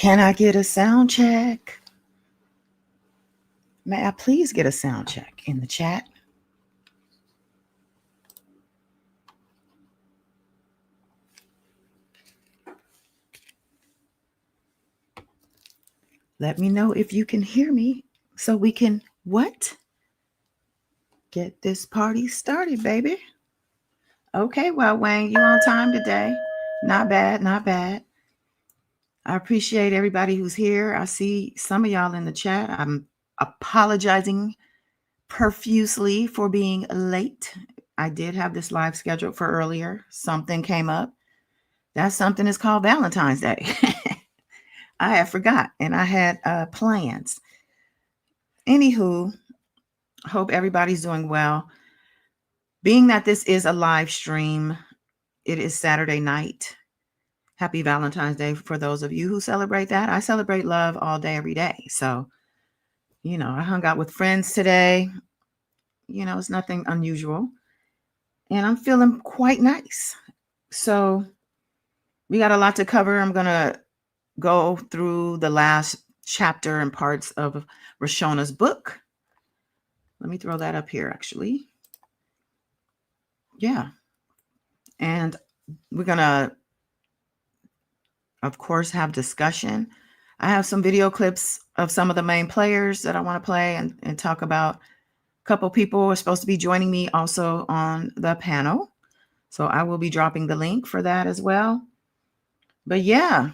Can I get a sound check? May I please get a sound check in the chat? Let me know if you can hear me so we can what? Get this party started, baby. Okay, well, Wayne, you on time today. Not bad, not bad. I appreciate everybody who's here. I see some of y'all in the chat. I'm apologizing profusely for being late. I did have this live scheduled for earlier. Something came up. That something is called Valentine's Day. I had forgot and I had plans. Anywho, hope everybody's doing well. Being that this is a live stream, it is Saturday night. Happy Valentine's Day for those of you who celebrate that. I celebrate love all day, every day. So, I hung out with friends today. It's nothing unusual. And I'm feeling quite nice. So we got a lot to cover. I'm going to go through the last chapter and parts of Reshona's book. Let me throw that up here, actually. Yeah. And we're going to, of course, have discussion. I have some video clips of some of the main players that I want to play and talk about. A couple people are supposed to be joining me also on the panel. So I will be dropping the link for that as well. But yeah,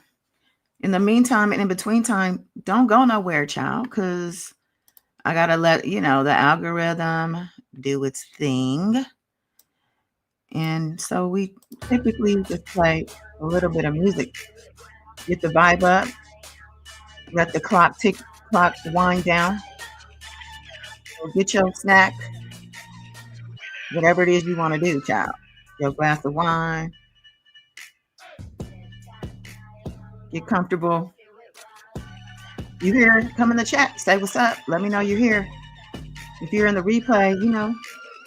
in the meantime and in between time, don't go nowhere, child, because I got to let, the algorithm do its thing. And so we typically just play a little bit of music, get the vibe up, let the clock wind down. So get your snack, whatever it is you want to do, child. Your glass of wine. Get comfortable. You here? Come in the chat. Say what's up. Let me know you're here. If you're in the replay,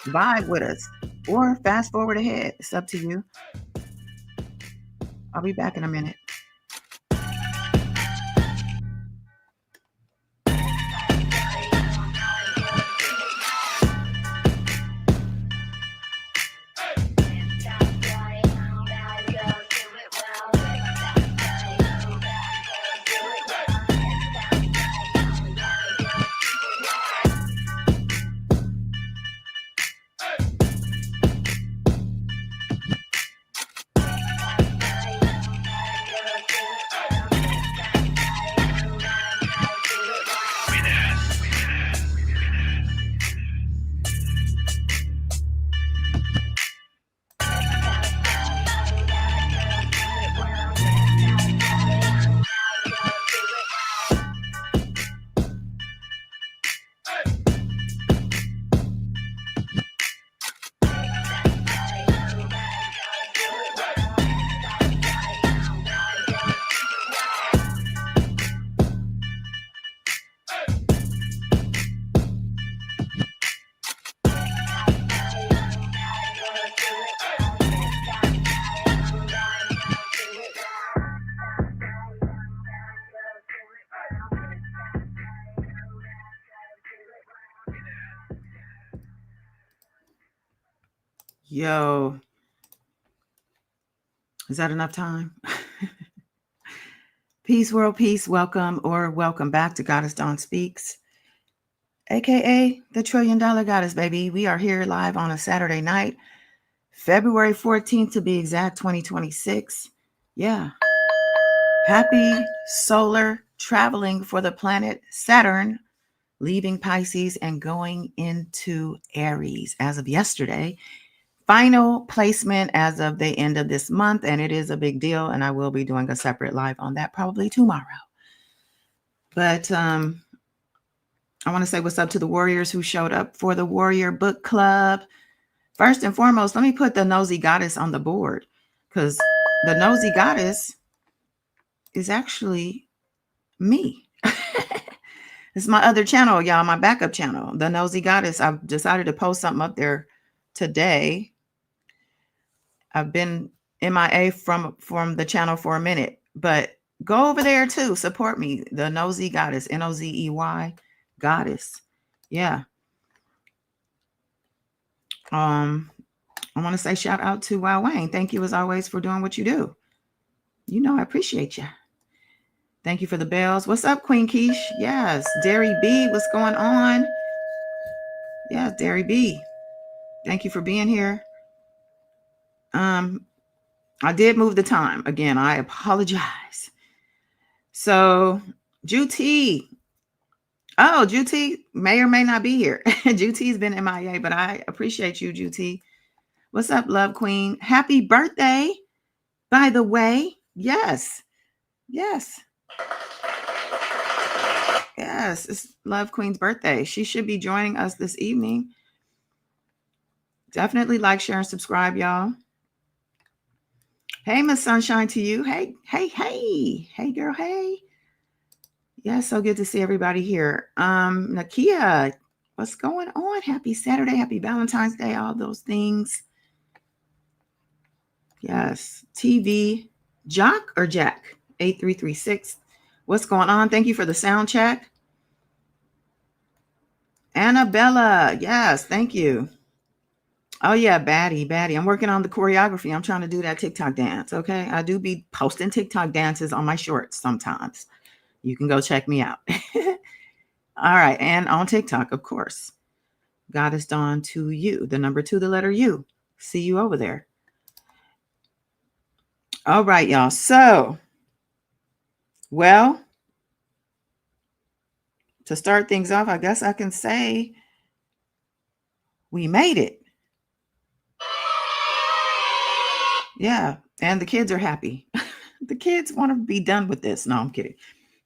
vibe with us. Or fast forward ahead. It's up to you. I'll be back in a minute. Yo, is that enough time? Peace, world, peace. Welcome or welcome back to Goddess Dawn Speaks, aka the $1 Trillion Goddess, baby. We are here live on a Saturday night, February 14th to be exact, 2026. Yeah. Happy solar traveling for the planet Saturn, leaving Pisces and going into Aries as of yesterday. Final placement as of the end of this month, and it is a big deal, and I will be doing a separate live on that probably tomorrow. But I want to say what's up to the warriors who showed up for the Warrior Book Club. First and foremost, let me put the Nosy Goddess on the board, because the Nosy Goddess is actually me. It's my other channel, y'all, my backup channel, the Nosy Goddess. I've decided to post something up there today. I've been MIA from the channel for a minute, but Go over there too. Support me. The Nosy Goddess, Nozey Goddess. Yeah. I want to say shout out to Wow Wayne. Thank you as always for doing what you do. You know I appreciate you. Thank you for the bells. What's up, Queen Quiche? Yes. Derry B, what's going on? Yeah, Derry B. Thank you for being here. I did move the time. Again, I apologize. So, Juti. Oh, Juti may or may not be here. Juti's been MIA, but I appreciate you, Juti. What's up, Love Queen? Happy birthday, by the way. Yes. Yes. Yes, it's Love Queen's birthday. She should be joining us this evening. Definitely like, share, and subscribe, y'all. Hey, Miss Sunshine to you. Hey, hey, hey. Hey, girl, hey. Yeah, so good to see everybody here. Nakia, what's going on? Happy Saturday, happy Valentine's Day, all those things. Yes. TV, Jock or Jack? 8336. What's going on? Thank you for the sound check. Annabella, yes, thank you. Oh yeah, baddie. I'm working on the choreography. I'm trying to do that TikTok dance. Okay. I do be posting TikTok dances on my shorts sometimes. You can go check me out. All right. And on TikTok, of course. Goddess Dawn to you. The number 2, the letter U. See you over there. All right, y'all. So, well, to start things off, I guess I can say we made it. Yeah. And the kids are happy. The kids want to be done with this. No, I'm kidding.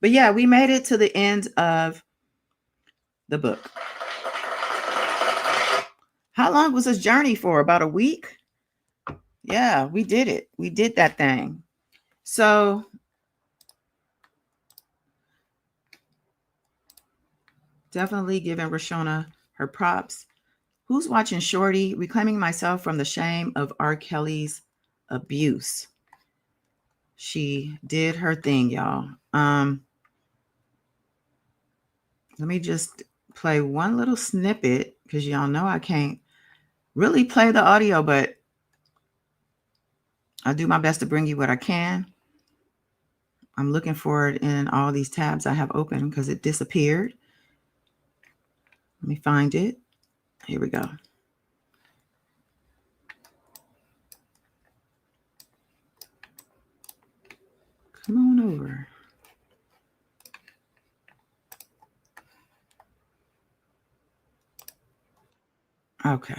But yeah, we made it to the end of the book. How long was this journey for? About a week? Yeah, we did it. We did that thing. So definitely giving Reshona her props. Who's watching Shorty? Reclaiming myself from the shame of R. Kelly's abuse. She did her thing, y'all. Let me just play one little snippet because y'all know I can't really play the audio, but I do my best to bring you what I can. I'm looking for it in all these tabs I have open because it disappeared. Let me find it. Here we go. Come on over. Okay.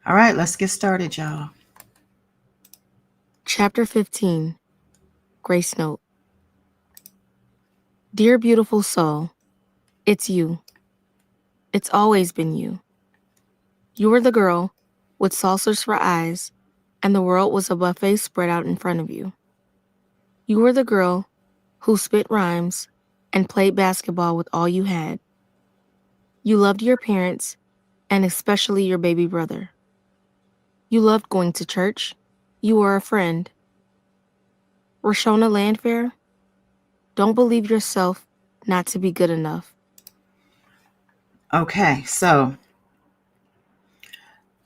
All right, let's get started, y'all. Chapter 15, Grace Note. Dear beautiful soul, it's you. It's always been you. You were the girl with saucers for eyes, and the world was a buffet spread out in front of you. You were the girl who spit rhymes and played basketball with all you had. You loved your parents, and especially your baby brother. You loved going to church. You were a friend. Rashana Landfair, don't believe yourself not to be good enough. Okay, so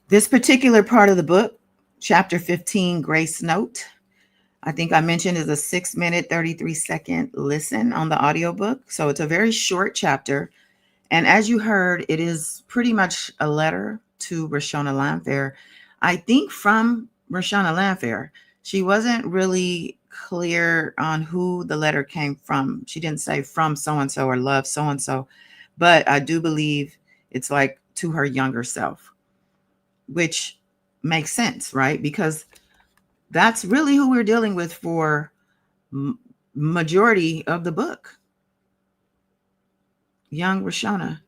this particular part of the book, chapter 15, Grace Note, I think I mentioned is a 6-minute, 33-second listen on the audiobook. So it's a very short chapter. And as you heard, it is pretty much a letter to Rashana Landfair. I think from Rashana Landfair. She wasn't really clear on who the letter came from. She didn't say from so-and-so or love so-and-so. But I do believe it's like to her younger self, which makes sense, right? Because that's really who we're dealing with for majority of the book. Young Reshona.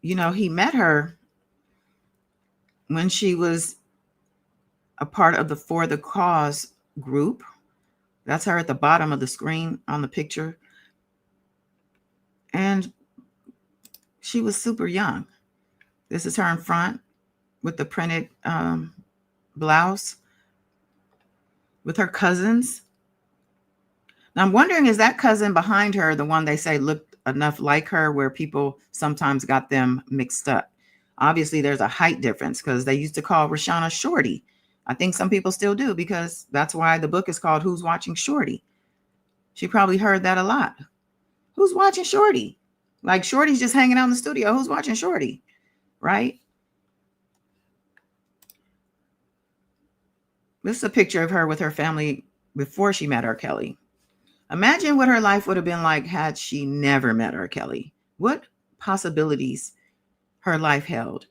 You know, he met her when she was a part of the For the Cause group. That's her at the bottom of the screen on the picture. And She was super young. This is her in front with the printed blouse with her cousins. Now I'm wondering, is that cousin behind her the one they say looked enough like her where people sometimes got them mixed up? Obviously, there's a height difference because they used to call Rashana Shorty. I think some people still do because that's why the book is called Who's Watching Shorty? She probably heard that a lot. Who's watching Shorty? Like Shorty's just hanging out in the studio. Who's watching Shorty? Right? This is a picture of her with her family before she met R. Kelly. Imagine what her life would have been like had she never met R. Kelly. What possibilities her life held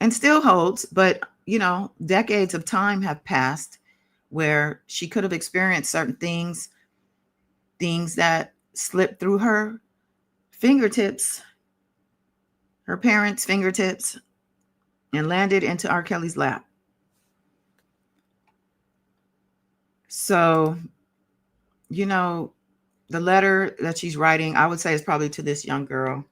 and still holds, but decades of time have passed where she could have experienced certain things that slipped through her fingertips, her parents' fingertips, and landed into R. Kelly's lap. So, the letter that she's writing, I would say, is probably to this young girl.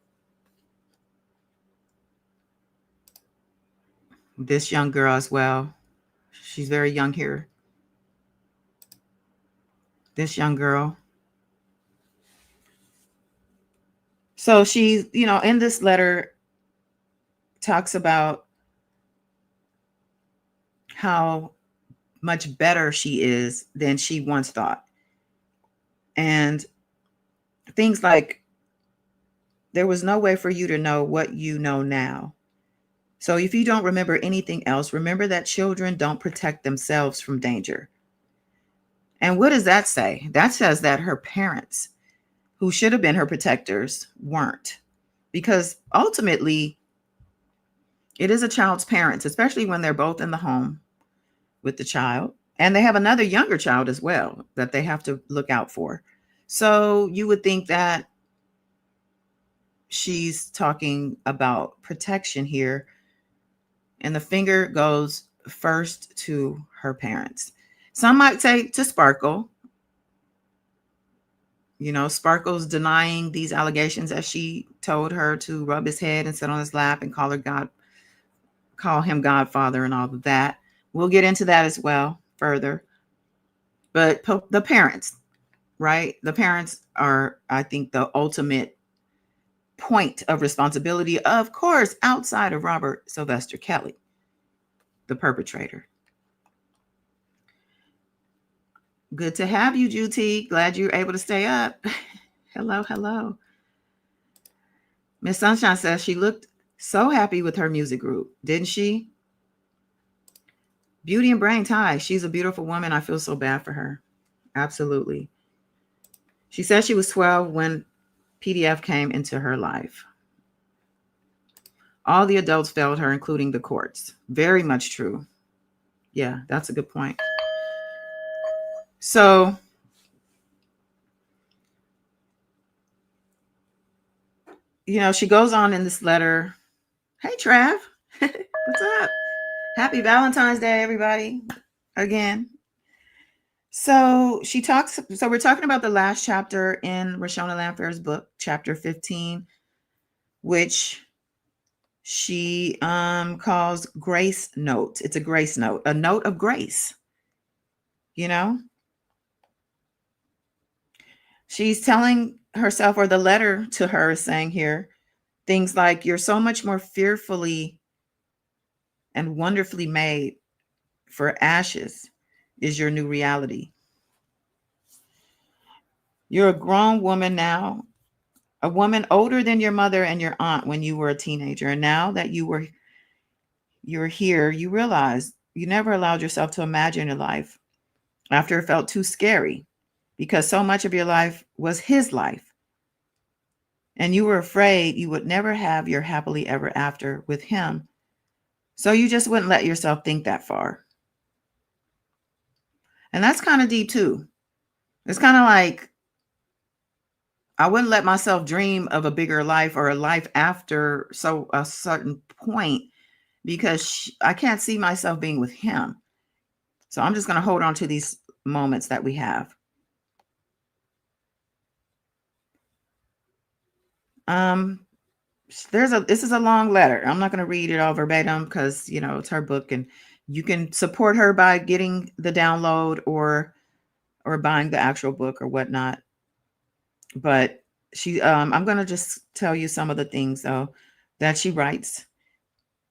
This young girl as well. She's very young here. This young girl. So she's, in this letter talks about how much better she is than she once thought. And things like, there was no way for you to know what you know now. So if you don't remember anything else, remember that children don't protect themselves from danger. And what does that say? That says that her parents, who should have been her protectors, weren't. Because ultimately, it is a child's parents, especially when they're both in the home with the child. And they have another younger child as well that they have to look out for. So you would think that she's talking about protection here. And the finger goes first to her parents. Some might say to Sparkle. Sparkle's denying these allegations as she told her to rub his head and sit on his lap and call him Godfather and all of that. We'll get into that as well further. But the parents, right? The parents are, I think, the ultimate point of responsibility, of course, outside of Robert Sylvester Kelly, the perpetrator. Good to have you, Juti. Glad you're able to stay up. Hello. Miss Sunshine says she looked so happy with her music group, didn't she? Beauty and brain tie. She's a beautiful woman. I feel so bad for her. Absolutely. She says she was 12 when PDF came into her life. All the adults failed her, including the courts. Very much true. Yeah, that's a good point. So, she goes on in this letter. Hey, Trav. What's up? Happy Valentine's Day, everybody. Again. So we're talking about the last chapter in Rashana Landfair's book, chapter 15, which she calls Grace Note. It's a grace note, a note of grace. She's telling herself, or the letter to her is saying here, things like, you're so much more fearfully and wonderfully made, for ashes is your new reality. You're a grown woman now, a woman older than your mother and your aunt when you were a teenager. And now that you're here, you realize you never allowed yourself to imagine your life after it felt too scary, because so much of your life was his life. And you were afraid you would never have your happily ever after with him. So you just wouldn't let yourself think that far. And that's kind of deep too. It's kind of like, I wouldn't let myself dream of a bigger life or a life after a certain point, because I can't see myself being with him. So I'm just going to hold on to these moments that we have. This is a long letter. I'm not going to read it all verbatim because, it's her book, and you can support her by getting the download or buying the actual book or whatnot. But I'm going to just tell you some of the things though that she writes.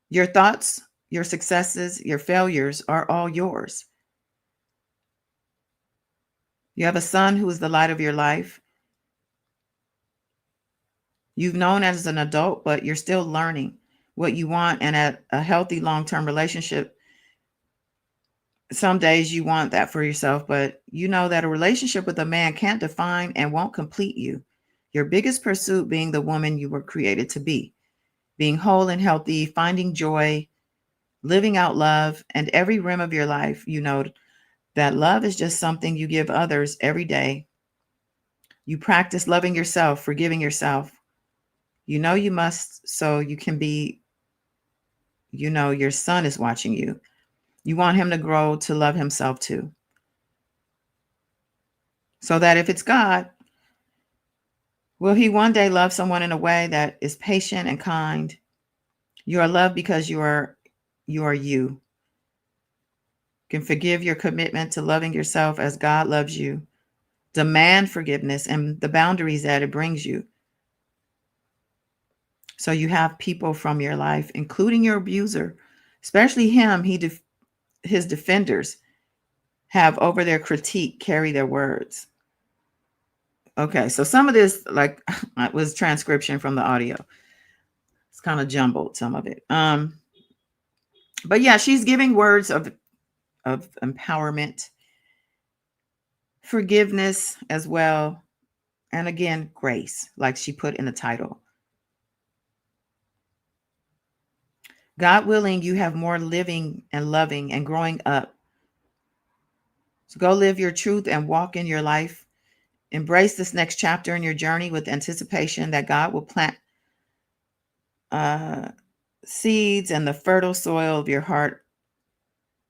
Your thoughts, your successes, your failures are all yours. You have a son who is the light of your life. You've known as an adult, but you're still learning what you want. And at a healthy long-term relationship, some days you want that for yourself, but you know that a relationship with a man can't define and won't complete you. Your biggest pursuit being the woman you were created to be, being whole and healthy, finding joy, living out love, and every rim of your life, that love is just something you give others every day. You practice loving yourself, forgiving yourself. You must, so you can be, your son is watching you. You want him to grow to love himself too. So that if it's God, will he one day love someone in a way that is patient and kind? You are loved because you can forgive your commitment to loving yourself as God loves you. Demand forgiveness and the boundaries that it brings you. So you have people from your life, including your abuser, especially him, his defenders have over their critique carry their words. Okay, so some of this was transcription from the audio. It's kind of jumbled, some of it. But yeah, she's giving words of empowerment, forgiveness as well, and again, grace, like she put in the title. God willing, you have more living and loving and growing up. So go live your truth and walk in your life. Embrace this next chapter in your journey with anticipation that God will plant seeds in the fertile soil of your heart.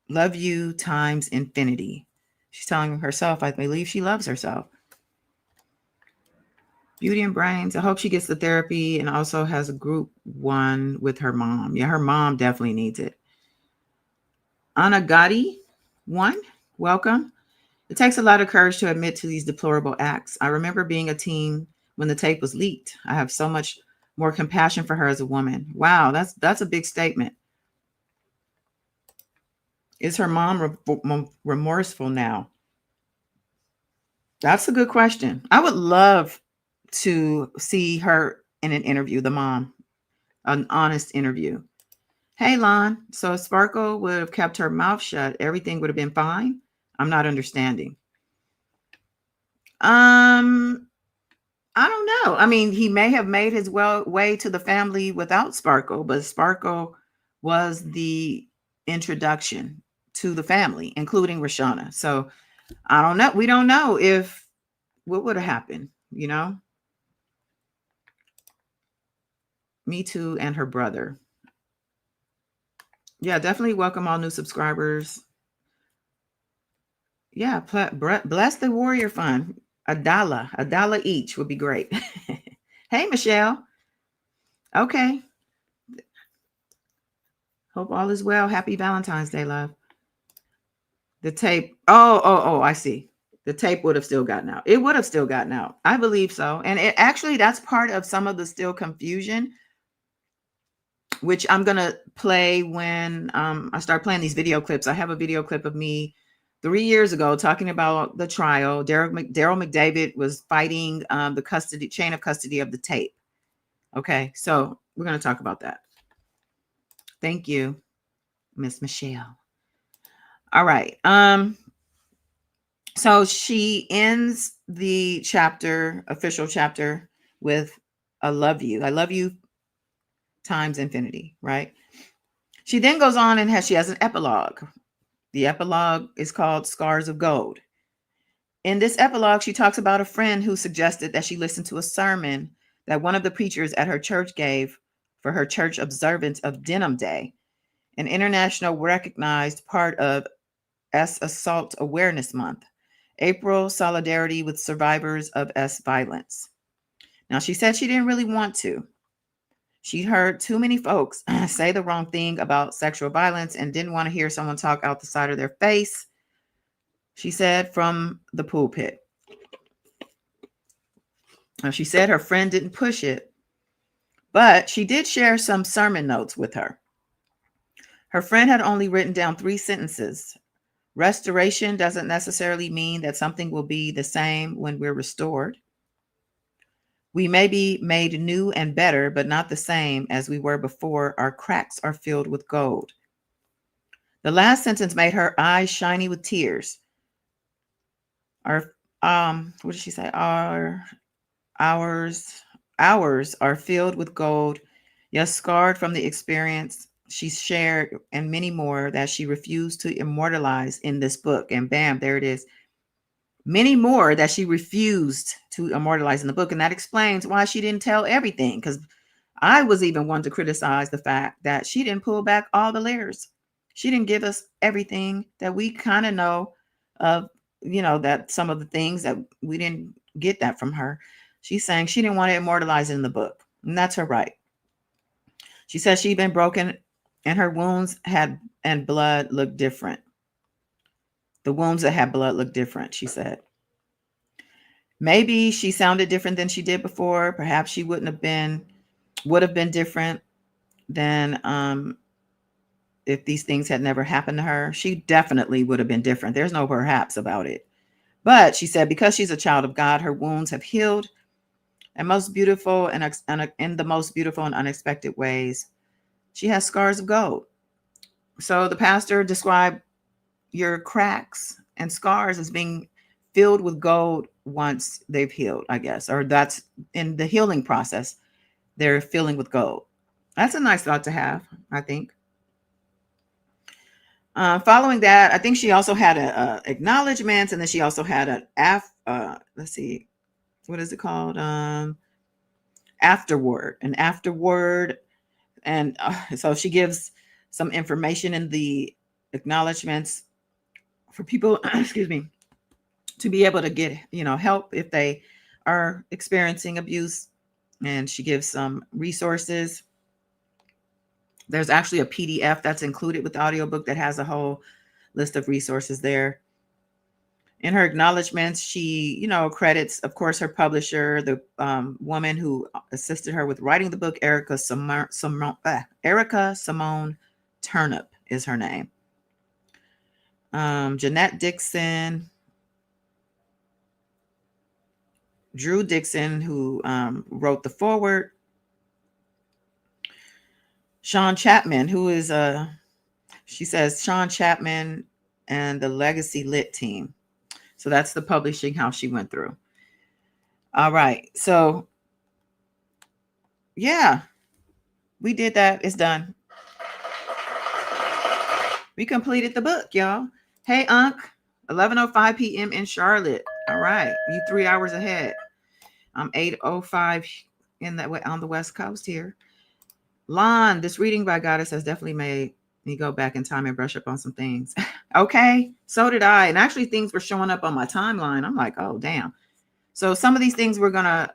Love you times infinity. She's telling herself, I believe she loves herself. Beauty and Brains. I hope she gets the therapy and also has a group one with her mom. Yeah, her mom definitely needs it. Anagati, one, welcome. It takes a lot of courage to admit to these deplorable acts. I remember being a teen when the tape was leaked. I have so much more compassion for her as a woman. Wow, that's a big statement. Is her mom remorseful now? That's a good question. I would love to see her in an interview, the mom, an honest interview. Hey, Lon. So if Sparkle would have kept her mouth shut, everything would have been fine. I'm not understanding. I don't know. I mean, he may have made his way to the family without Sparkle, but Sparkle was the introduction to the family, including Reshona. So I don't know. We don't know if what would have happened, Me Too and her brother. Yeah, definitely welcome all new subscribers. Yeah, bless the warrior fund. $1 each would be great. Hey, Michelle. Okay. Hope all is well. Happy Valentine's Day, love. The tape. Oh, I see. The tape would have still gotten out. It would have still gotten out. I believe so. And it actually, that's part of some of the still confusion, which I'm going to play when I start playing these video clips. I have a video clip of me 3 years ago talking about the trial. Daryl McDavid was fighting the chain of custody of the tape. Okay, so we're going to talk about that. Thank you, Miss Michelle. All right. So she ends the official chapter with I love you. I love you times infinity, right? She then goes on and she has an epilogue. The epilogue is called Scars of Gold. In this epilogue, she talks about a friend who suggested that she listen to a sermon that one of the preachers at her church gave for her church observance of Denim Day, an international recognized part of S Assault Awareness Month, April solidarity with survivors of S violence. Now, she said she didn't really want to. She heard too many folks say the wrong thing about sexual violence and didn't want to hear someone talk out the side of their face, she said from the pulpit. She said her friend didn't push it, but she did share some sermon notes with her. Her friend had only written down 3 sentences. Restoration doesn't necessarily mean that something will be the same when we're restored. We may be made new and better, but not the same as we were before our cracks are filled with gold. The last sentence made her eyes shiny with tears. Our what did she say? Ours are filled with gold, yes, scarred from the experience she shared and many more that she refused to immortalize in this book. And bam, there it is. Many more that she refused to immortalize in the book. And that explains why she didn't tell everything, because I was even one to criticize the fact that she didn't pull back all the layers. She didn't give us everything that we kind of know of, that some of the things that we didn't get that from her. She's saying she didn't want to immortalize it in the book, and that's her right. She says she'd been broken and her wounds had and blood looked different. The wounds that had blood looked different, she said. Maybe she sounded different than she did before. Perhaps she would have been different than if these things had never happened to her. She definitely would have been different. There's no perhaps about it. But she said because she's a child of God, her wounds have healed and most beautiful and in the most beautiful and unexpected ways. She has scars of gold. So the pastor described your cracks and scars as being filled with gold once they've healed, I guess, or that's in the healing process. They're filling with gold. That's a nice thought to have, I think. Following that, I think she also had a acknowledgement, and then she also had let's see, what is it called? An afterword. And so she gives some information in the acknowledgements for people, excuse me, to be able to get, help if they are experiencing abuse. And she gives some resources. There's actually a PDF that's included with the audiobook that has a whole list of resources there. In her acknowledgments, she, credits, of course, her publisher, the woman who assisted her with writing the book, Erica Simone Turnip is her name. Jeanette Dixon, Drew Dixon, who wrote the foreword, Sean Chapman, who is she says Sean Chapman and the Legacy Lit team. So that's the publishing house she went through. All right. So yeah, we did that. It's done. We completed the book, y'all. Hey, Unc, 11:05 p.m. in Charlotte. All right. You 3 hours ahead. I'm 8:05 on the West Coast here. Lon, this reading by Goddess has definitely made me go back in time and brush up on some things. Okay, so did I. And actually things were showing up on my timeline. I'm like, oh, damn. So some of these things we're going to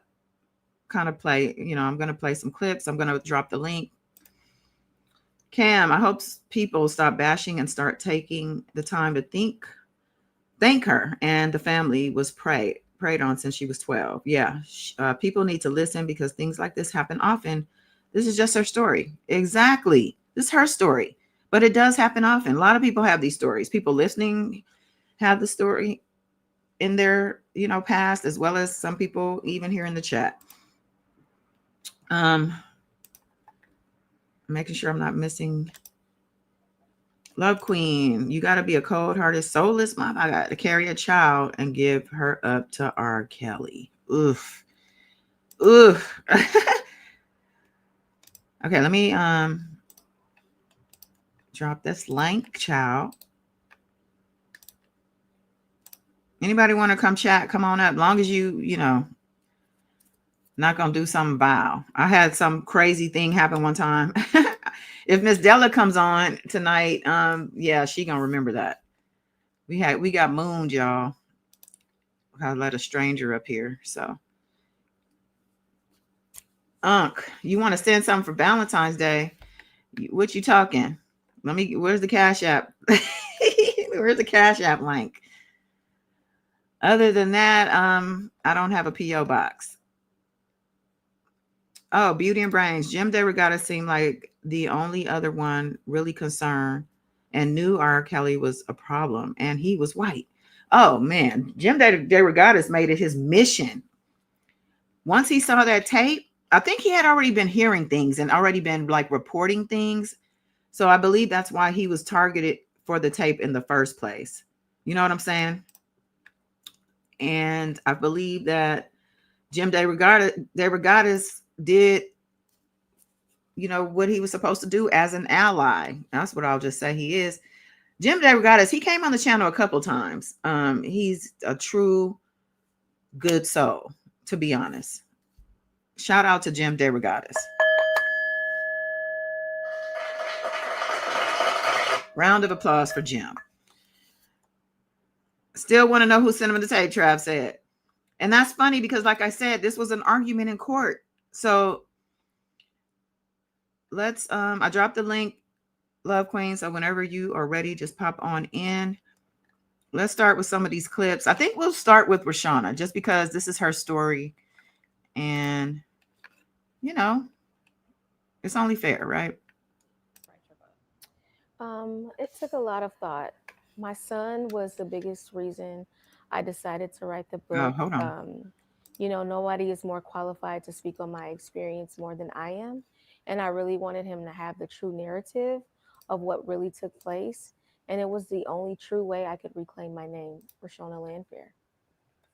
kind of play, I'm going to play some clips. I'm going to drop the link. Cam, I hope people stop bashing and start taking the time to thank her. And the family was preyed on since she was 12. Yeah, people need to listen because things like this happen often. This is just her story. Exactly. This is her story. But it does happen often. A lot of people have these stories. People listening have the story in their, past, as well as some people even here in the chat. Making sure I'm not missing. Love Queen, you got to be a cold-hearted, soulless mom. I got to carry a child and give her up to R. Kelly. Oof. Oof. Okay, let me drop this link, child. Anybody want to come chat? Come on up. Long as you, not going to do something vile. I had some crazy thing happen one time. If Miss Della comes on tonight, yeah, she going to remember that. We got mooned, y'all. I let a stranger up here. So, You want to send something for Valentine's Day? What you talking? Where's the Cash App? Where's the Cash App link? Other than that, I don't have a P.O. box. Oh, Beauty and Brains. Jim DeRogatis seemed like the only other one really concerned and knew R. Kelly was a problem, and he was white. Oh man, Jim DeRogatis made it his mission. Once he saw that tape, I think he had already been hearing things and already been like reporting things. So I believe that's why he was targeted for the tape in the first place. You know what I'm saying? And I believe that Jim DeRogatis did, what he was supposed to do as an ally. That's what I'll just say he is. Jim DeRogatis, he came on the channel a couple times. He's a true good soul, to be honest. Shout out to Jim DeRogatis. Round of applause for Jim. Still want to know who sent him the tape, Trav said. And that's funny because, like I said, this was an argument in court. So let's, I dropped the link, Love Queen. So whenever you are ready, just pop on in. Let's start with some of these clips. I think we'll start with Reshona just because this is her story. And, it's only fair, right? It took a lot of thought. My son was the biggest reason I decided to write the book. Oh, hold on. Nobody is more qualified to speak on my experience more than I am. And I really wanted him to have the true narrative of what really took place. And it was the only true way I could reclaim my name, Rashana Landfair.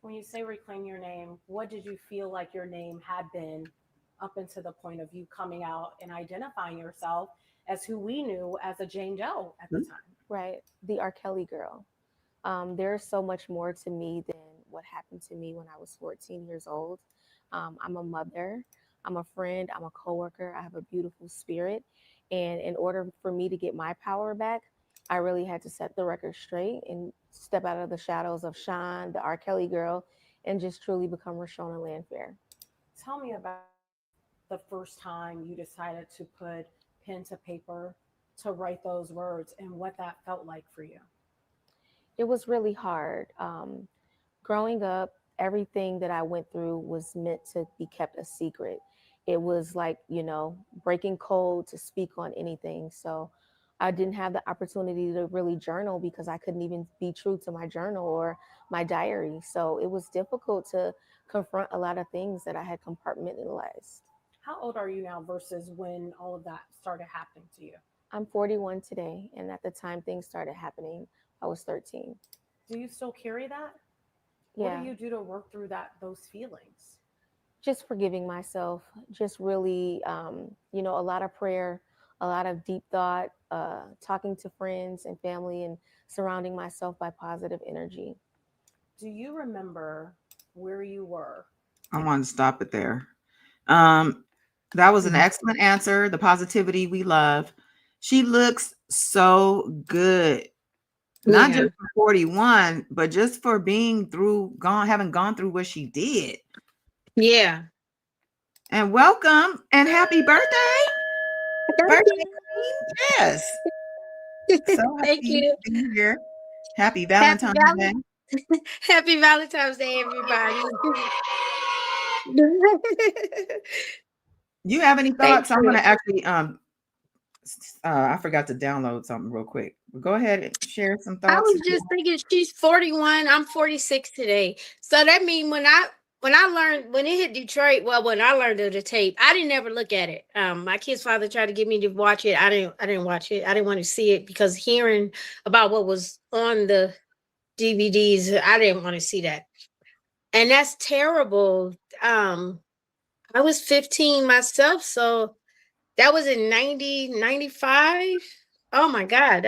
When you say reclaim your name, what did you feel like your name had been up until the point of you coming out and identifying yourself as who we knew as a Jane Doe at the time? Right. The R. Kelly girl. There's so much more to me than what happened to me when I was 14 years old. I'm a mother. I'm a friend. I'm a coworker. I have a beautiful spirit. And in order for me to get my power back, I really had to set the record straight and step out of the shadows of Sean, the R. Kelly girl, and just truly become Rashona Landfair. Tell me about the first time you decided to put pen to paper to write those words and what that felt like for you. It was really hard. Growing up, everything that I went through was meant to be kept a secret. It was like, breaking code to speak on anything. So I didn't have the opportunity to really journal because I couldn't even be true to my journal or my diary. So it was difficult to confront a lot of things that I had compartmentalized. How old are you now versus when all of that started happening to you? I'm 41 today, and at the time things started happening, I was 13. Do you still carry that? Yeah. What do you do to work through those feelings? Just forgiving myself, just really, a lot of prayer, a lot of deep thought, talking to friends and family, and surrounding myself by positive energy. Do you remember where you were? I want to stop it there. That was an excellent answer. The positivity we love. She looks so good. Not just for 41, but just for having gone through what she did. Yeah. And welcome and happy birthday. Birthday. Yes. So Thank you. to be here. Happy Valentine's Day. Happy Valentine's Day, everybody. You have any thoughts? I'm going to actually, I forgot to download something real quick. Go ahead and share some thoughts. I was just thinking she's 41. I'm 46 today. So that means when it hit Detroit, when I learned of the tape, I didn't ever look at it. My kid's father tried to get me to watch it. I didn't watch it. I didn't want to see it because hearing about what was on the DVDs, I didn't want to see that. And that's terrible. I was 15 myself, so that was in 95. Oh my God,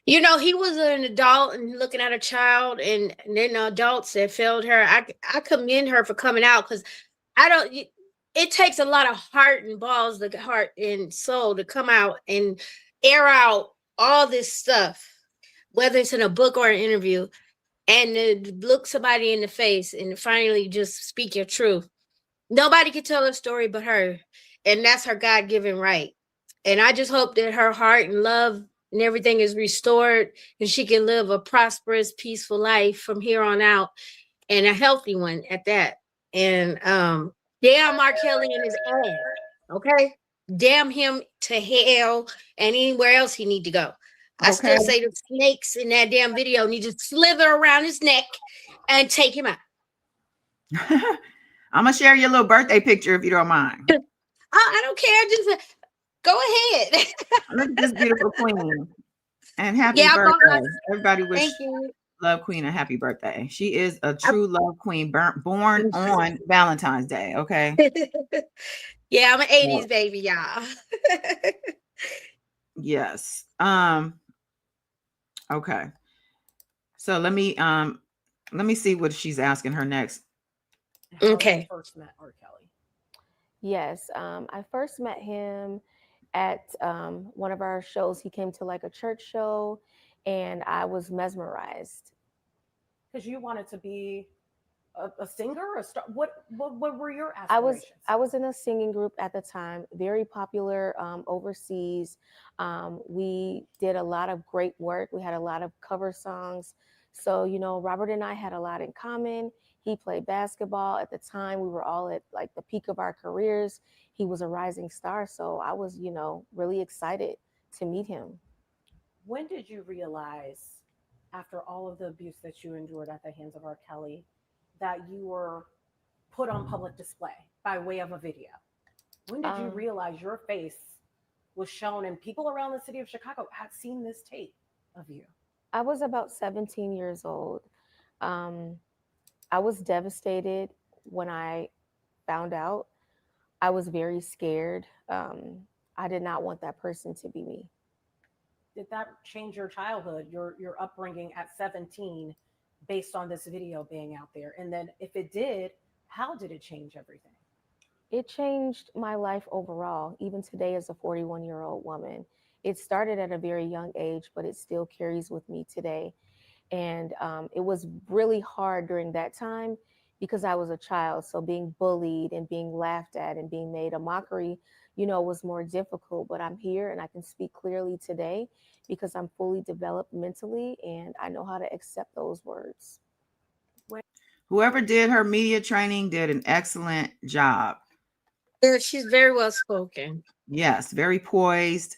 he was an adult and looking at a child, and then the adults that failed her. I commend her for coming out because it takes a lot of heart and balls, the heart and soul to come out and air out all this stuff, whether it's in a book or an interview. and to look somebody in the face and finally just speak your truth. Nobody can tell her story but her, and that's her God-given right. And I just hope that her heart and love and everything is restored, and she can live a prosperous, peaceful life from here on out, and a healthy one at that. And damn R. Kelly and his ass, okay? Damn him to hell and anywhere else he need to go. I still say the snakes in that damn video need to slither around his neck and take him out. I'm gonna share your little birthday picture if you don't mind. I don't care. Just go ahead. Look at this beautiful queen. And happy Yeah, I bought birthday. my- Everybody wish Thank you. Love Queen a happy birthday. She is a true love queen, born on Valentine's Day. Okay. Yeah, I'm an 80s baby, y'all. Yes. Okay. So let me see what she's asking her next. Okay. You first met R. Kelly. Yes, I first met him at one of our shows. He came to like a church show, and I was mesmerized. Because you wanted to be a singer, a star. What were your aspirations? I was in a singing group at the time, very popular overseas. We did a lot of great work. We had a lot of cover songs. So, you know, Robert and I had a lot in common. He played basketball at the time. We were all at like the peak of our careers. He was a rising star. So I was, you know, really excited to meet him. When did you realize, after all of the abuse that you endured at the hands of R. Kelly, that you were put on public display by way of a video? When did you realize your face was shown and people around the city of Chicago had seen this tape of you? I was about 17 years old. I was devastated when I found out. I was very scared. I did not want that person to be me. Did that change your childhood, your upbringing at 17, based on this video being out there? And then if it did, how did it change everything? It changed my life overall, even today as a 41-year-old woman. It started at a very young age, but it still carries with me today. And it was really hard during that time because I was a child. So being bullied and being laughed at and being made a mockery, you know, was more difficult. But I'm here and I can speak clearly today because I'm fully developed mentally and I know how to accept those words. Whoever did her media training did an excellent job. Yeah, she's very well spoken. Yes, very poised.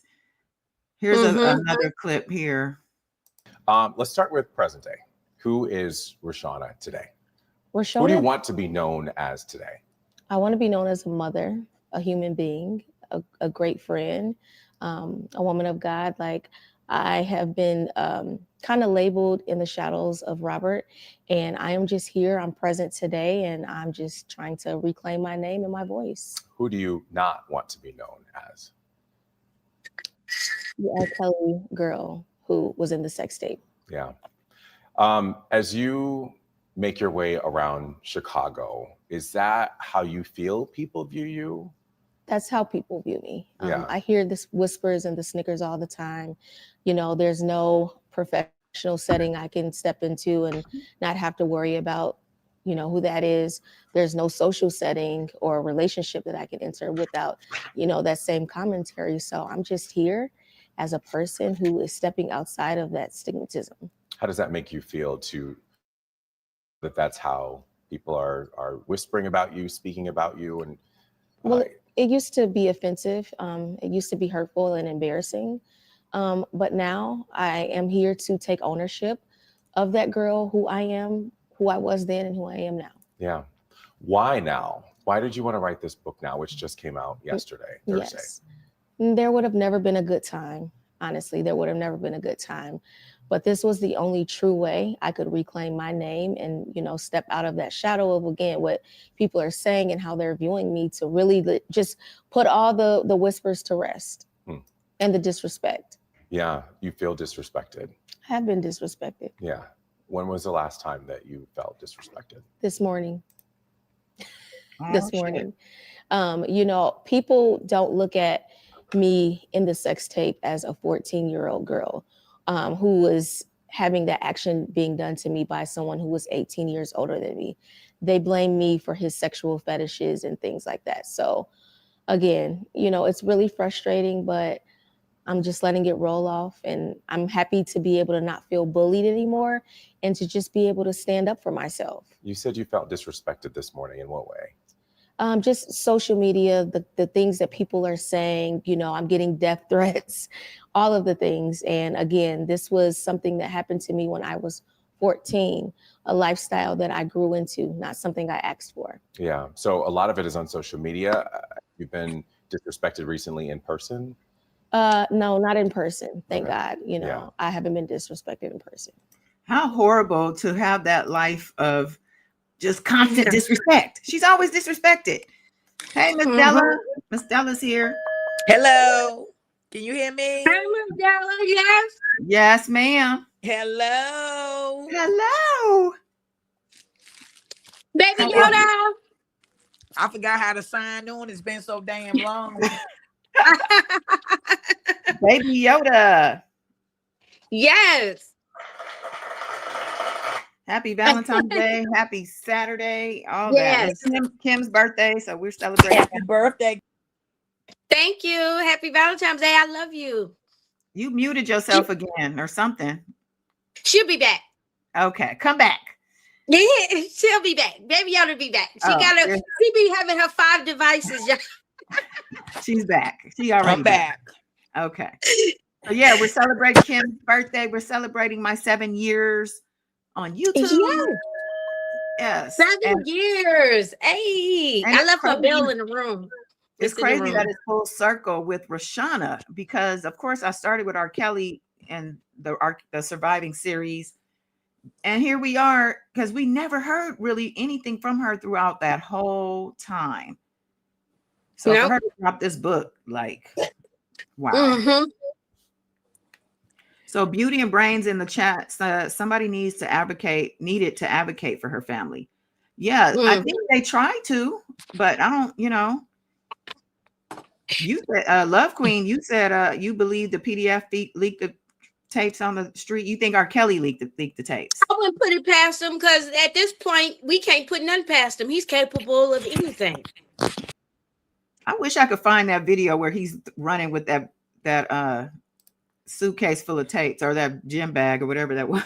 Here's another clip here. Let's start with present day. Who is Reshona today? Reshona, who do you want to be known as today? I want to be known as a mother, a human being, a great friend, a woman of God. Like I have been kind of labeled in the shadows of Robert, and I am just here. I'm present today, and I'm just trying to reclaim my name and my voice. Who do you not want to be known as? The R. Kelly girl who was in the sex tape. Yeah. As you make your way around Chicago, is that how you feel people view you? That's how people view me. Yeah. I hear this whispers and the snickers all the time. You know, there's no professional setting I can step into and not have to worry about, you know, who that is. There's no social setting or relationship that I can enter without, you know, that same commentary. So I'm just here as a person who is stepping outside of that stigmatism. How does that make you feel that's how people are whispering about you, speaking about you? And well, it used to be offensive. It used to be hurtful and embarrassing. But now I am here to take ownership of that girl who I am, who I was then and who I am now. Yeah. Why now? Why did you want to write this book now, which just came out yesterday, Thursday? Yes. There would have never been a good time. Honestly, there would have never been a good time. But this was the only true way I could reclaim my name and, you know, step out of that shadow of, again, what people are saying and how they're viewing me, to really just put all the whispers to rest and the disrespect. Yeah. You feel disrespected. I have been disrespected. Yeah. When was the last time that you felt disrespected? This morning. Oh, this morning. You know, people don't look at me in the sex tape as a 14-year-old girl who was having that action being done to me by someone who was 18 years older than me. They blame me for his sexual fetishes and things like that. So again, you know, it's really frustrating, but I'm just letting it roll off, and I'm happy to be able to not feel bullied anymore and to just be able to stand up for myself. You said you felt disrespected this morning. In what way? Just social media, the things that people are saying, you know, I'm getting death threats, all of the things. And again, this was something that happened to me when I was 14, a lifestyle that I grew into, not something I asked for. Yeah. So a lot of it is on social media. You've been disrespected recently in person? No, not in person. Thank Okay. God. You know, Yeah. I haven't been disrespected in person. How horrible to have that life of just constant disrespect. She's always disrespected. Hey, Miss Della. Miss Della's here. Hello. Can you hear me? Yes. Yes, ma'am. Hello. Hello. Baby How Yoda. are I forgot how to sign on. It's been so damn long. Baby Yoda. Yes. Happy Valentine's Day. Happy Saturday. All Yes. that. It's Kim's birthday, so we're celebrating. Happy birthday. Thank you. Happy Valentine's Day. I love you. You muted yourself again or something. She'll be back. Okay, come back. Yeah, she'll be back. Baby Yoda be back. She be having her 5 devices. She's back. She already I'm back. Okay. So yeah, we're celebrating Kim's birthday. We're celebrating my 7 years on YouTube. Yes. 7 years. Hey, and I it's left her crazy. bell in the room. It's in the crazy room. that it's full circle with Reshona, because of course I started with R. Kelly and the Surviving series. And here we are, because we never heard really anything from her throughout that whole time. So for her to drop this book, like, wow. So Beauty and Brains in the chat, somebody needed to advocate for her family. Yeah, I think they tried to, but I don't, you know. You said, Love Queen, you said you believe the PDF leaked the tapes on the street. You think R. Kelly leaked the tapes? I wouldn't put it past him, because at this point, we can't put none past him. He's capable of anything. I wish I could find that video where he's running with that suitcase full of tapes, or that gym bag, or whatever that was.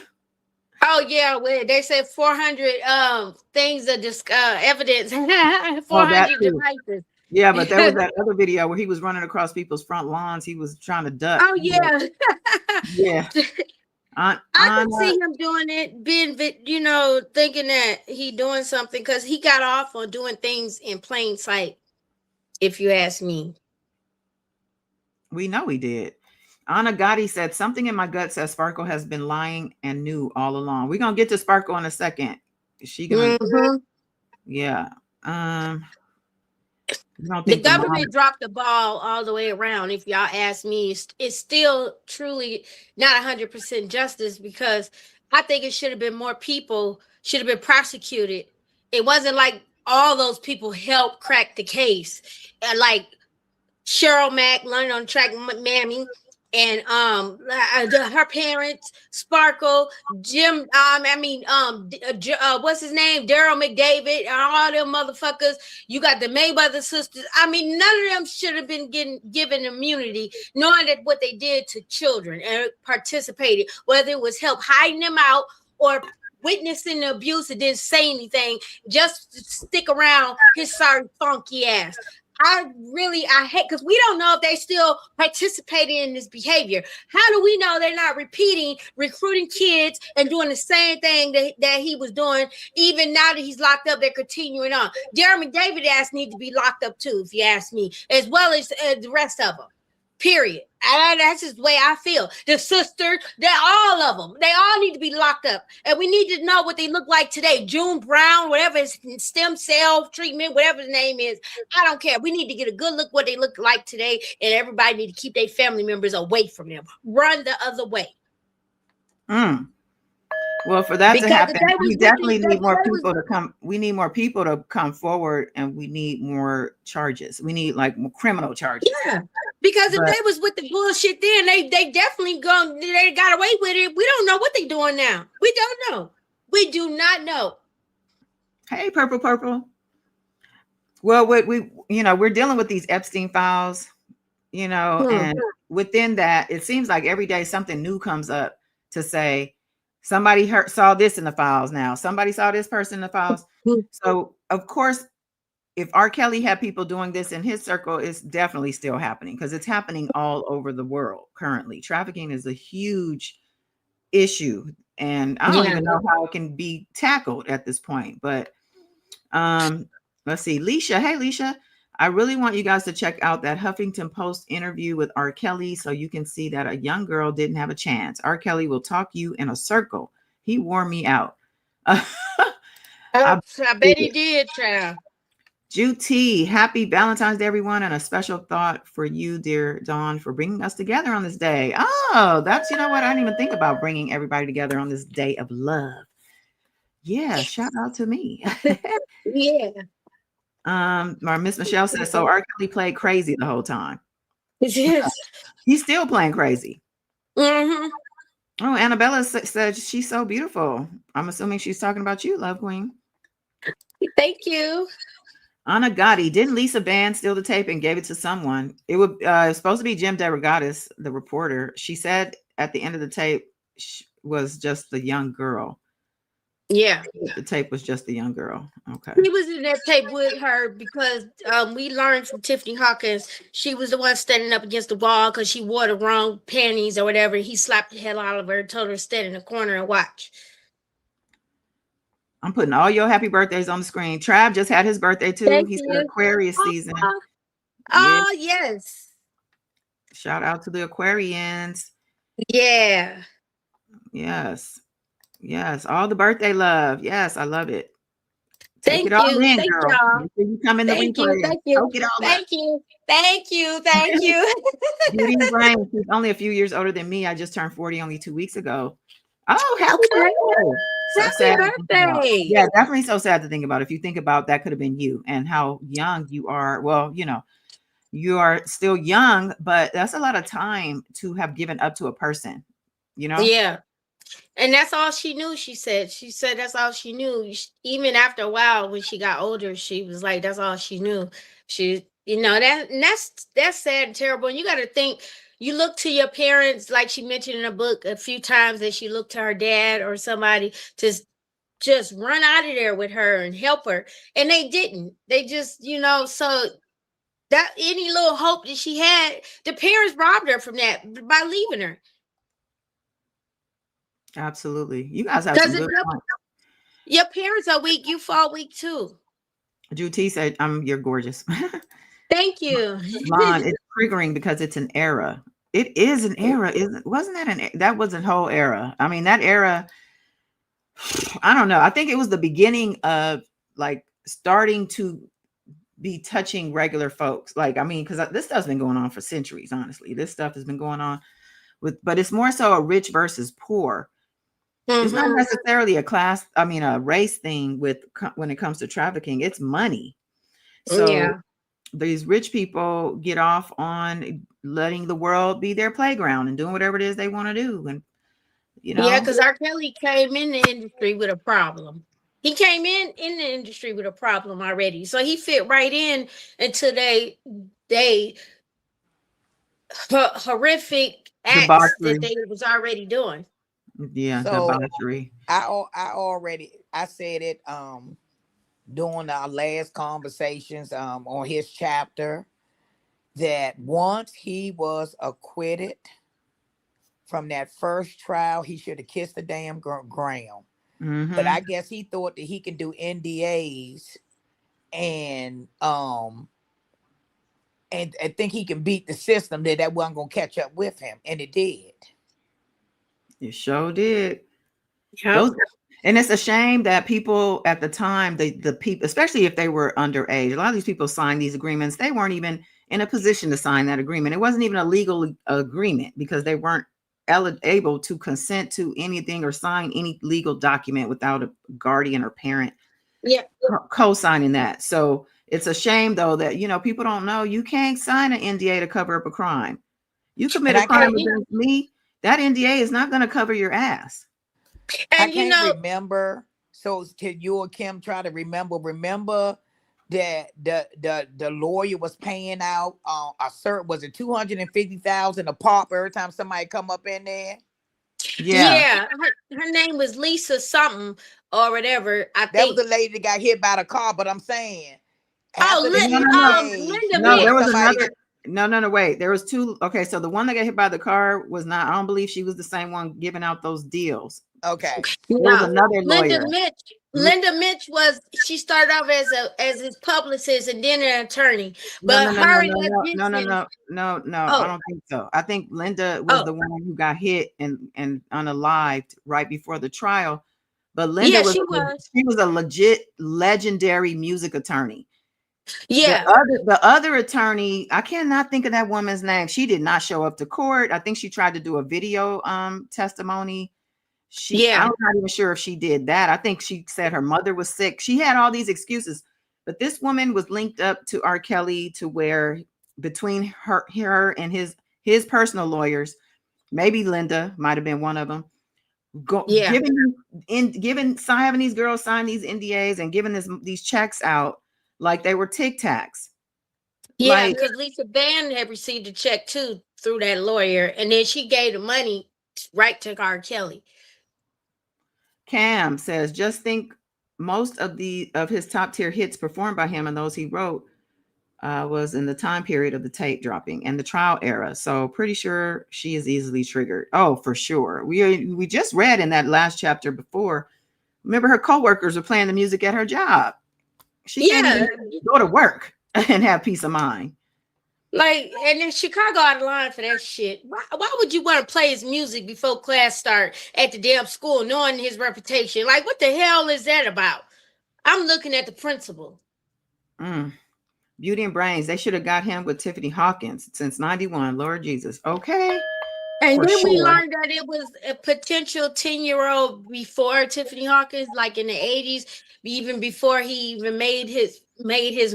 Oh yeah, well, they said 400 things of evidence. 400 devices. Yeah, but there was that other video where he was running across people's front lawns. He was trying to duck. Oh yeah. Yeah. I can see him doing it, being, you know, thinking that he doing something, because he got off on doing things in plain sight, if you ask me. We know he did. Anna Gotti said, something in my gut says Sparkle has been lying and knew all along. We're going to get to Sparkle in a second. Is she going to? Yeah. The government dropped the ball all the way around. If y'all ask me, it's still truly not 100% justice, because I think it should have been more people should have been prosecuted. It wasn't like all those people helped crack the case, like Cheryl Mack, Learning on Track Mammy, and her parents, Sparkle, Jim, what's his name, Daryl McDavid, and all them motherfuckers. You got the Mayweather sisters. I mean, none of them should have been given immunity, knowing that what they did to children and participated, whether it was help hiding them out or witnessing the abuse and didn't say anything, just to stick around his sorry funky ass. I hate, because we don't know if they still participating in this behavior. How do we know they're not recruiting kids and doing the same thing that he was doing? Even now that he's locked up, they're continuing on. Jeremy David ass need to be locked up too, if you ask me, as well as the rest of them. Period. That's just the way I feel. The sisters, all of them. They all need to be locked up. And we need to know what they look like today. June Brown, whatever his stem cell treatment, whatever his name is. I don't care. We need to get a good look what they look like today. And everybody need to keep their family members away from them. Run the other way. Well, for that to Because happen, if they we was definitely looking, need more they was people to come. We need more people to come forward, and we need more charges. We need like more criminal charges. yeah. Because if But they was with the bullshit then, they definitely they got away with it. We don't know what they doing now. We don't know. We do not know. hey, purple. Well, what we, we're dealing with these Epstein files, and within that, it seems like every day something new comes up to say somebody saw this in the files. Now somebody saw this person in the files. So of course, if R. Kelly had people doing this in his circle, it's definitely still happening because it's happening all over the world currently. Trafficking is a huge issue, and I don't even know how it can be tackled at this point. But let's see, Leisha. Hey, Leisha. I really want you guys to check out that Huffington Post interview with R. Kelly so you can see that a young girl didn't have a chance. R. Kelly will talk you in a circle. He wore me out. I bet he did, child. Juti, happy Valentine's Day, everyone, and a special thought for you, dear Dawn, for bringing us together on this day. Oh, that's, you know what? I didn't even think about bringing everybody together on this day of love. Yeah, shout out to me. Yeah. Miss Michelle says, so R. Kelly played crazy the whole time. Yes. He's still playing crazy. Mm-hmm. Oh, Annabella said she's so beautiful. I'm assuming she's talking about you, Love Queen. Thank you. Anna Gotti, didn't Lisa Band steal the tape and gave it to someone? It was supposed to be Jim DeRogatis, the reporter. She said at the end of the tape was just the young girl. Yeah. The tape was just the young girl. Okay. He was in that tape with her because we learned from Tiffany Hawkins. She was the one standing up against the wall because she wore the wrong panties or whatever. He slapped the hell out of her and told her to stand in the corner and watch. I'm putting all your happy birthdays on the screen. Trav just had his birthday too. Thank He's you. in Aquarius season. Oh, yes. Shout out to the Aquarians. Yeah. Yes. Yes. All the birthday love. Yes, I love it. Take it all in, girl. Y'all. You come in the replay. Thank you. Beauty and Brain. She's only a few years older than me. I just turned 40 only 2 weeks ago. Oh, happy birthday. Yeah, definitely so sad to think about. If you think about that could have been you and how young you are. Well, you are still young, but that's a lot of time to have given up to a person, Yeah. And that's all she knew, she said. She said that's all she knew. Even after a while, when she got older, she was like, that's all she knew. That's sad and terrible. And you got to think, you look to your parents, like she mentioned in a book a few times that she looked to her dad or somebody to just run out of there with her and help her. And they didn't. They just, so that any little hope that she had, the parents robbed her from that by leaving her. Absolutely. You guys have some good points. Your parents are weak. You fall weak too. Juti said, you're gorgeous. Thank you. Lon, it's triggering because it's an era. It is an era, wasn't that that was a whole era. I mean, that era, I don't know. I think it was the beginning of like starting to be touching regular folks. Like, I mean, because this stuff's been going on for centuries, honestly. This stuff has been going on but it's more so a rich versus poor. Mm-hmm. It's not necessarily a race thing when it comes to trafficking. It's money. So these rich people get off on letting the world be their playground and doing whatever it is they want to do. And, Yeah, because R. Kelly came in the industry with a problem. He came in the industry with a problem already. So he fit right in into they horrific acts that they was already doing. Yeah, so debauchery. I said it during our last conversations on his chapter that once he was acquitted from that first trial, he should have kissed the damn ground. Mm-hmm. But I guess he thought that he could do NDAs and I think he can beat the system that wasn't gonna catch up with him, and it did. It sure did. Yep. And it's a shame that people at the time, the people, especially if they were underage, a lot of these people signed these agreements. They weren't even in a position to sign that agreement. It wasn't even a legal agreement because they weren't able to consent to anything or sign any legal document without a guardian or parent Yeah. co-signing that. So it's a shame though that, you know, people don't know you can't sign an NDA to cover up a crime. You commit And a crime against me, that NDA is not going to cover your ass. I And you can't know, remember. So can you or Kim try to remember that the lawyer was paying out a certain, was it $250,000 a pop every time somebody come up in there? yeah, her name was Lisa something or whatever. I That was think. the lady that got hit by the car, but I'm saying Oh, after the Linda No, there Mensch. was somebody, another. No, wait. There was two. Okay, so the one that got hit by the car was not. I don't believe she was the same one giving out those deals. okay. There was No, another lawyer. Linda Mensch was. She started off as his publicist and then an attorney. No, But no, no, her no, and no, that no, no, business. no, no. I Oh, don't think so. I think Linda was the oh, one who got hit and unalived right before the trial. But Linda yeah, was she was. she was a legit legendary music attorney. Yeah, The other attorney, I cannot think of that woman's name. She did not show up to court. I think she tried to do a video testimony. yeah, I'm not even sure if she did that. I think she said her mother was sick. She had all these excuses. But this woman was linked up to R. Kelly to where between her and his personal lawyers, maybe Linda might have been one of them, yeah, having these girls sign these NDAs and giving these checks out like they were Tic Tacs. yeah. Like Because Lisa Vann had received a check too through that lawyer, and then she gave the money right to R. Kelly. Cam says, just think most of his top tier hits performed by him and those he wrote was in the time period of the tape dropping and the trial era. So pretty sure she is easily triggered. Oh, for sure. We just read in that last chapter before. Remember, her coworkers were playing the music at her job. She can't Yeah, even go to work and have peace of mind. like, and then Chicago out of line for that shit. Why would you want to play his music before class start at the damn school, knowing his reputation? Like, what the hell is that about? I'm looking at the principal. Beauty and Brains. They should have got him with Tiffany Hawkins since 91. Lord Jesus. Okay. And then we sure. learned that it was a potential 10-year-old before Tiffany Hawkins, like in the 80s, even before he even made his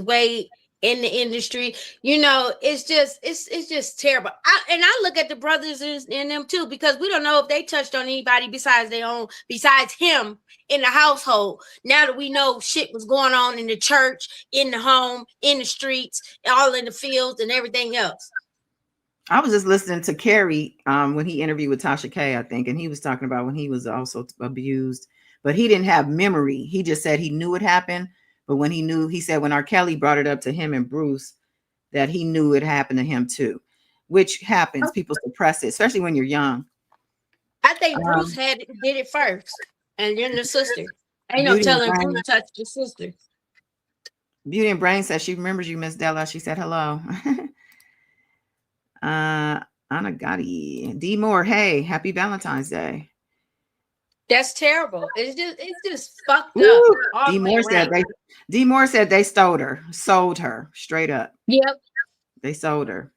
way in the industry. You know, it's just terrible. I look at the brothers in them too, because we don't know if they touched on anybody besides him in the household. Now that we know shit was going on in the church, in the home, in the streets, all in the fields and everything else. I was just listening to Carrie when he interviewed with Tasha K, I think, and he was talking about when he was also abused, but he didn't have memory. He just said he knew it happened, but he said when R. Kelly brought it up to him and Bruce, that he knew it happened to him too, which happens. People suppress it, especially when you're young. I think Bruce did it first, and then the sister. Ain't no telling Bruce touched the sister. Beauty and Brain says she remembers you, Miss Della. She said hello. Anna Gotti. D Moore, hey, happy Valentine's Day. That's terrible. It's just fucked up. D Moore said they sold her straight up. Yep. They sold her.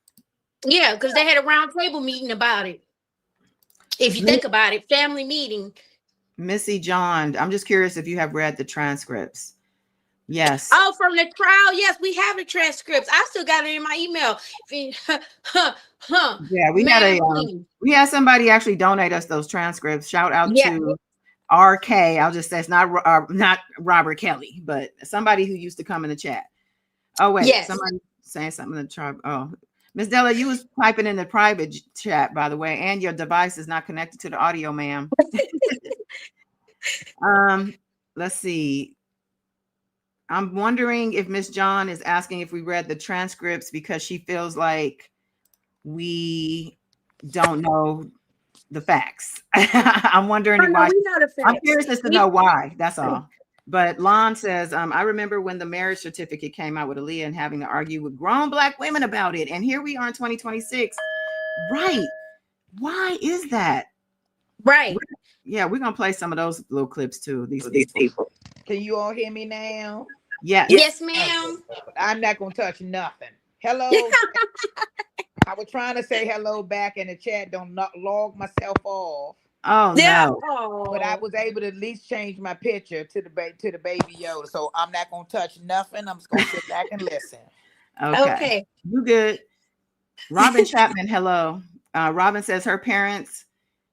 Yeah, because they had a round table meeting about it. If you think about it, family meeting. Missy John, I'm just curious if you have read the transcripts. Yes. Oh, from the trial? Yes, we have the transcripts. I still got it in my email. Yeah, we had somebody actually donate us those transcripts. Shout out to RK. I'll just say it's not Robert Kelly, but somebody who used to come in the chat. Oh wait, somebody saying something in the tribe. Oh, Miss Della, you was typing in the private chat, by the way, and your device is not connected to the audio, ma'am. Let's see. I'm wondering if Miss John is asking if we read the transcripts because she feels like we don't know the facts. I'm wondering why. I'm curious to know why. That's all. But Lon says, I remember when the marriage certificate came out with Aaliyah and having to argue with grown Black women about it. And here we are in 2026. Right. Why is that? Right. Yeah, we're going to play some of those little clips too. These people. Can you all hear me now? Yes. Yes, ma'am. I'm not going to touch nothing. Hello. I was trying to say hello back in the chat. Don't not log myself off. Oh Yeah. no. But I Oh. was able to at least change my picture to the baby Yoda. So I'm not gonna touch nothing. I'm just gonna sit back and listen. Okay. Okay. You good. Robin Chapman, hello. Robin says her parents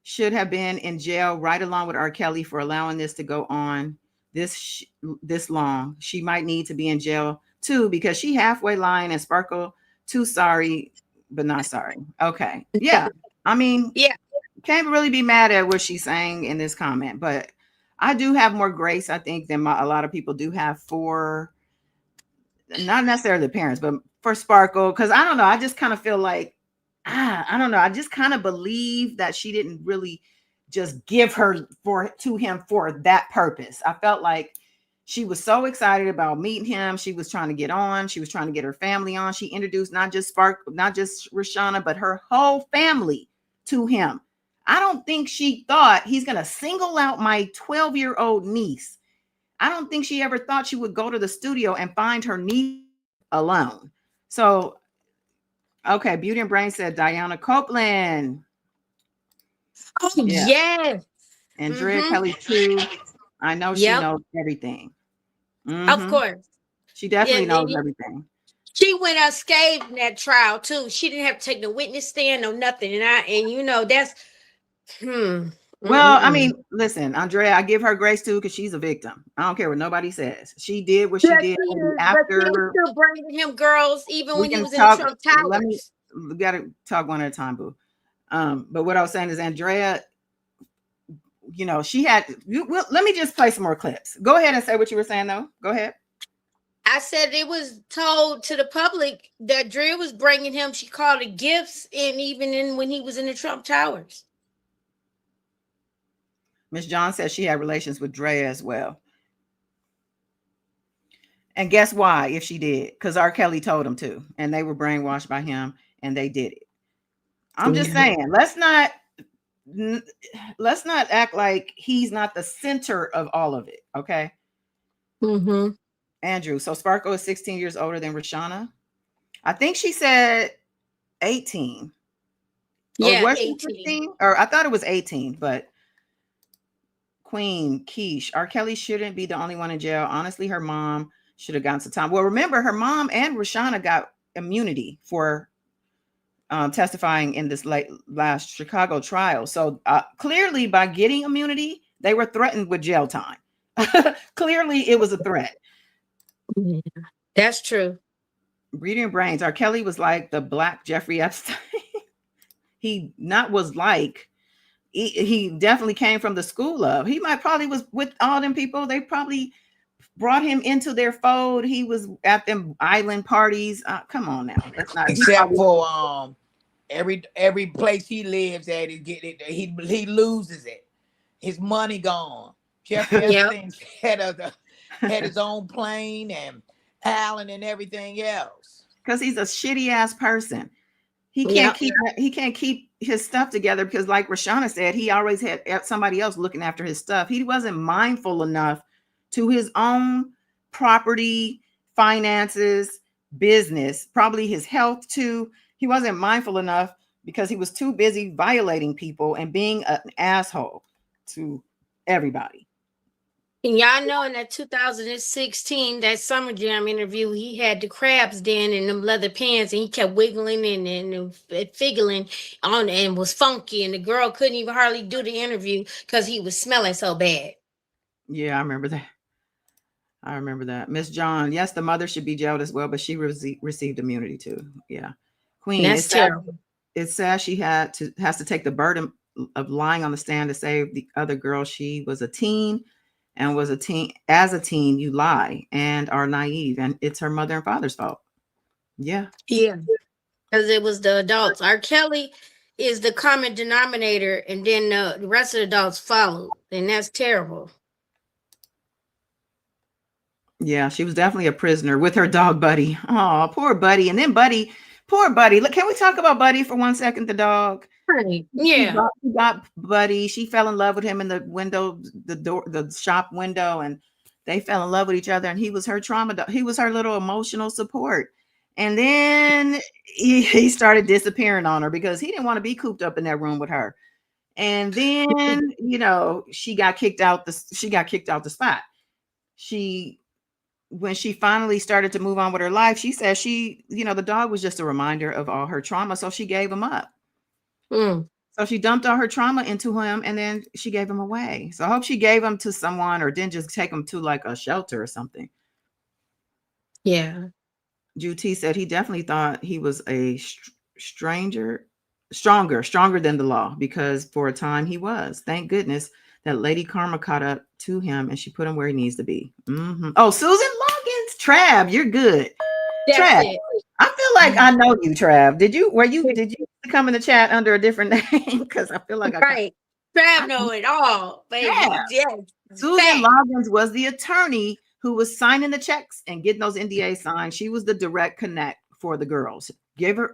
should have been in jail right along with R. Kelly for allowing this to go on this long. She might need to be in jail too because she halfway lying and Sparkle too sorry, but not sorry. Okay. Yeah. I mean, Yeah. can't really be mad at what she's saying in this comment, but I do have more grace, I think, than a lot of people do have for not necessarily the parents, but for Sparkle. Because I don't know, I just kind of feel like I don't know. I just kind of believe that she didn't really just give her to him for that purpose. I felt like she was so excited about meeting him. She was trying to get on. She was trying to get her family on. She introduced not just Reshona, but her whole family to him. I don't think she thought he's going to single out my 12-year-old niece. I don't think she ever thought she would go to the studio and find her niece alone. So, okay, Beauty and Brain said Diana Copeland. Oh, Yeah. yes. And Drea Kelly too. I know she knows everything. Of course. She definitely knows everything. She went unscathed in that trial too. She didn't have to take no witness stand or nothing. And you know, that's Well, I mean, listen, Andrea, I give her grace too because she's a victim. I don't care what nobody says. She did what she did after. But she still bringing him girls even when he was in talk, the Trump Towers. We got to talk one at a time, boo. But what I was saying is Andrea, you know, she had. Let me just play some more clips. Go ahead and say what you were saying, though. Go ahead. I said it was told to the public that Drea was bringing him. She called it gifts, and even when he was in the Trump Towers. Miss John says she had relations with Drea as well. And guess why? If she did, because R. Kelly told them to, and they were brainwashed by him, and they did it. I'm just saying, let's not act like he's not the center of all of it. Okay. Andrew. So Sparkle is 16 years older than Reshona. I think she said 18. Yeah, or was 18. 16? Or I thought it was 18, but Queen Keish, R. Kelly shouldn't be the only one in jail. Honestly, her mom should have gotten some time. Well, remember, her mom and Reshona got immunity for testifying in this last Chicago trial. So clearly, by getting immunity, they were threatened with jail time. Clearly, it was a threat. Yeah, that's true. Breeding Brains. R. Kelly was like the Black Jeffrey Epstein. He definitely came from the school of. He might probably was with all them people. They probably brought him into their fold. He was at them island parties. Come on now. That's not except for every place he lives at, he loses it. His money gone. Jeffrey Epstein had his own plane and Allen and everything else. Because he's a shitty ass person. He can't keep his stuff together because, like Reshona said, he always had somebody else looking after his stuff. He wasn't mindful enough to his own property, finances, business, probably his health too. He wasn't mindful enough because he was too busy violating people and being an asshole to everybody. And y'all know in that 2016, that Summer Jam interview, he had the crabs den in them leather pants and he kept wiggling and figgling on and was funky. And the girl couldn't even hardly do the interview because he was smelling so bad. Yeah, I remember that. Miss John, yes, the mother should be jailed as well, but she received immunity too. Yeah. Queen, that's terrible. It's sad she has to take the burden of lying on the stand to save the other girl. She was a teen. And was a teen. As a teen, you lie and are naive, and it's her mother and father's fault. Yeah, because it was the adults. R. Kelly is the common denominator, and then the rest of the adults followed, and that's terrible. Yeah, she was definitely a prisoner with her dog Buddy. Oh, poor Buddy, and then poor Buddy. Look, can we talk about Buddy for 1 second? The dog. Yeah, she got Buddy. She fell in love with him in the window, the shop window, and they fell in love with each other. And he was her trauma. He was her little emotional support. And then he started disappearing on her because he didn't want to be cooped up in that room with her. And then, she got kicked out the spot. When she finally started to move on with her life, she said the dog was just a reminder of all her trauma. So she gave him up. Mm. So she dumped all her trauma into him and then she gave him away. So I hope she gave him to someone or didn't just take him to like a shelter or something. Yeah. Juti said he definitely thought he was a stronger than the law, because for a time he was. Thank goodness that Lady Karma caught up to him and she put him where he needs to be. Mm-hmm. Oh, Susan Loggins, Trav, you're good. That's Trav, it. I feel like I know you, Trav. Did you come in the chat under a different name? Because I feel like Right. Trav know it all, baby. Yeah. Yes. Susan Loggins was the attorney who was signing the checks and getting those NDAs signed. She was the direct connect for the girls. They would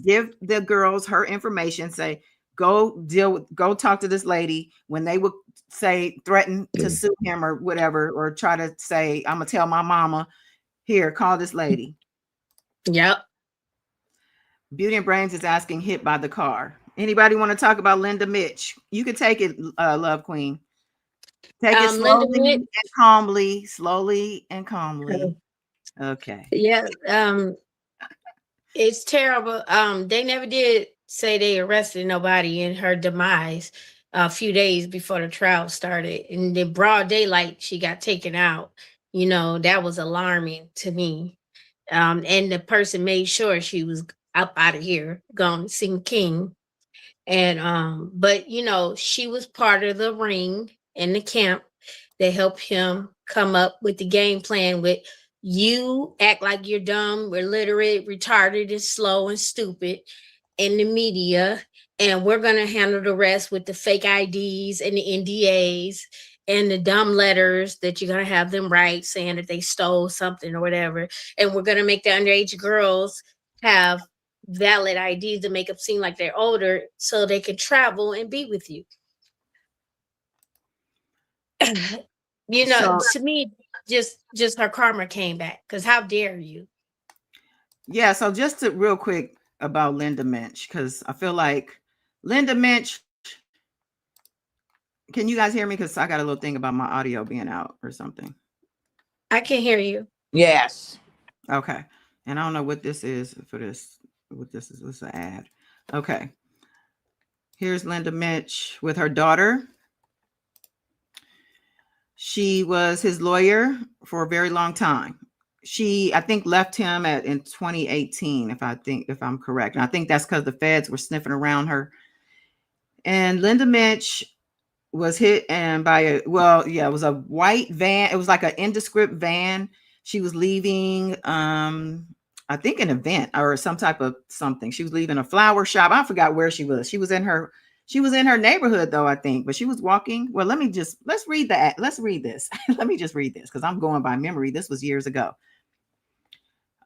give the girls her information, say, go talk to this lady. When they would threaten to sue him or whatever, or try to say, I'm gonna tell my mama, here, call this lady. Yep. Beauty and Brains is asking, hit by the car. Anybody want to talk about Linda Mensch? You could take it, Love Queen. Take it slowly and calmly. Okay. Yeah. It's terrible. They never did say they arrested nobody in her demise a few days before the trial started. In the broad daylight, she got taken out. That was alarming to me. And the person made sure she was up out of here, gone to sing King. And but she was part of the ring and the camp that helped him come up with the game plan with, you act like you're dumb, illiterate, retarded, and slow and stupid in the media, and we're going to handle the rest with the fake IDs and the NDAs and the dumb letters that you're going to have them write saying that they stole something or whatever. And we're going to make the underage girls have valid IDs to make them seem like they're older so they can travel and be with you. To me, just her karma came back, because how dare you? Yeah, so just real quick about Linda Mensch, because I feel like Linda Mensch, can you guys hear me? Because I got a little thing about my audio being out or something. I can hear you. Yes. Okay. And I don't know what this is for this. What this is. What's the ad? Okay. Here's Linda Mensch with her daughter. She was his lawyer for a very long time. She, I think, left him in 2018, if I'm correct. And I think that's because the feds were sniffing around her. And Linda Mensch was hit by it was a white van. It was like an indescript van. She was leaving, I think, an event or some type of something. She was leaving a flower shop. I forgot where she was. She was in her neighborhood, though, I think, but she was walking. Well, let's read that. Let's read this. Let me just read this, because I'm going by memory. This was years ago.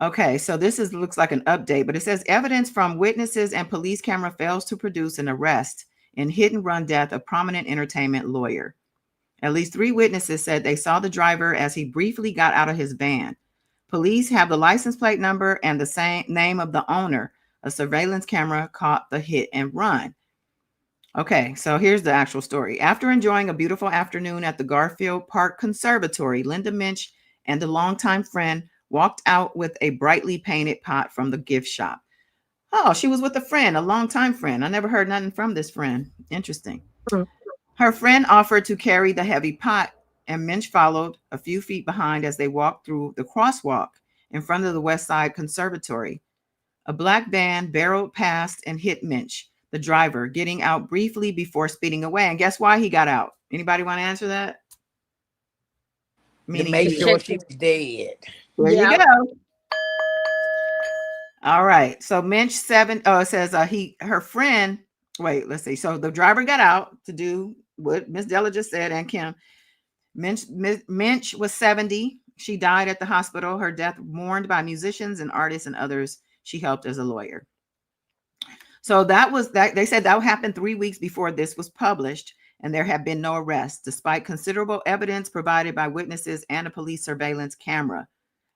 Okay, so this looks like an update, but it says evidence from witnesses and police camera fails to produce an arrest in hit and run death of prominent entertainment lawyer. At least 3 witnesses said they saw the driver as he briefly got out of his van. Police have the license plate number and the same name of the owner. A surveillance camera caught the hit and run. Okay, so here's the actual story. After enjoying a beautiful afternoon at the Garfield Park Conservatory, Linda Mensch and a longtime friend walked out with a brightly painted pot from the gift shop. Oh, she was with a friend, a longtime friend. I never heard nothing from this friend. Interesting. Her friend offered to carry the heavy pot, and Mensch followed a few feet behind as they walked through the crosswalk in front of the West Side Conservatory. A black van barreled past and hit Mensch, the driver, getting out briefly before speeding away. And guess why he got out? Anybody want to answer that? To make sure she was dead. There you go. All right. So Mensch it says her friend. Wait, let's see. So the driver got out to do what Miss Della just said, and Kim. Mensch was 70. She died at the hospital. Her death mourned by musicians and artists and others she helped as a lawyer. So that was that. They said that happened 3 weeks before this was published, and there have been no arrests, despite considerable evidence provided by witnesses and a police surveillance camera.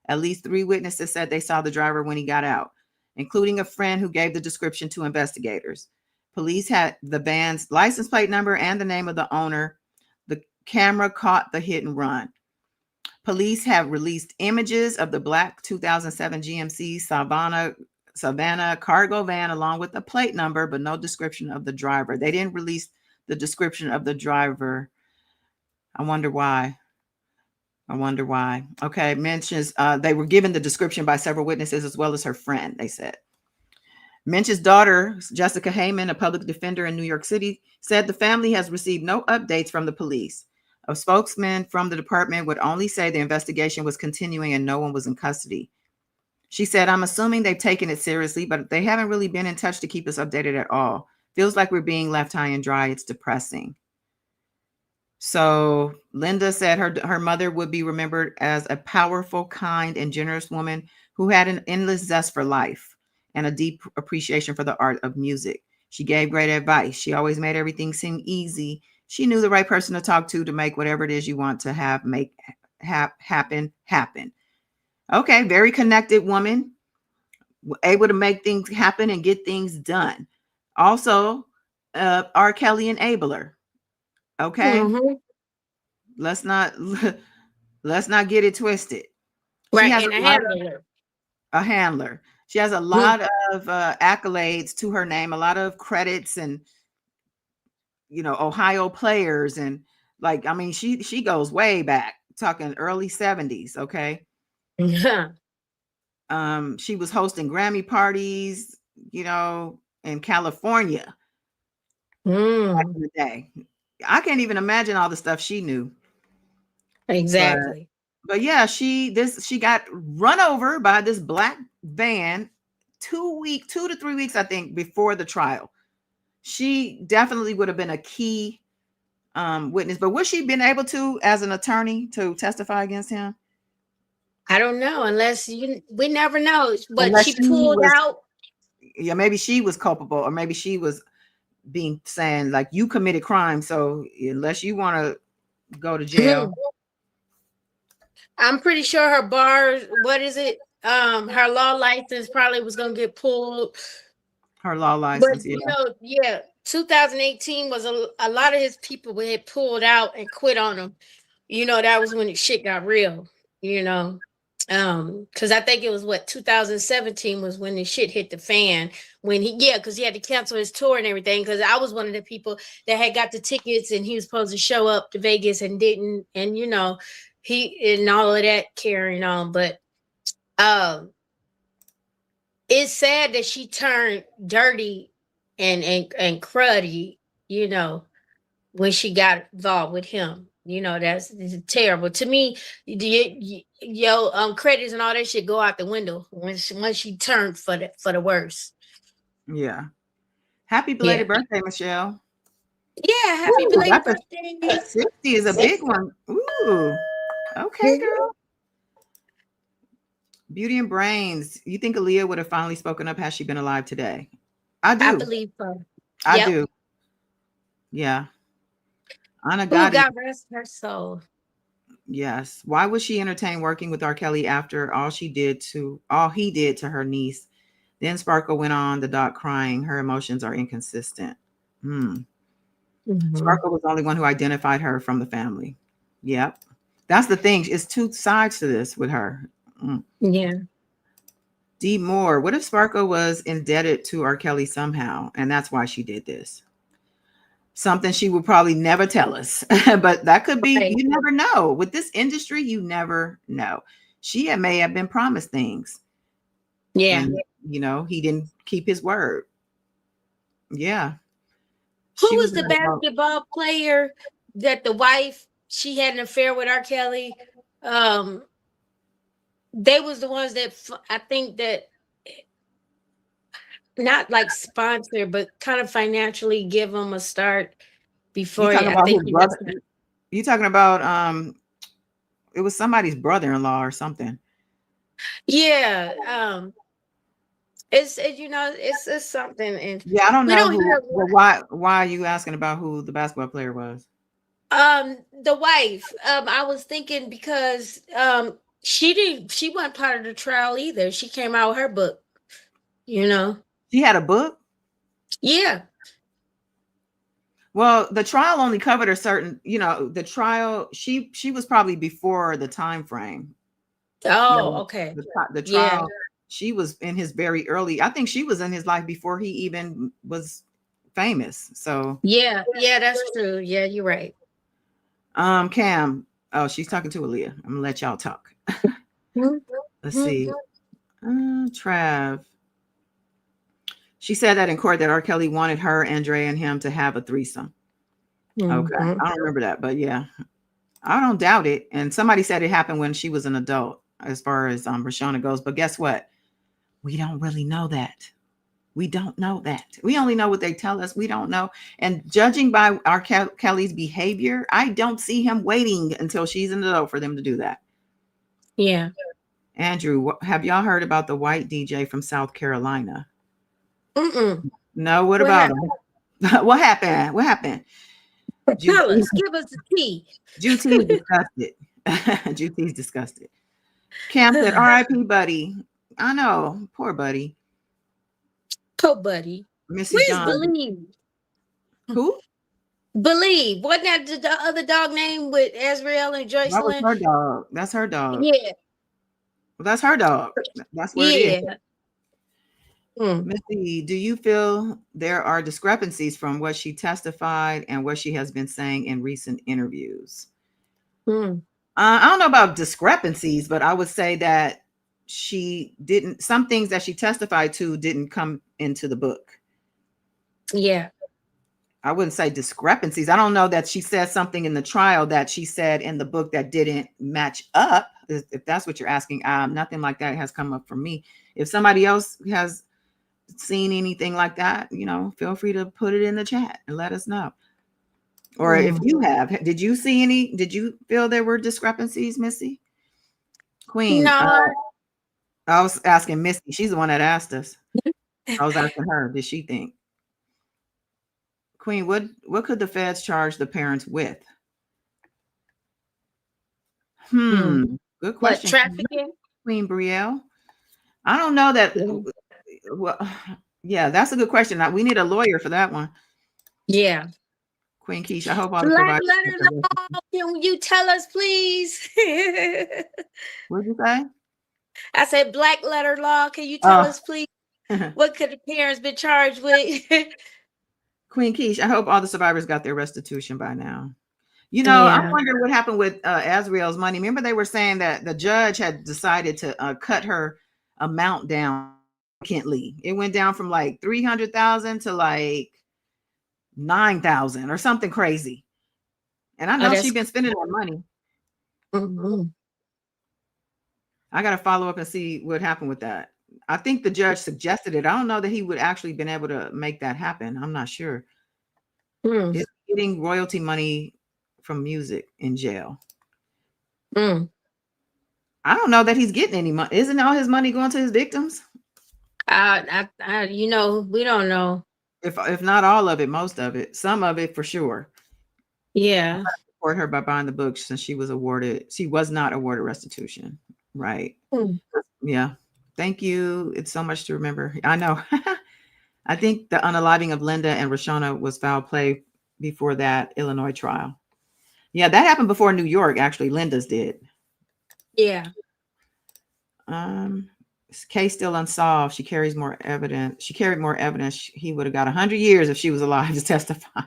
At least 3 witnesses said they saw the driver when he got out, including a friend who gave the description to investigators. Police had the van's license plate number and the name of the owner. The camera caught the hit and run. Police have released images of the black 2007 GMC Savannah cargo van along with the plate number, but no description of the driver. They didn't release the description of the driver. I wonder why. Okay, mentions they were given the description by several witnesses as well as her friend, they said. Mensch's daughter, Jessica Heyman, a public defender in New York City, said the family has received no updates from the police. A spokesman from the department would only say the investigation was continuing and no one was in custody. She said, I'm assuming they've taken it seriously, but they haven't really been in touch to keep us updated at all. Feels like we're being left high and dry. It's depressing. So Linda said her mother would be remembered as a powerful, kind, and generous woman who had an endless zest for life and a deep appreciation for the art of music. She gave great advice. She always made everything seem easy. She knew the right person to talk to make whatever it is you want to happen. Okay, very connected woman, able to make things happen and get things done. Also, R. Kelly enabler. Okay, let's not get it twisted. Right, She has and a handler. She has a lot of accolades to her name, a lot of credits, and Ohio players, and she goes way back, talking early 70s. Okay. Yeah. She was hosting Grammy parties, in California back in the day. I can't even imagine all the stuff she knew. Exactly. But yeah, she got run over by this black van 2 to 3 weeks, I think, before the trial. She definitely would have been a key witness, but would she been able to, as an attorney, to testify against him? I don't know, we never know. But Unless she pulled out. Yeah, maybe she was culpable, or maybe she was saying like, you committed crime, so unless you want to go to jail. I'm pretty sure her her law license probably was gonna get pulled. Her law license, but, 2018 was a lot of his people had pulled out and quit on him. That was when the shit got real. Because I think it was 2017 was when the shit hit the fan, because he had to cancel his tour and everything. Because I was one of the people that had got the tickets and he was supposed to show up to Vegas and didn't, and he and all of that carrying on. But it's sad that she turned dirty and cruddy, when she got involved with him. That's terrible. To me, credits and all that shit go out the window once she turned for the worse. Yeah. Happy belated birthday, Michelle. Yeah, happy belated birthday. 60 is a big one. Ooh. Okay, girl. Beauty and Brains. You think Aaliyah would have finally spoken up had she been alive today? I do. I believe so. I do. Yeah. God rest her soul. Yes. Why would she entertain working with R. Kelly after all he did to her niece? Then Sparkle went on the dock crying. Her emotions are inconsistent. Sparkle was the only one who identified her from the family. Yep. That's the thing. It's two sides to this with her. Yeah. D. Moore. What if Sparkle was indebted to R. Kelly somehow, and that's why she did this? Something she would probably never tell us, but that could be. Right. You never know. With this industry, you never know. She may have been promised things. Yeah. And, he didn't keep his word. Yeah. Who was the basketball player that the wife, she had an affair with R. Kelly? They was the ones that I think that not like sponsor, but kind of financially give him a start before. You talking about it was somebody's brother-in-law or something. Yeah. It's something. And yeah, I don't know why are you asking about who the basketball player was? The wife. I was thinking because She wasn't part of the trial either. She came out with her book, you know. She had a book. Yeah. Well, the trial only covered a certain, the trial. She was probably before the time frame. Oh, okay. The Yeah. trial. She was in his very early. I think she was in his life before he even was famous. So Yeah, that's true. Yeah, you're right. Cam. Oh, she's talking to Aaliyah. I'm gonna let y'all talk. Let's see. Trav. She said that in court that R. Kelly wanted her, Andrea, and him to have a threesome. Okay. I don't remember that, but yeah, I don't doubt it. And somebody said it happened when she was an adult, as far as Reshona goes. But guess what? We don't really know that. We don't know that. We only know what they tell us. We don't know. And judging by R. Kelly's behavior, I don't see him waiting until she's an adult for them to do that. Yeah. Andrew, have y'all heard about the white DJ from South Carolina? No. What about him? What happened? What happened? Tell us. Give us the tea. Jute's disgusted. Jute's disgusted. Cam said, R.I.P. Buddy. I know. Poor Buddy. Poor Buddy. Missy Where's John. Believe? Who? Believe. Wasn't that the other dog name with Azrael and Joycelyn? That was her dog. That's her dog. Yeah. Well, that's her dog. That's where it is. Missy, do you feel there are discrepancies from what she testified and what she has been saying in recent interviews? I don't know about discrepancies, but I would say that some things that she testified to didn't come into the book. Yeah. I wouldn't say discrepancies. I don't know that she said something in the trial that she said in the book that didn't match up. If that's what you're asking, nothing like that has come up for me. If somebody else has seen anything like that, feel free to put it in the chat and let us know. Or if you have, did you feel there were discrepancies, Missy? Queen. No. I was asking Missy. She's the one that asked us. I was asking her, did she think? Queen, what could the feds charge the parents with? Good question. What, trafficking? Queen Brielle? I don't know that. Well, yeah, that's a good question. We need a lawyer for that one. Yeah. Queen Keisha, I hope all the Black letter law, can you tell us, please? What'd you say? I said black letter law. Can you tell us, please? What could the parents be charged with? Queen Keisha, I hope all the survivors got their restitution by now. I wonder what happened with Azrael's money. Remember, they were saying that the judge had decided to cut her amount down significantly. It went down from like 300,000 to like 9,000 or something crazy. And I know she's been spending that money. I got to follow up and see what happened with that. I think the judge suggested it. I don't know that he would actually been able to make that happen. I'm not sure. Is getting royalty money from music in jail? I don't know that he's getting any money. Isn't all his money going to his victims? We don't know. If not all of it, most of it, some of it for sure. Yeah. I support her by buying the book since she was not awarded restitution. Right. Yeah. Thank you. It's so much to remember. I know. I think the unaliving of Linda and Reshona was foul play before that Illinois trial. Yeah, that happened before New York, actually. Linda's did. Yeah. Case still unsolved. She carried more evidence. He would have got 100 years if she was alive to testify.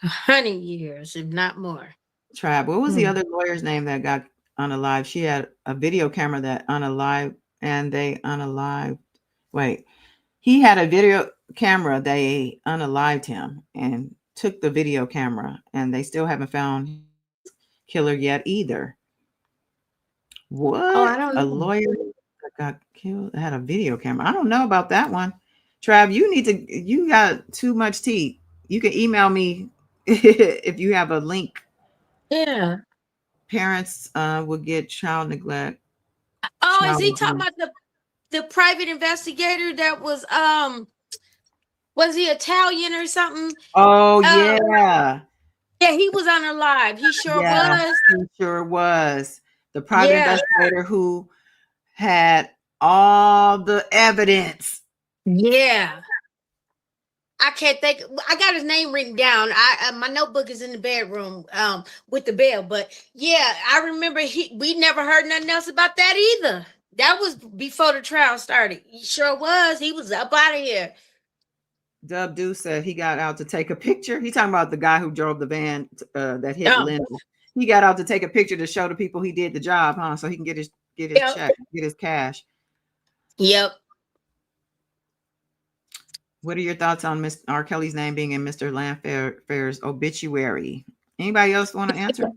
100 years, if not more. Trab, what was the other lawyer's name that got unalived? She had a video camera that unalived, and they unalived. Wait, he had a video camera. They unalived him and took the video camera, and they still haven't found killer yet either. What? Oh, I don't know. A lawyer that got killed had a video camera. I don't know about that one. Trav, you got too much tea. You can email me if you have a link. Yeah. Parents will get child neglect. Oh, is he talking about the private investigator that was he Italian or something? Oh, yeah. Yeah, he was unalive. He sure was. He sure was. The private Yeah. investigator who had all the evidence. Yeah. I can't think. I got his name written down. My notebook is in the bedroom with the bell. But yeah, I remember we never heard nothing else about that either. That was before the trial started. He sure was. He was up out of here. Dub Deuce said he got out to take a picture. He talking about the guy who drove the van that hit Linda. He got out to take a picture to show the people he did the job, huh? So he can get his check, get his cash. Yep. What are your thoughts on Mr. R. Kelly's name being in Mr. Landfair's obituary? Anybody else want to answer?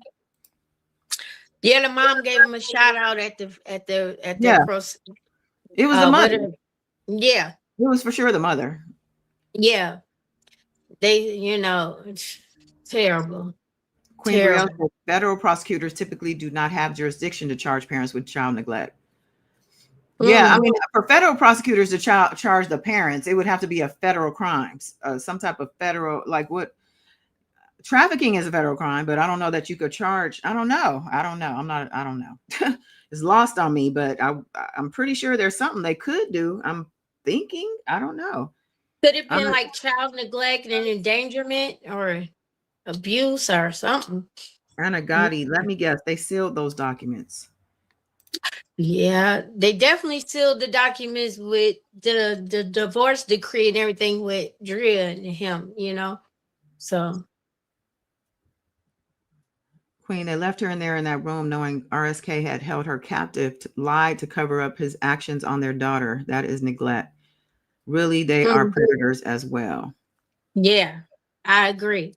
Yeah, the mom gave him a shout out at the Yeah. It was the mother. Yeah. It was for sure the mother. Yeah. They, it's terrible. Queen Brielle said federal prosecutors typically do not have jurisdiction to charge parents with child neglect. Yeah, I mean, for federal prosecutors to charge the parents, it would have to be a federal crimes, some type of federal, like what trafficking is a federal crime, but I don't know that you could charge. I don't know. I don't know. It's lost on me, but I'm pretty sure there's something they could do. I'm thinking, I don't know. Could it be like child neglect and endangerment or abuse or something? Anna Gotti, let me guess, they sealed those documents. Yeah, they definitely sealed the documents with the divorce decree and everything with Drea and him, So Queen, they left her in there in that room knowing RSK had held her captive, lied to cover up his actions on their daughter. That is neglect. Really, they are predators as well. Yeah, I agree.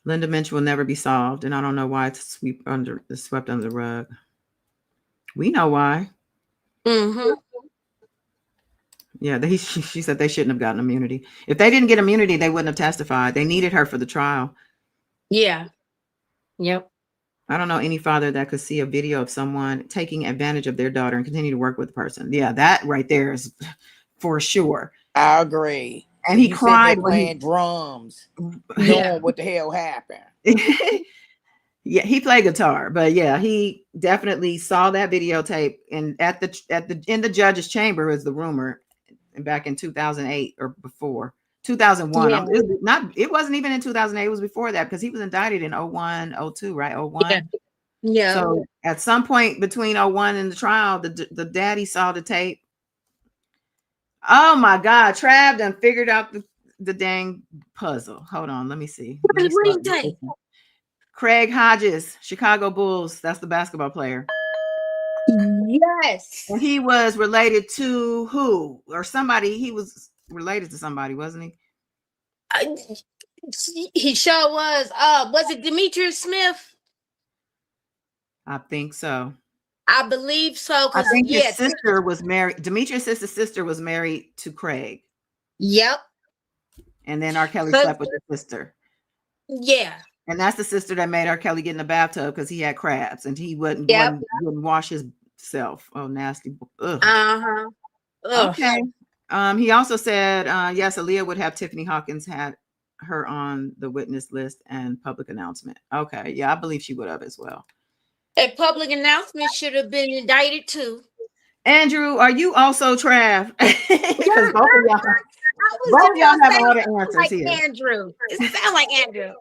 Linda Mensch will never be solved, and I don't know why it's swept under the rug. We know why. Yeah, she said they shouldn't have gotten immunity. If they didn't get immunity, they wouldn't have testified. They needed her for the trial. Yeah. Yep. I don't know any father that could see a video of someone taking advantage of their daughter and continue to work with the person. Yeah, that right there is for sure. I agree. And he cried when playing drums, Yeah. knowing what the hell happened. Yeah, he played guitar, but yeah, he definitely saw that videotape. And in the judge's chamber is the rumor, and back in 2008 or before 2001. Yeah. It wasn't even in 2008. It was before that because he was indicted in 01, 02, right? 01. Yeah. So at some point between 01 and the trial, the daddy saw the tape. Oh my God, Trav done figured out the dang puzzle. Hold on, let me see. Craig Hodges, Chicago Bulls. That's the basketball player. Yes. And he was related to who? Or somebody. He was related to somebody, wasn't he? He sure was. Was it Demetrius Smith? I think so. I believe so. I think his sister was married. Demetrius' sister was married to Craig. Yep. And then R. Kelly slept with his sister. Yeah. And that's the sister that made R. Kelly get in the bathtub because he had crabs and he wouldn't wash himself. Oh, nasty. Ugh. Okay. He also said, yes, Aaliyah would have Tiffany Hawkins had her on the witness list and public announcement. Okay. Yeah, I believe she would have as well. A public announcement should have been indicted too. Andrew, are you also Trav? Because both of y'all have all the answers here. Andrew. It sounds like Andrew.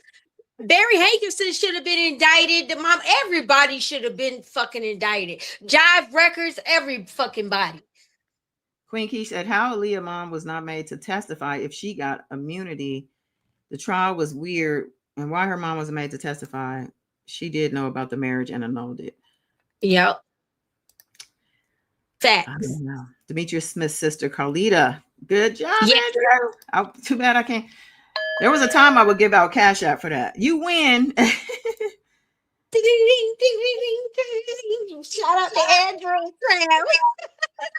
Barry Hankerson should have been indicted. The mom, everybody should have been fucking indicted. Jive Records, every fucking body. Queen Key said, how Aaliyah mom was not made to testify if she got immunity. The trial was weird. And why her mom wasn't made to testify, she did know about the marriage and annulled it. Yep. Facts. I don't know. Demetrius Smith's sister, Carlita. Good job, Yeah. Andrew. Too bad I can't. There was a time I would give out Cash App for that. You win. Shout out to Andrew.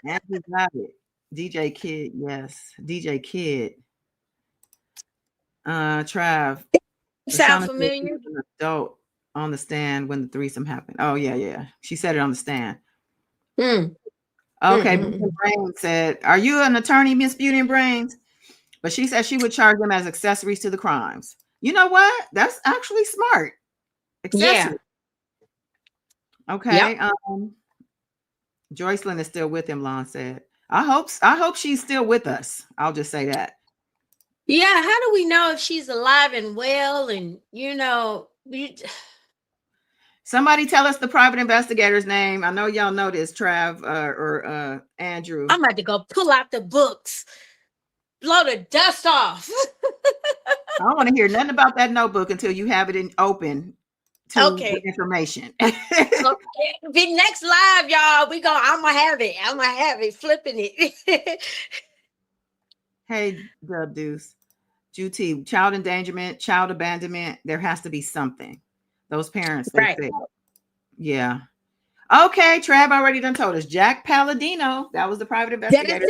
Andrew got it. DJ Kid, yes. DJ Kid. Trav. Sound familiar? An adult on the stand when the threesome happened. Oh, yeah. She said it on the stand. Okay. Brain said, are you an attorney, Miss Beauty and Brains? But she said she would charge them as accessories to the crimes. You know what? That's actually smart. Accessory. Okay. Joycelyn is still with him, Lon said. I hope she's still with us. I'll just say that. Yeah, how do we know if she's alive and well? And Somebody tell us the private investigator's name. I know y'all know this, Trav or Andrew. I'm about to go pull out the books, blow the dust off. I don't want to hear nothing about that notebook until you have it open to the information. Okay. Be next live, y'all. I'm gonna have it, flipping it. Hey, Dub Deuce. Juti, child endangerment, child abandonment. There has to be something. Those parents, they failed. Yeah. Okay, Trav already done told us. Jack Palladino. That was the private investigator.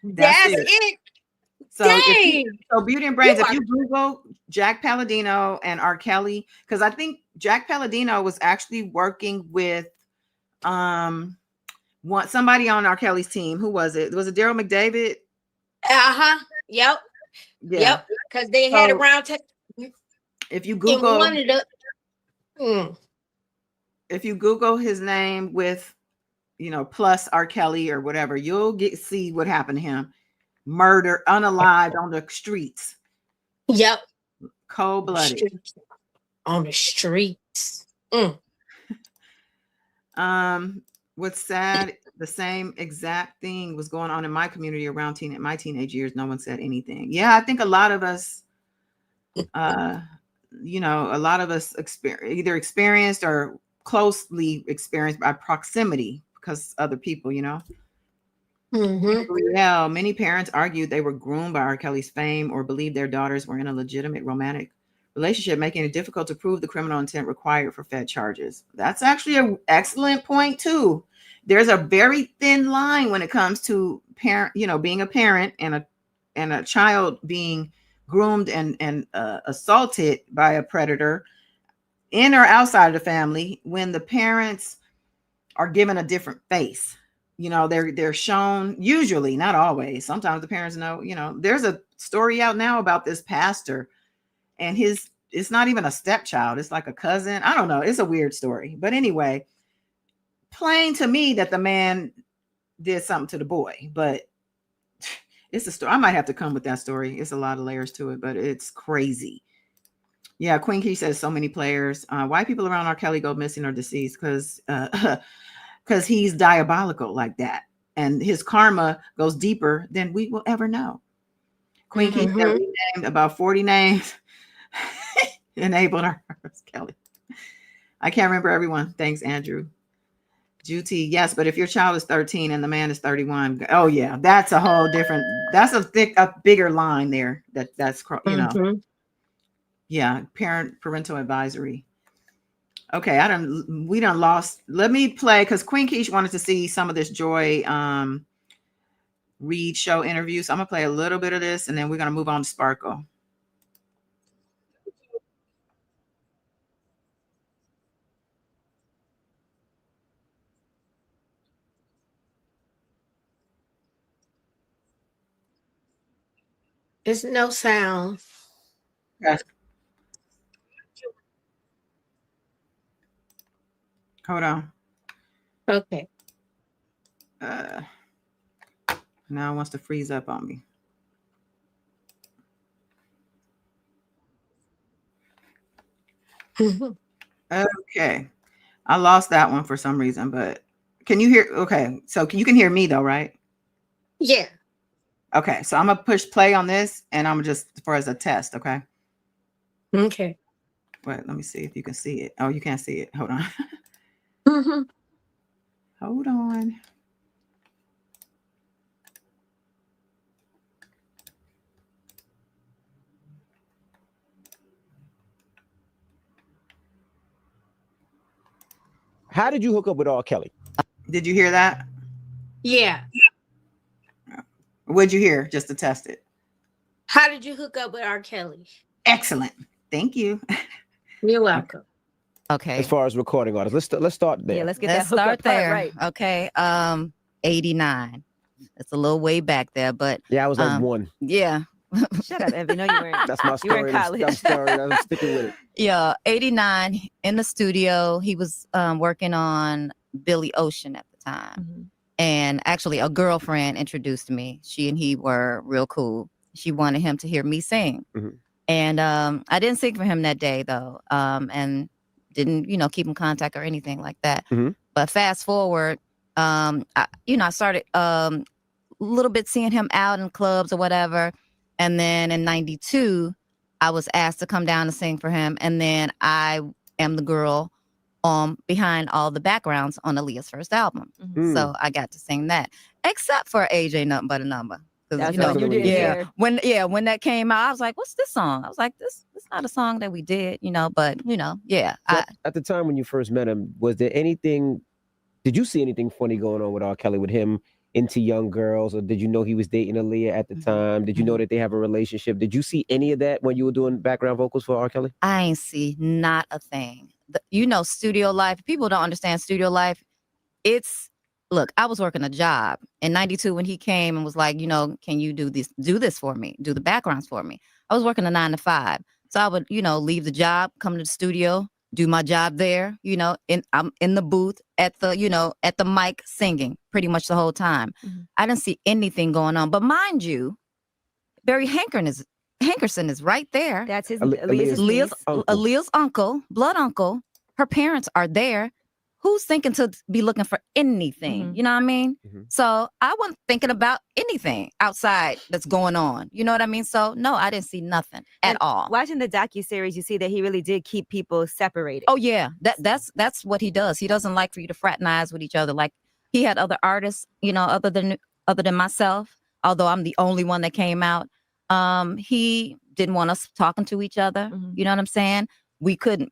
That's it. So Beauty and Brains, if you Google Jack Palladino and R. Kelly, because I think Jack Palladino was actually working with somebody on R. Kelly's team. Who was it? Was it Daryl McDavid? Yep. Yeah. Yep. Because they had around. If you Google, if you Google his name with, plus R. Kelly or whatever, you'll see what happened to him. Murder, unalived on the streets. Yep. Cold-blooded. On the streets. What's sad, the same exact thing was going on in my community around my teenage years. No one said anything. Yeah, I think a lot of us, either experienced or closely experienced by proximity because other people, Yeah, many parents argued they were groomed by R. Kelly's fame or believed their daughters were in a legitimate romantic relationship, making it difficult to prove the criminal intent required for Fed charges. That's actually an excellent point too. There's a very thin line when it comes to being a parent and a child being groomed and assaulted by a predator in or outside of the family when the parents are given a different face. They're shown, usually, not always. Sometimes the parents know, there's a story out now about this pastor and it's not even a stepchild. It's like a cousin. I don't know. It's a weird story. But anyway, plain to me that the man did something to the boy, but it's a story. I might have to come with that story. It's a lot of layers to it, but it's crazy. Yeah. Queen Key says so many players. Why people around R. Kelly go missing or deceased? Because he's diabolical like that. And his karma goes deeper than we will ever know. Queen Key said we named about 40 names. Enabled her. Kelly. I can't remember everyone. Thanks, Andrew. Juti, yes, but if your child is 13 and the man is 31, oh yeah, that's a whole different, that's a bigger line there. That's yeah, parental advisory. Okay, we done lost. Let me play because Queen Keish wanted to see some of this Joy Reid show interview. So I'm gonna play a little bit of this and then we're gonna move on to Sparkle. There's no sound. Yes. Hold on. Okay. Now it wants to freeze up on me. Okay. I lost that one for some reason, but can you hear? Okay. So you can hear me though, right? Yeah. Okay. So I'm going to push play on this and I'm just as a test. Okay. Okay. Wait, let me see if you can see it. Oh, you can't see it. Hold on. Hold on. How did you hook up with R. Kelly? Did you hear that? Yeah. What'd you hear just to test it? How did you hook up with R. Kelly? Excellent. Thank you. You're welcome. Okay. As far as recording artists, let's start there. Yeah, let's start there. Right. Okay. 89. It's a little way back there, but yeah, I was like one. Yeah. Shut up, Envy. No, you weren't. That's my You were in story. college. That's story. I'm sticking with it. Yeah, 89 in the studio. He was working on Billy Ocean at the time. Mm-hmm. And actually, a girlfriend introduced me. She and he were real cool. She wanted him to hear me sing. Mm-hmm. And I didn't sing for him that day, though, and didn't, keep in contact or anything like that. Mm-hmm. But fast forward, I started a little bit seeing him out in clubs or whatever. And then in 92, I was asked to come down and sing for him. And then I am the girl behind all the backgrounds on Aaliyah's first album. Mm-hmm. So I got to sing that, except for Age Ain't Nothing But a Number. That's what you did. Yeah. When that came out, I was like, what's this song? I was like, this is not a song that we did, but yeah. So at the time when you first met him, did you see anything funny going on with R. Kelly, with him into young girls, or did you know he was dating Aaliyah at the time? Did you know that they have a relationship? Did you see any of that when you were doing background vocals for R. Kelly? I ain't see not a thing. Studio life, people don't understand studio life. Look, I was working a job in 92 when he came and was like, can you do this for me? Do the backgrounds for me. I was working a 9 to 5. So I would, leave the job, come to the studio, do my job there, I'm in the booth at the mic singing pretty much the whole time. Mm-hmm. I didn't see anything going on. But mind you, Barry Hankerson is right there. That's his Aaliyah's uncle, blood uncle. Her parents are there. Who's thinking to be looking for anything? Mm-hmm. You know what I mean? Mm-hmm. So I wasn't thinking about anything outside that's going on. You know what I mean? So no, I didn't see nothing at all. Watching the docuseries, you see that he really did keep people separated. Oh yeah, that's what he does. He doesn't like for you to fraternize with each other. Like he had other artists, other than myself. Although I'm the only one that came out, he didn't want us talking to each other. Mm-hmm. You know what I'm saying? We couldn't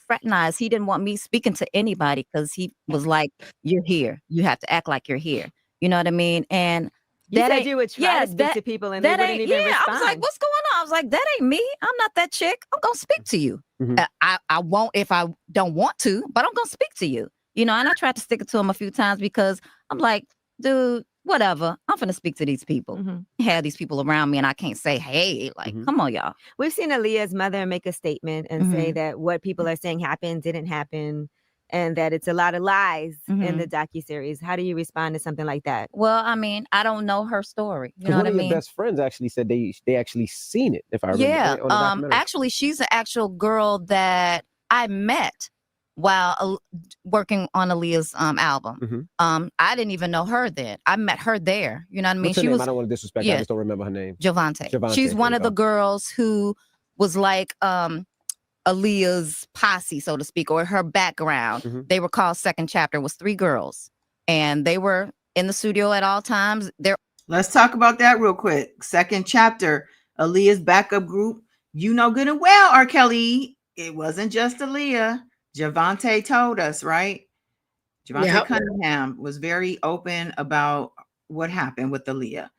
fraternize. He didn't want me speaking to anybody because he was like, "You're here. You have to act like you're here." You know what I mean? And you said you would try to speak to people and they wouldn't even respond. I was like, "What's going on?" I was like, "That ain't me. I'm not that chick. I'm gonna speak to you. Mm-hmm. I won't if I don't want to, but I'm gonna speak to you." And I tried to stick it to him a few times because I'm like, dude, whatever. I'm finna speak to these people. Mm-hmm. Have these people around me, and I can't say, "Hey, like, Mm-hmm. come on, y'all." We've seen Aaliyah's mother make a statement and say that what people are saying happened, didn't happen, and that it's a lot of lies in the docuseries. How do you respond to something like that? Well, I mean, I don't know her story. You know one what I of mean? your best friends actually said they actually seen it, if I remember. Yeah. On the documentary. Actually, she's an actual girl that I met while working on Aaliyah's album. Mm-hmm. I didn't even know her then. I met her there. You know what I mean? What's her name? I don't want to disrespect her. I just don't remember her name. Javante. She's one of the girls who was like Aaliyah's posse, so to speak, or her background. Mm-hmm. They were called Second Chapter. It was 3 girls. And they were in the studio at all times. Let's talk about that real quick. Second Chapter, Aaliyah's backup group. You know good and well, R. Kelly, it wasn't just Aaliyah. Javante told us, right? Javante Cunningham was very open about what happened with Aaliyah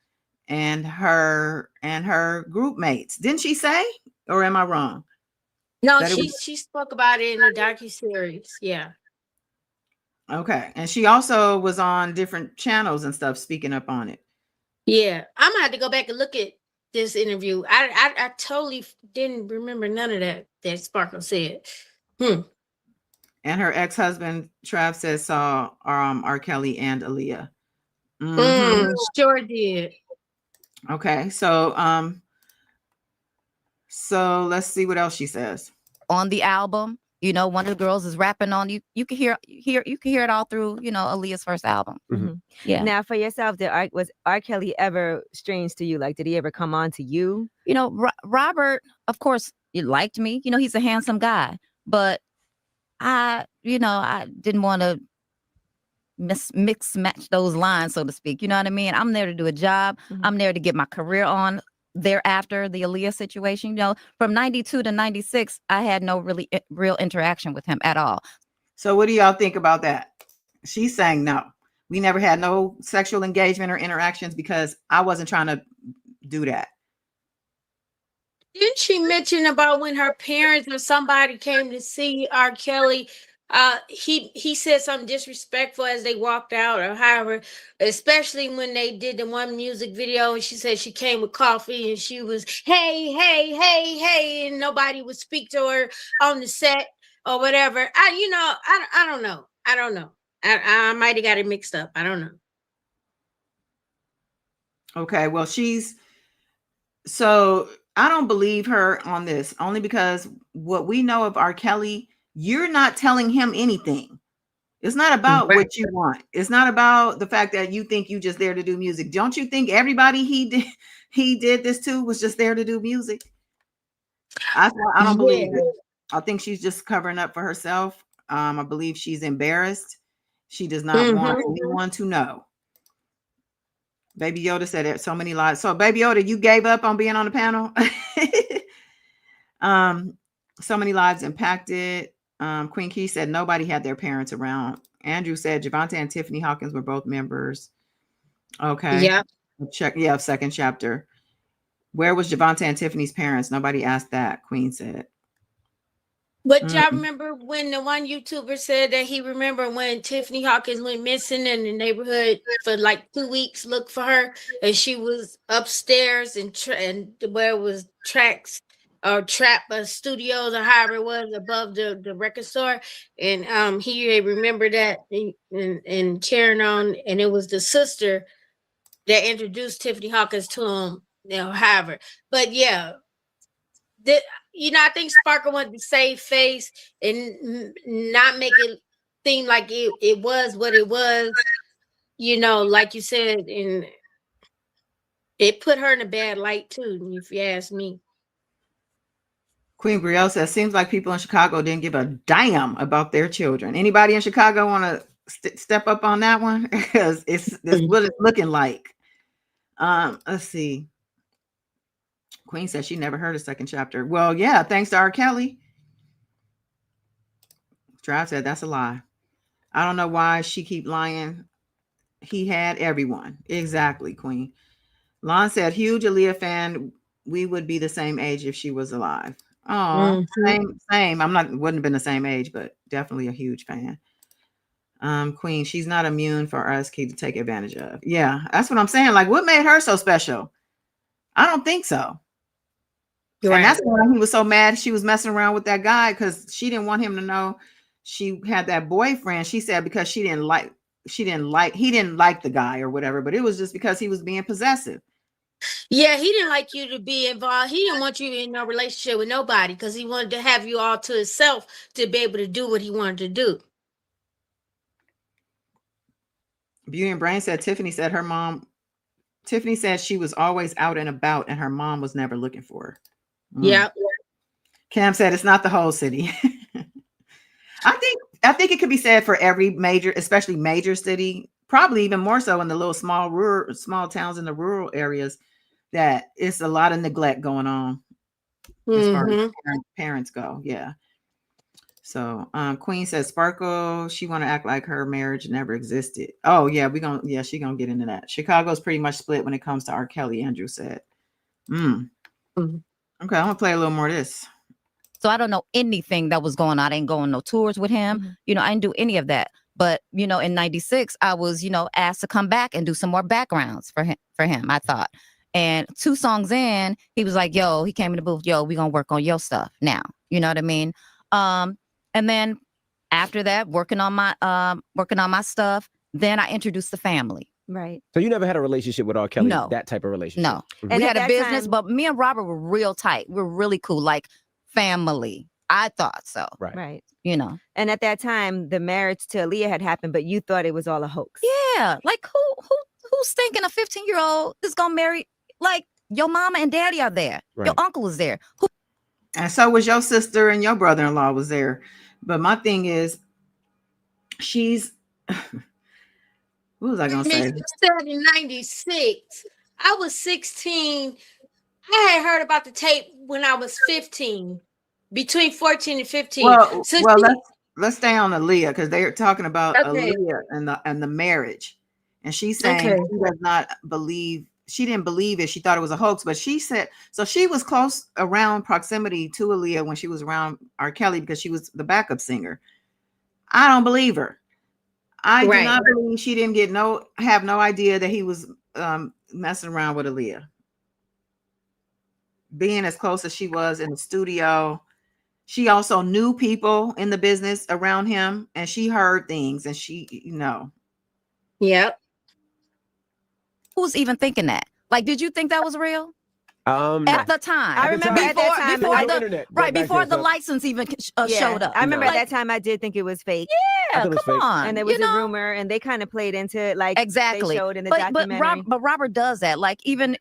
and her group mates. Didn't she say? Or am I wrong? No, she spoke about it in the docuseries. Yeah. Okay. And she also was on different channels and stuff speaking up on it. Yeah. I'm gonna have to go back and look at this interview. I totally didn't remember none of that Sparkle said. And her ex-husband, Trav, says saw R. Kelly and Aaliyah. Mm-hmm. Sure did. Okay, so let's see what else she says. On the album, one of the girls is rapping on you. You can hear it all through, Aaliyah's first album. Mm-hmm. Yeah. Now, for yourself, was R. Kelly ever strange to you? Like, did he ever come on to you? Robert, of course, he liked me. He's a handsome guy, but I didn't want to mix match those lines, so to speak. You know what I mean? I'm there to do a job. Mm-hmm. I'm there to get my career on thereafter the Aaliyah situation. From 92 to 96, I had no real interaction with him at all. So what do y'all think about that? She's saying no. We never had no sexual engagement or interactions because I wasn't trying to do that. Didn't she mention about when her parents or somebody came to see R. Kelly? he said something disrespectful as they walked out, or however, especially when they did the one music video, and she said she came with coffee and she was hey, hey, hey, hey, and nobody would speak to her on the set or whatever. I don't know. I might have got it mixed up. I don't know. Okay, well, so I don't believe her on this, only because what we know of R. Kelly, you're not telling him anything. It's not about what you want. It's not about the fact that you think you just there to do music. Don't you think everybody he did this to was just there to do music? I don't believe it. I think she's just covering up for herself. I believe she's embarrassed. She does not want anyone to know. Baby Yoda said it, so many lives. So Baby Yoda, you gave up on being on the panel. So many lives impacted. Queen Key said nobody had their parents around. Andrew said Javante and Tiffany Hawkins were both members. Okay. Yeah. Check. Yeah. Second chapter. Where was Javante and Tiffany's parents? Nobody asked that. Queen said. But y'all remember when the one YouTuber said that he remembered when Tiffany Hawkins went missing in the neighborhood for like 2 weeks, look for her, and she was upstairs and where it was tracks or trap studios or however it was above the record store, and he remembered that and carrying on, and it was the sister that introduced Tiffany Hawkins to him, however. But yeah. I think Sparkle wanted to save face and not make it seem like it was what it was, like you said, and it put her in a bad light too, if you ask me. Queen Brielle says, seems like people in Chicago didn't give a damn about their children. Anybody in Chicago want to step up on that one? Because it's what it's looking like. Let's see. Queen said she never heard a second chapter. Well, yeah, thanks to R. Kelly. Trav said that's a lie. I don't know why she keep lying. He had everyone. Exactly, Queen. Lon said, huge Aaliyah fan. We would be the same age if she was alive. Oh, same. Wouldn't have been the same age, but definitely a huge fan. Queen, she's not immune for us to take advantage of. Yeah, that's what I'm saying. Like, what made her so special? I don't think so. Right. And that's why he was so mad she was messing around with that guy, because she didn't want him to know she had that boyfriend. She said because he didn't like the guy or whatever, but it was just because he was being possessive. Yeah, he didn't like you to be involved. He didn't want you in no relationship with nobody because he wanted to have you all to himself to be able to do what he wanted to do. Beauty and Brain said Tiffany said she was always out and about and her mom was never looking for her. Yeah. Cam said it's not the whole city. I think it could be said for every major, especially major city, probably even more so in the little small towns in the rural areas, that it's a lot of neglect going on as far as parents go. Yeah. So Queen says Sparkle, she want to act like her marriage never existed. Oh yeah, she gonna get into that. Chicago's pretty much split when it comes to R. Kelly, Andrew said. Okay, I'm gonna play a little more of this. So I don't know anything that was going on. I didn't go on no tours with him. I didn't do any of that. But, in 96, I was, asked to come back and do some more backgrounds for him, I thought. And 2 songs in, he was like, yo, he came in the booth, yo, we gonna work on your stuff now. You know what I mean? And then after that, working on my stuff, then I introduced the family. Right. So you never had a relationship with R. Kelly? No. That type of relationship? No. And we had a business, time, but me and Robert were real tight. We're really cool, like family. I thought so. Right. And at that time, the marriage to Aaliyah had happened, but you thought it was all a hoax. Yeah. Like who's thinking a 15-year-old is gonna marry? Like your mama and daddy are there. Right. Your uncle is there. And so was your sister and your brother-in-law was there. But my thing is, she's what was I gonna say? You said in 96. I was 16. I had heard about the tape when I was 15. Between 14 and 15. Well, let's stay on Aaliyah, because they're talking about Aaliyah and the marriage. And she's saying she does not believe, she didn't believe it. She thought it was a hoax, but she said, so she was close around proximity to Aaliyah when she was around R. Kelly because she was the backup singer. I don't believe her. I do Right. not believe she didn't have no idea that he was messing around with Aaliyah. Being as close as she was in the studio, she also knew people in the business around him, and she heard things, and she, Yep. Who's even thinking that? Like, did you think that was real? At the time, I remember at that time, before I- the internet right back before then, the so- license even Yeah, showed up. I remember Like, at that time I did think it was fake. I yeah, thought it was come fake. on. And there was a rumor, and they kind of played into it, like Exactly. they showed in the but documentary. Robert does that. Like, even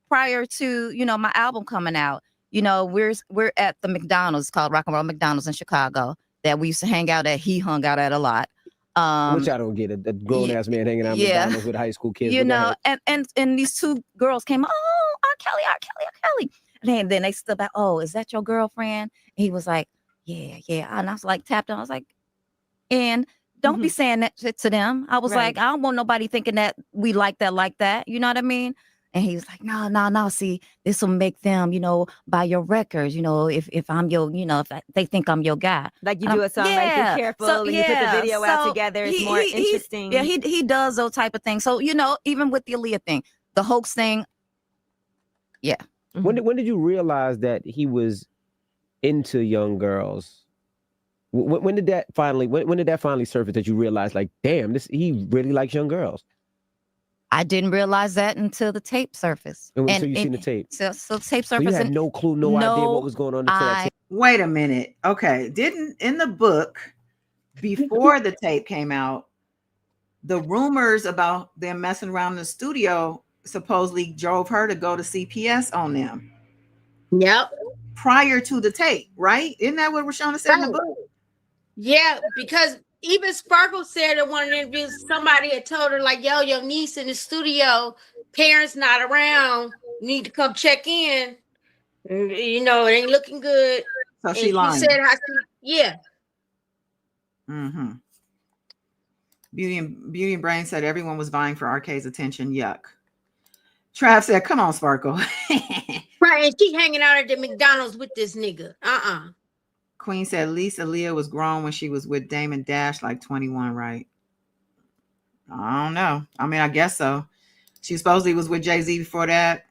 prior to my album coming out, we're at the McDonald's called Rock and Roll McDonald's in Chicago that we used to hang out at. He hung out at a lot. Which I don't get a grown ass man hanging out at yeah. McDonald's with high school kids. You but go know, ahead. and these two girls came, oh, R. Kelly, R. Kelly, R. Kelly. And then they stood back, oh, is that your girlfriend? And he was like, yeah. And I was like, tapped on. I was like, and don't be saying that shit to them. I was Right. like, I don't want nobody thinking that we like that. You know what I mean? And he was like, no. See, this will make them, buy your records. If I'm your, if they think I'm your guy. Like you And do I'm- a song like yeah, Be Careful, so, and you put the video out so together. It's more interesting. Yeah, he does those type of things. So, even with the Aaliyah thing, the hoax thing. Yeah. When did you realize that he was into young girls? When did that finally surface that you realized, like, damn, he really likes young girls? I didn't realize that until the tape surfaced. Until you seen the tape. So the tape So surfaced. you had no clue, no idea what was going on until that tape. Wait a minute. Okay. Didn't in the book before the tape came out, the rumors about them messing around in the studio supposedly drove her to go to CPS on them. Yep. Prior to the tape, right? Isn't that what Reshona said in the book? Yeah, because even Sparkle said in one of the interviews, somebody had told her, like, yo, your niece in the studio, parents not around, need to come check in. It ain't looking good. So she And lying. said how yeah. Mm-hmm. Beauty and Brain said everyone was vying for RK's attention. Yuck. Trav said, come on, Sparkle. Right, and she hanging out at the McDonald's with this nigga. Queen said, at least Aaliyah was grown when she was with Damon Dash, like 21, right? I don't know. I mean, I guess so. She supposedly was with Jay-Z before that.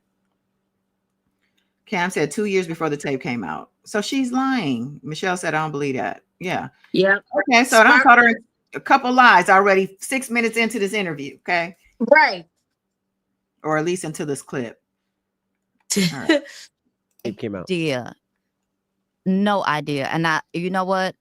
Cam said 2 years before the tape came out. So she's lying. Michelle said, I don't believe that. Yeah. Yeah. Okay, so I caught her a couple lies already 6 minutes into this interview, okay? Right. Or at least into this clip. All right. It came out. Yeah. No idea. And you know what?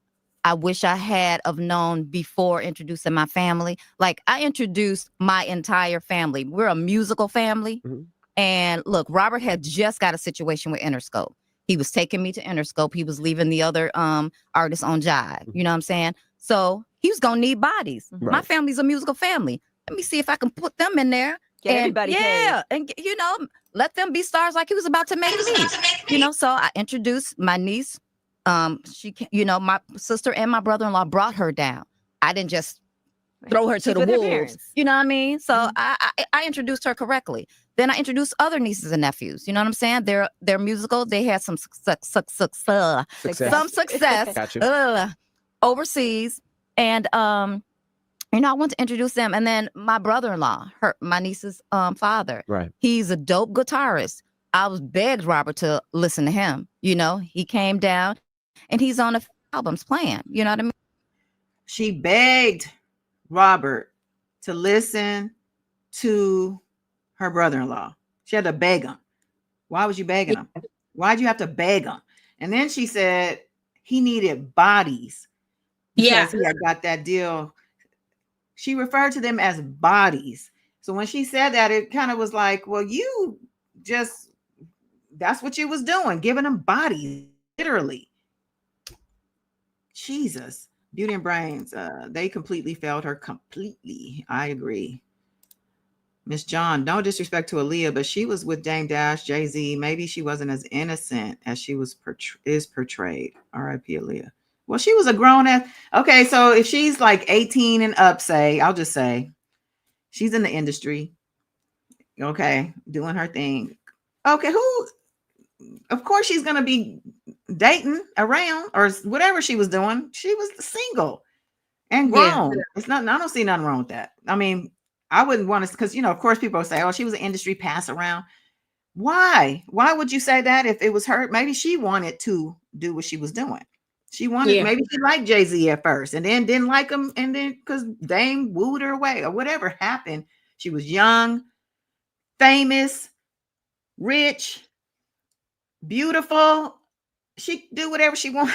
I wish I had have known before introducing my family. Like, I introduced my entire family. We're a musical family. Mm-hmm. And look, Robert had just got a situation with Interscope. He was taking me to Interscope. He was leaving the other artists on Jive. You know what I'm saying? So he was going to need bodies. Right. My family's a musical family. Let me see if I can put them in there. Get everybody paid. And let them be stars like he was about to make me. So I introduced my niece. She, my sister and my brother-in-law brought her down. I didn't just throw her to the wolves. You know what I mean? So I introduced her correctly. Then I introduced other nieces and nephews. You know what I'm saying? They're musical. They had some success Gotcha. Overseas, and I want to introduce them. And then my brother-in-law, my niece's father. Right. He's a dope guitarist. I was begged Robert to listen to him. He came down, and he's on the albums playing. You know what I mean? She begged Robert to listen to her brother-in-law. She had to beg him. Why was you begging him? Why'd you have to beg him? And then she said he needed bodies because he had got that deal. She referred to them as bodies. So when she said that, it kind of was like, well, that's what you was doing, giving them bodies, literally. Jesus. Beauty and Brains, they completely failed her completely. I agree. Miss John, no disrespect to Aaliyah, but she was with Dame Dash, Jay-Z. Maybe she wasn't as innocent as she is portrayed. R.I.P. Aaliyah. Well, she was a grown-ass. Okay, so if she's like 18 and up, I'll just say, she's in the industry. Okay, doing her thing. Okay, of course she's going to be dating around or whatever she was doing. She was single. and Yeah. grown. It's not. I don't see nothing wrong with that. I mean, I wouldn't want to, because of course, people say, "Oh, she was an industry pass around." Why? Why would you say that if it was her? Maybe she wanted to do what she was doing. She wanted, Yeah. maybe she liked Jay-Z at first and then didn't like him. And then because Dame wooed her away or whatever happened, she was young, famous, rich, beautiful. She could do whatever she wanted.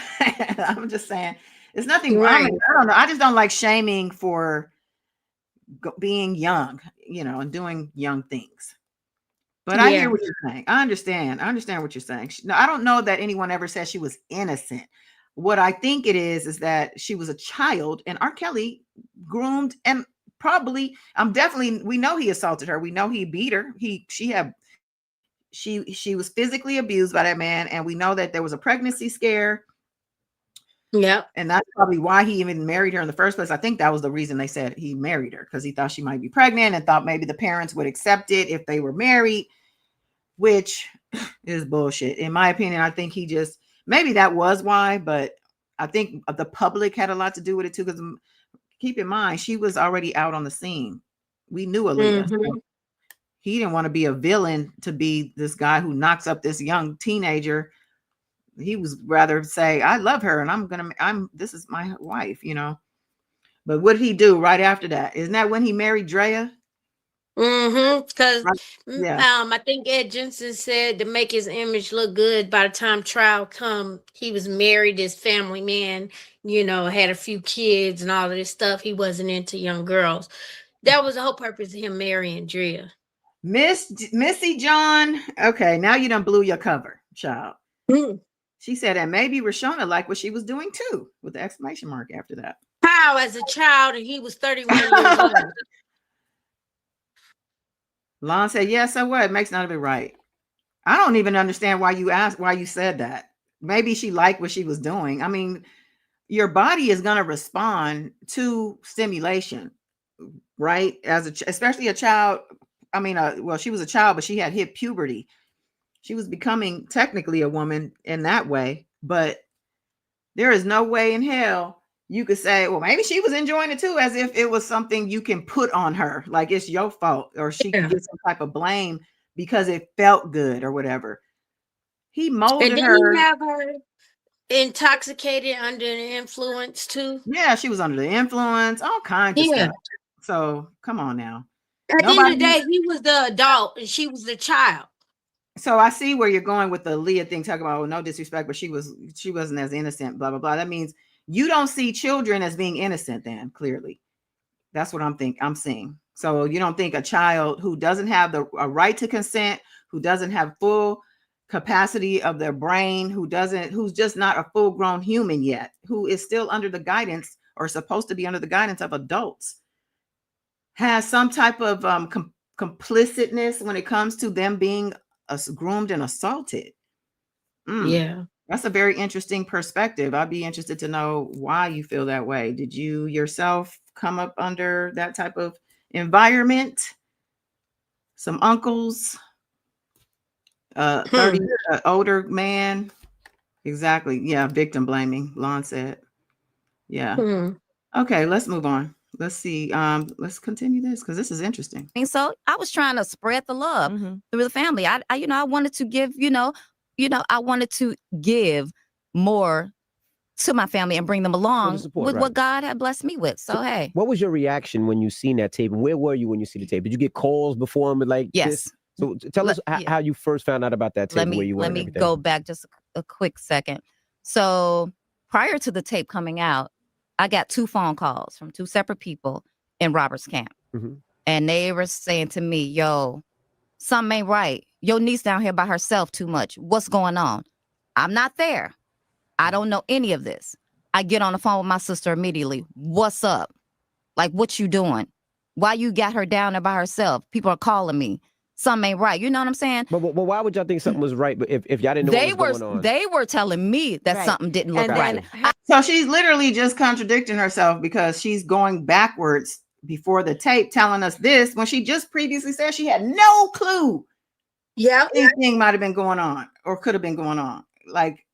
I'm just saying, it's nothing wrong. Right. I don't know. I just don't like shaming for being young, and doing young things. But I hear Yeah. what you're saying. I understand what you're saying. No, I don't know that anyone ever said she was innocent. What I think it is that she was a child, and R. Kelly groomed, and probably, we know he assaulted her. We know he beat her. She was physically abused by that man, and we know that there was a pregnancy scare. Yep. And that's probably why he even married her in the first place. I think that was the reason they said he married her, because he thought she might be pregnant and thought maybe the parents would accept it if they were married, which is bullshit. In my opinion, I think maybe that was why, but I think the public had a lot to do with it too, because keep in mind, she was already out on the scene. We knew Aaliyah. Mhm. So he didn't want to be a villain, to be this guy who knocks up this young teenager. He was rather say, I love her and this is my wife, But what did he do right after that? Isn't that when he married Drea? Because Right. Yeah. I think Ed Jensen said to make his image look good, by the time trial come, he was married, his family man, had a few kids and all of this stuff. He wasn't into young girls. That was the whole purpose of him marrying Drea. Missy John. Okay, now you done blew your cover, child. Mm. She said that maybe Reshona liked what she was doing too, with the exclamation mark after that. How, as a child, and he was 31 years old. Lon said, yes, so what? It makes none of it right. I don't even understand why you said that. Maybe she liked what she was doing. I mean, your body is going to respond to stimulation, right? Especially a child. I mean, well, she was a child, but she had hit puberty. She was becoming technically a woman in that way, but there is no way in hell you could say, well, maybe she was enjoying it too, as if it was something you can put on her, like it's your fault, or she can get some type of blame because it felt good or whatever. He molded And her. didn't he have her intoxicated under the influence too? Yeah, she was under the influence, all kinds of stuff. So come on now. At the end of the day, he was the adult and she was the child. So I see where you're going with the Leah thing, talking about, no disrespect, but she wasn't as innocent, blah, blah, blah. That means you don't see children as being innocent then, clearly. That's what I'm seeing. So you don't think a child who doesn't have a right to consent, who doesn't have full capacity of their brain, who's just not a full grown human yet, who is still under the guidance or supposed to be under the guidance of adults, has some type of complicitness when it comes to them being groomed and assaulted. Yeah. That's a very interesting perspective. I'd be interested to know why you feel that way. Did you yourself come up under that type of environment? Some uncles, 30 older man. Exactly. Yeah. Victim blaming, Lon said. Yeah. Okay, let's move on. Let's see. Let's continue this because this is interesting. And so I was trying to spread the love through the family. I wanted to give, I wanted to give more to my family and bring them along with what God had blessed me with. So hey. What was your reaction when you seen that tape? And where were you when you see the tape? Did you get calls before him like yes. this? So tell us how you first found out about that tape. Let me go back just a quick second. So prior to the tape coming out, I got 2 phone calls from 2 separate people in Roberts Camp. And they were saying to me, yo, something ain't right. Your niece down here by herself too much. What's going on? I'm not there. I don't know any of this. I get on the phone with my sister immediately. What's up? Like, what you doing? Why you got her down there by herself? People are calling me. Something ain't right. You know what I'm saying? But why would y'all think something was right? But if y'all didn't know what was going on, they were telling me that something didn't look right. So she's literally just contradicting herself because she's going backwards before the tape, telling us this when she just previously said she had no clue. Yeah, anything might have been going on or could have been going on. Like,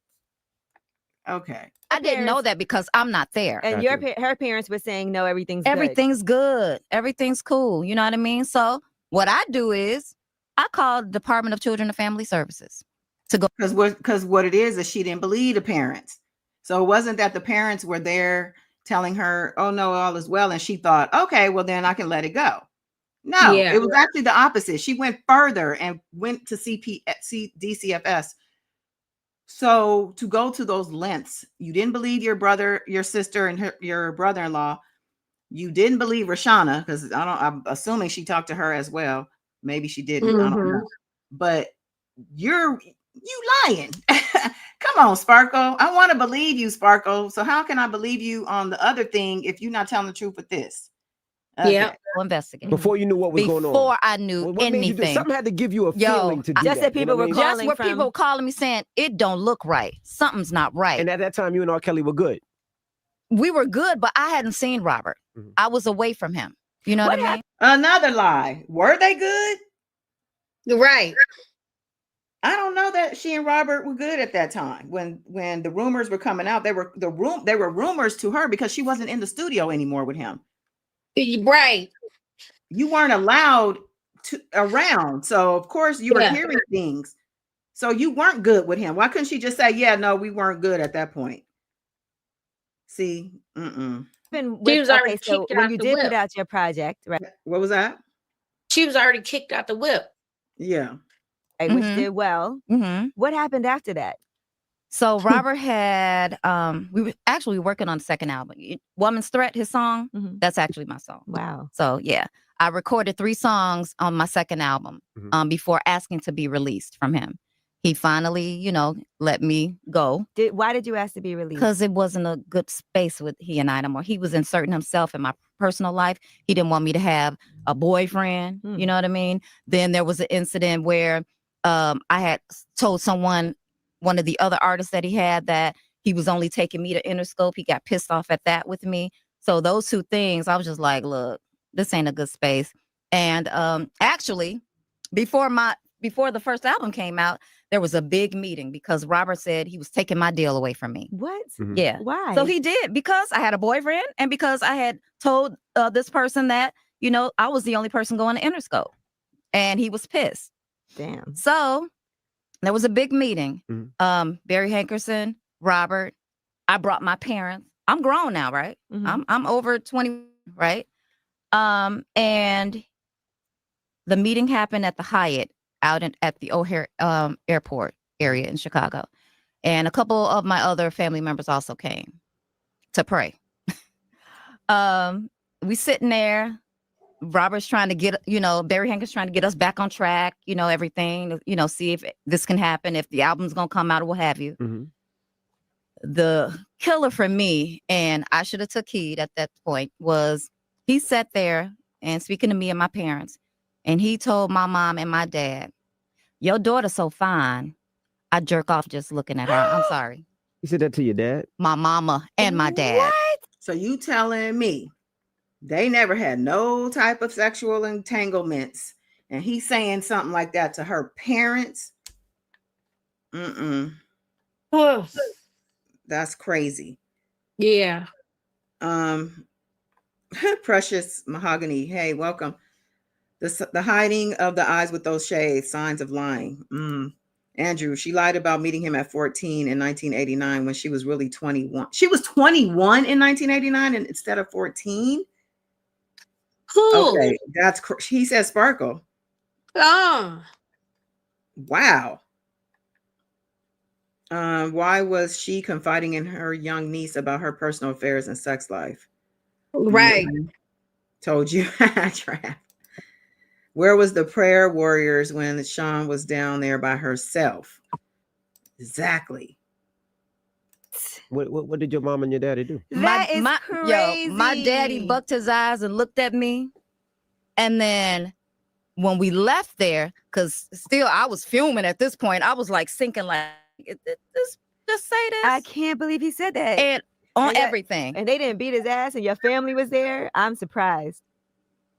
Okay. I didn't know parents- that because I'm not there. And Gotcha. her parents were saying, no, everything's good. Everything's good. Everything's cool. You know what I mean? So what I do is I call the Department of Children and Family Services to go. Because what it is she didn't believe the parents. So it wasn't that the parents were there telling her, oh no, all is well. And she thought, okay, well then I can let it go. No, Yeah. it was actually the opposite. She went further and went to DCFS. So to go to those lengths, you didn't believe your brother, your sister, and your brother-in-law. You didn't believe Reshona, because I'm assuming she talked to her as well. Maybe she didn't. I don't know. But you lying. Come on, Sparkle. I want to believe you, Sparkle. So how can I believe you on the other thing if you're not telling the truth with this? Okay. Yeah. Go investigate. Before you knew what was going on. Before I knew What made you do? anything. Something had to give you a feeling to do just that people you know were what I mean? Just calling what from- people were calling me saying, it don't look right. Something's not right. And at that time, you and R. Kelly were good. We were good, but I hadn't seen Robert. Mhm. I was away from him. You know what I mean? Another lie. Were they good? Right. I don't know that she and Robert were good at that time. When the rumors were coming out, they were rumors to her because she wasn't in the studio anymore with him. Right. You weren't allowed around. So of course you were Yeah. hearing things. So you weren't good with him. Why couldn't she just say, yeah, no, we weren't good at that point? See, She was already so kicked when out you the did whip. put out your project, right, what was that? She was already kicked out the whip. Yeah. which did well, Mm-hmm. what happened after that? So Robert had we were actually working on the second album. Woman's Threat, his song, Mhm. that's actually my song. Wow. So yeah. I recorded 3 songs on my second album before asking to be released from him. He finally, let me go. Why did you ask to be released? Because it wasn't a good space with he and I no more. He was inserting himself in my personal life. He didn't want me to have a boyfriend. You know what I mean? Then there was an incident where I had told someone, one of the other artists that he had, that he was only taking me to Interscope. He got pissed off at that with me. So those 2 things, I was just like, look, this ain't a good space. And actually, before the first album came out, there was a big meeting because Robert said he was taking my deal away from me. What? Yeah. Why? So he did, because I had a boyfriend and because I had told this person that, I was the only person going to Interscope. And he was pissed. Damn. So there was a big meeting. Barry Hankerson, Robert. I brought my parents. I'm grown now, right? I'm over 20, right? And the meeting happened at the Hyatt out at the O'Hare airport area in Chicago. And a couple of my other family members also came to pray. We sitting there. Robert's trying to get, Barry Hanker's trying to get us back on track, everything, see if this can happen, if the album's going to come out or what have you. The killer for me, and I should have took heed at that point, was he sat there and speaking to me and my parents, and he told my mom and my dad, your daughter's so fine, I jerk off just looking at her. I'm sorry. You said that to your dad? My mama and my dad. What? So you telling me they never had no type of sexual entanglements, and he's saying something like that to her parents? That's crazy. Yeah. Precious Mahogany, hey, welcome. The hiding of the eyes with those shades, signs of lying. Andrew, she lied about meeting him at 14 in 1989 when she was really 21. She was 21 in 1989 and instead of 14. Okay, he says Sparkle. Oh. Wow. Why was she confiding in her young niece about her personal affairs and sex life? Right. Told you. Trap. Where was the prayer warriors when Sean was down there by herself? Exactly. What did your mom and your daddy do? That is crazy. My daddy bucked his eyes and looked at me. And then when we left there, because still I was fuming at this point, I was like sinking, like, just say this. I can't believe he said that. And everything. And they didn't beat his ass and your family was there. I'm surprised.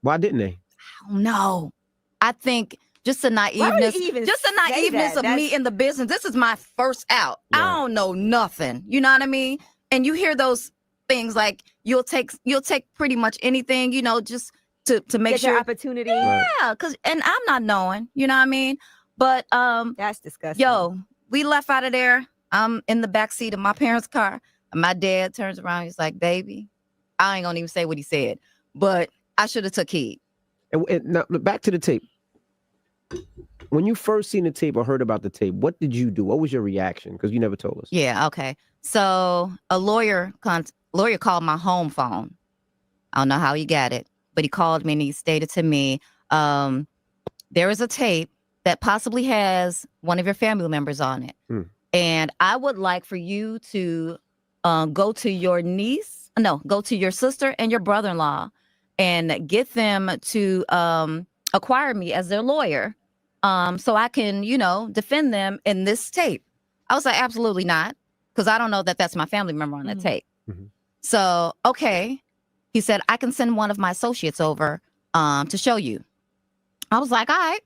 Why didn't they? I don't know. I think Just the Why would naiveness. he even Just the say naiveness that? of me in the business. This is my first out. Right. I don't know nothing. You know what I mean? And you hear those things like you'll take pretty much anything, you know, just to make Get sure. your opportunity. Yeah, and I'm not knowing, you know what I mean? But That's disgusting. yo, we left out of there. I'm in the back seat of my parents' car. And my dad turns around. He's like, baby, I ain't gonna even say what he said, but I should have took heed. And now back to the tape. When you first seen the tape or heard about the tape, what did you do? What was your reaction? Because you never told us. Yeah, okay. So a lawyer called my home phone. I don't know how he got it, but he called me and he stated to me, there is a tape that possibly has one of your family members on it. And I would like for you to go to your sister and your brother-in-law and get them to acquire me as their lawyer so I can, you know, defend them in this tape. I was like, absolutely not, because I don't know that that's my family member on that tape. So, okay. He said, I can send one of my associates over to show you. I was like, all right,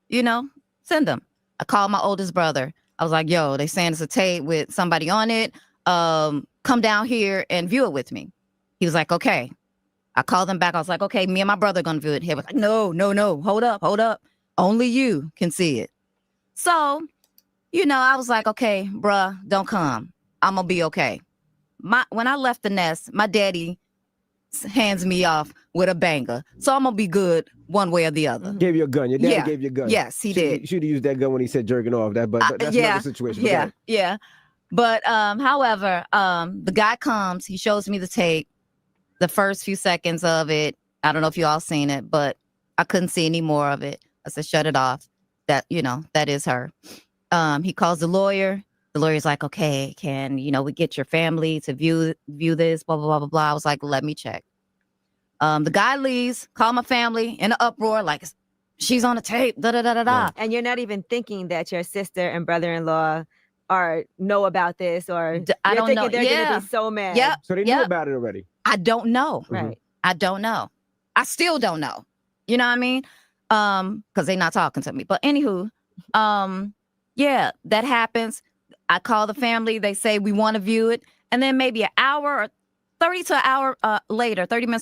you know, send them. I called my oldest brother. I was like, yo, they saying it's a tape with somebody on it. Come down here and view it with me. He was like, okay. I called them back. I was like, okay, me and my brother are going to view it. He was like, no. Hold up. Only you can see it. So, you know, I was like, okay, bruh, don't come. I'm going to be okay. When I left the nest, my daddy hands me off with a banger. So I'm going to be good one way or the other. Gave you a gun. Your daddy gave you a gun. Yes, he did. You should have used that gun when he said jerking off. But that's another situation. Yeah. But however, the guy comes, he shows me the tape, the first few seconds of it. I don't know if you all seen it, but I couldn't see any more of it. I said, shut it off. That, you know, that is her. He calls the lawyer. The lawyer's like, okay, can, you know, we get your family to view this, blah, blah, blah, blah, blah. I was like, let me check. The guy leaves, call my family in an uproar, like she's on the tape, da, da, da, da, da. And you're not even thinking that your sister and brother-in-law know about this, or I you're don't thinking know. they're Yeah. gonna be so mad. Yep. So they knew about it already. I don't know. Right. I don't know. I still don't know. You know what I mean? Because they're not talking to me. But anywho, yeah, that happens. I call the family. They say we want to view it. And then maybe an hour or 30 minutes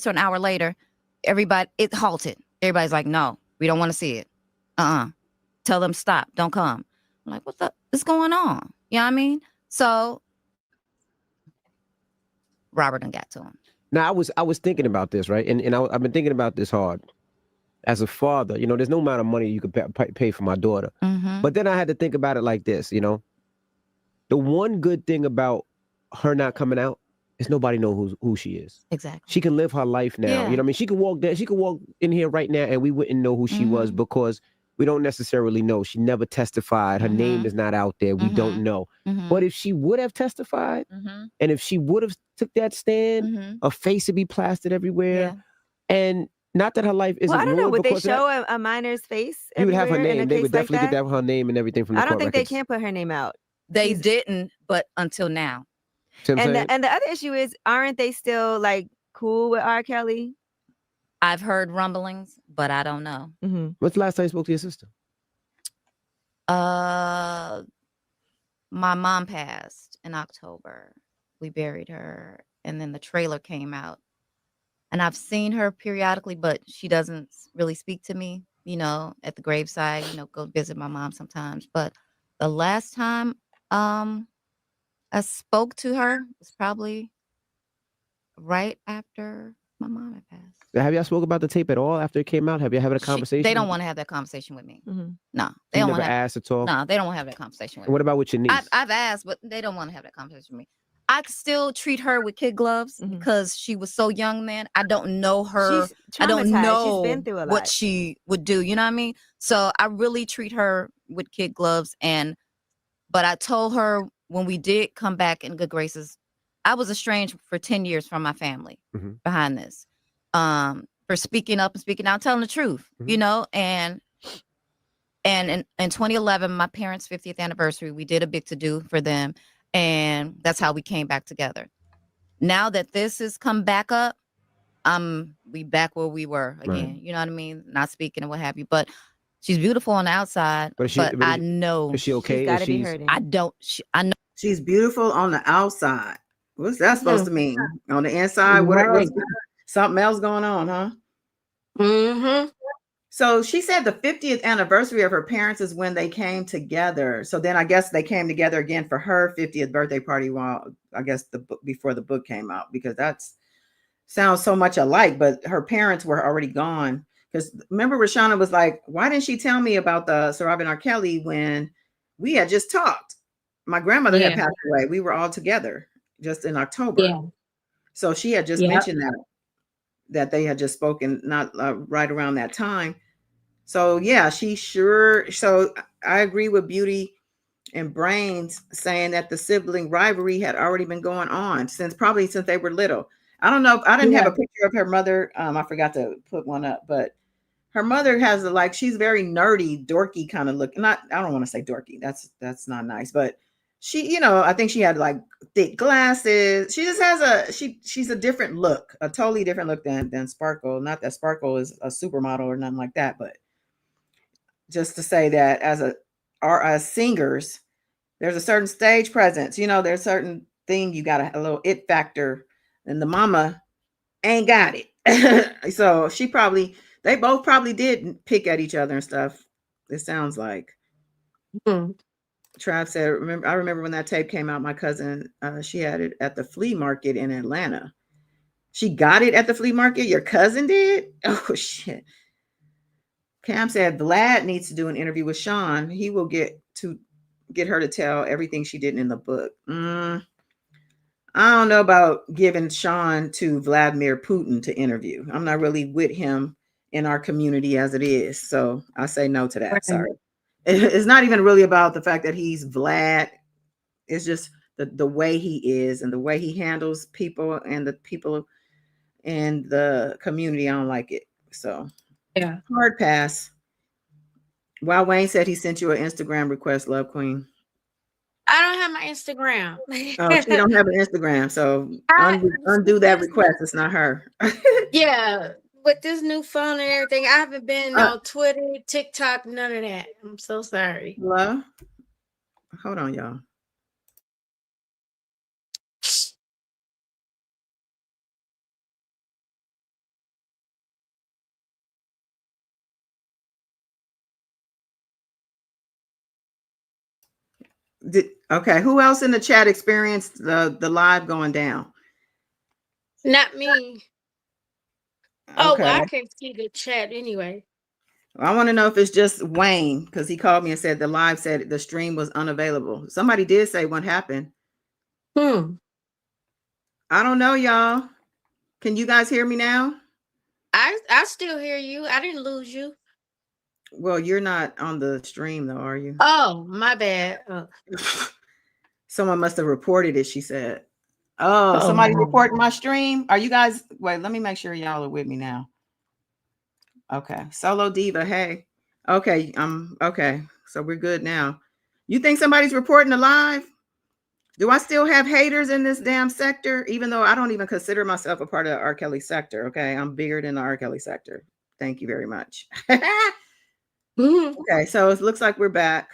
to an hour later, it halted. Everybody's like, no, we don't want to see it. Tell them stop. Don't come. I'm like, what's going on? You know what I mean? So Robert done got to him. Now I was thinking about this, right? And I've been thinking about this hard. As a father, you know, there's no amount of money you could pay for my daughter. But then I had to think about it like this, you know. The one good thing about her not coming out is nobody knows who she is. Exactly. She can live her life now. Yeah. You know what I mean? She could walk in here right now and we wouldn't know who she was because we don't necessarily know. She never testified. Her name is not out there. We don't know. But if she would have testified and if she would have took that stand, her face would be plastered everywhere. And not that her life isn't Well, I don't know. ruined Would they because of that. show a miner's face? You would have her everywhere in name. a They case would like definitely that? get her name and everything from the I don't court think they records. can put her name out. They didn't, but until now. See what I'm saying? And the other issue is, aren't they still like cool with R. Kelly? I've heard rumblings, but I don't know. When's the last time you spoke to your sister? My mom passed in October. We buried her, and then the trailer came out. And I've seen her periodically, but she doesn't really speak to me, you know, at the graveside, you know, go visit my mom sometimes. But the last time I spoke to her was probably right after my mom had passed. Have y'all spoke about the tape at all after it came out? Have you had a conversation? They don't want to have that conversation with me. No, they You don't never want to. asked to talk? No, they don't want to have that conversation with And me. what about with your niece? I've asked, but they don't want to have that conversation with me. I still treat her with kid gloves because she was so young then. I don't know her. She's I don't traumatized. know She's been through a lot. what she would do. You know what I mean? So I really treat her with kid gloves. But I told her when we did come back in good graces, I was estranged for 10 years from my family behind this. For speaking up and speaking out, telling the truth, you know, and in 2011, my parents' 50th anniversary, we did a big to-do for them. And that's how we came back together. Now that this has come back up, we back where we were again. Right. You know what I mean? Not speaking and what have you. But She's beautiful on the outside, But I know is she okay? She's got to be hurting. I know. She's beautiful on the outside. What's that supposed to mean? On the inside, Right. what's something else going on, huh? Mm-hmm. So she said the 50th anniversary of her parents is when they came together. So then I guess they came together again for her 50th birthday party while I guess the book before the book came out, because that's sounds so much alike, but her parents were already gone. Because remember, Reshona was like, why didn't she tell me about the Sir Robin R. Kelly when we had just talked? My grandmother had passed away. We were all together just in October. Yeah. So she had just mentioned that they had just spoken not right around that time. So yeah, so I agree with Beauty and Brains saying that the sibling rivalry had already been going on since they were little. I don't know if I didn't have a picture of her mother. I forgot to put one up, but her mother has she's very nerdy, dorky kind of look. I don't want to say dorky. That's not nice, but she, I think she had like thick glasses. She just has she's a different look, a totally different look than Sparkle. Not that Sparkle is a supermodel or nothing like that, but just to say that as singers, there's a certain stage presence. There's a certain thing you got a little it factor, and the mama ain't got it. So they both probably did pick at each other and stuff. It sounds like. Trav said, I remember when that tape came out, my cousin, she had it at the flea market in Atlanta. She got it at the flea market? Your cousin did? Oh, shit. Cam said, VLAD needs to do an interview with Sean. He will get her to tell everything she did in the book. I don't know about giving Sean to Vladimir Putin to interview. I'm not really with him in our community as it is. So I say no to that. Sorry. It's not even really about the fact that he's Vlad. It's just the way he is and the way he handles people and the people in the community. I don't like it. So Yeah. Hard pass. Wow, Wayne said he sent you an Instagram request, Love Queen. I don't have my Instagram. Oh, she don't have an Instagram, so undo that request. It's not her. Yeah, with this new phone and everything, I haven't been on Twitter, TikTok, none of that. I'm so sorry. Hello? Hold on, y'all. Okay, who else in the chat experienced the live going down? Not me. Okay. Oh, well, I can't see the chat anyway. I want to know if it's just Wayne, because he called me and said the live said the stream was unavailable. Somebody did say what happened. I don't know, y'all. Can you guys hear me now? I still hear you. I didn't lose you. Well, you're not on the stream though, are you? Oh, my bad. Someone must have reported it, she said. Oh, somebody reported my stream. Are you guys? Wait, let me make sure y'all are with me now. Okay. Solo Diva, hey. Okay, okay. So we're good now. You think somebody's reporting the live? Do I still have haters in this damn sector? Even though I don't even consider myself a part of the R. Kelly sector. Okay, I'm bigger than the R. Kelly sector. Thank you very much. Okay, so it looks like we're back.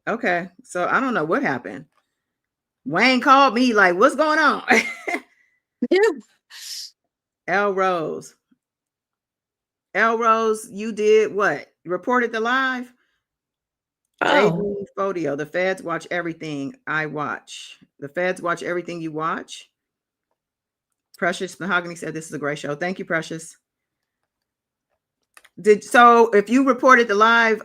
Okay, so I don't know what happened. Wayne called me like, what's going on? L Rose, you did what? Reported the live? JD Fodio, the feds watch everything I watch. The feds watch everything you watch. Precious Mahogany said this is a great show. Thank you, Precious. So if you reported the live,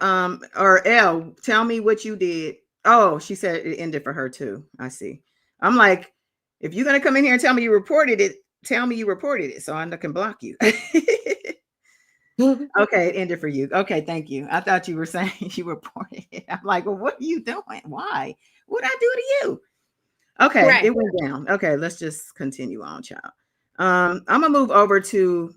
or L, tell me what you did. Oh, she said it ended for her too. I see. I'm like, if you're gonna come in here and tell me you reported it, tell me you reported it so I can block you. Okay, it ended for you. Okay, thank you. I thought you were saying you reported it. I'm like, well, what are you doing? Why? What'd I do to you? Okay, right. It went down. Okay, let's just continue on, child. I'm gonna move over to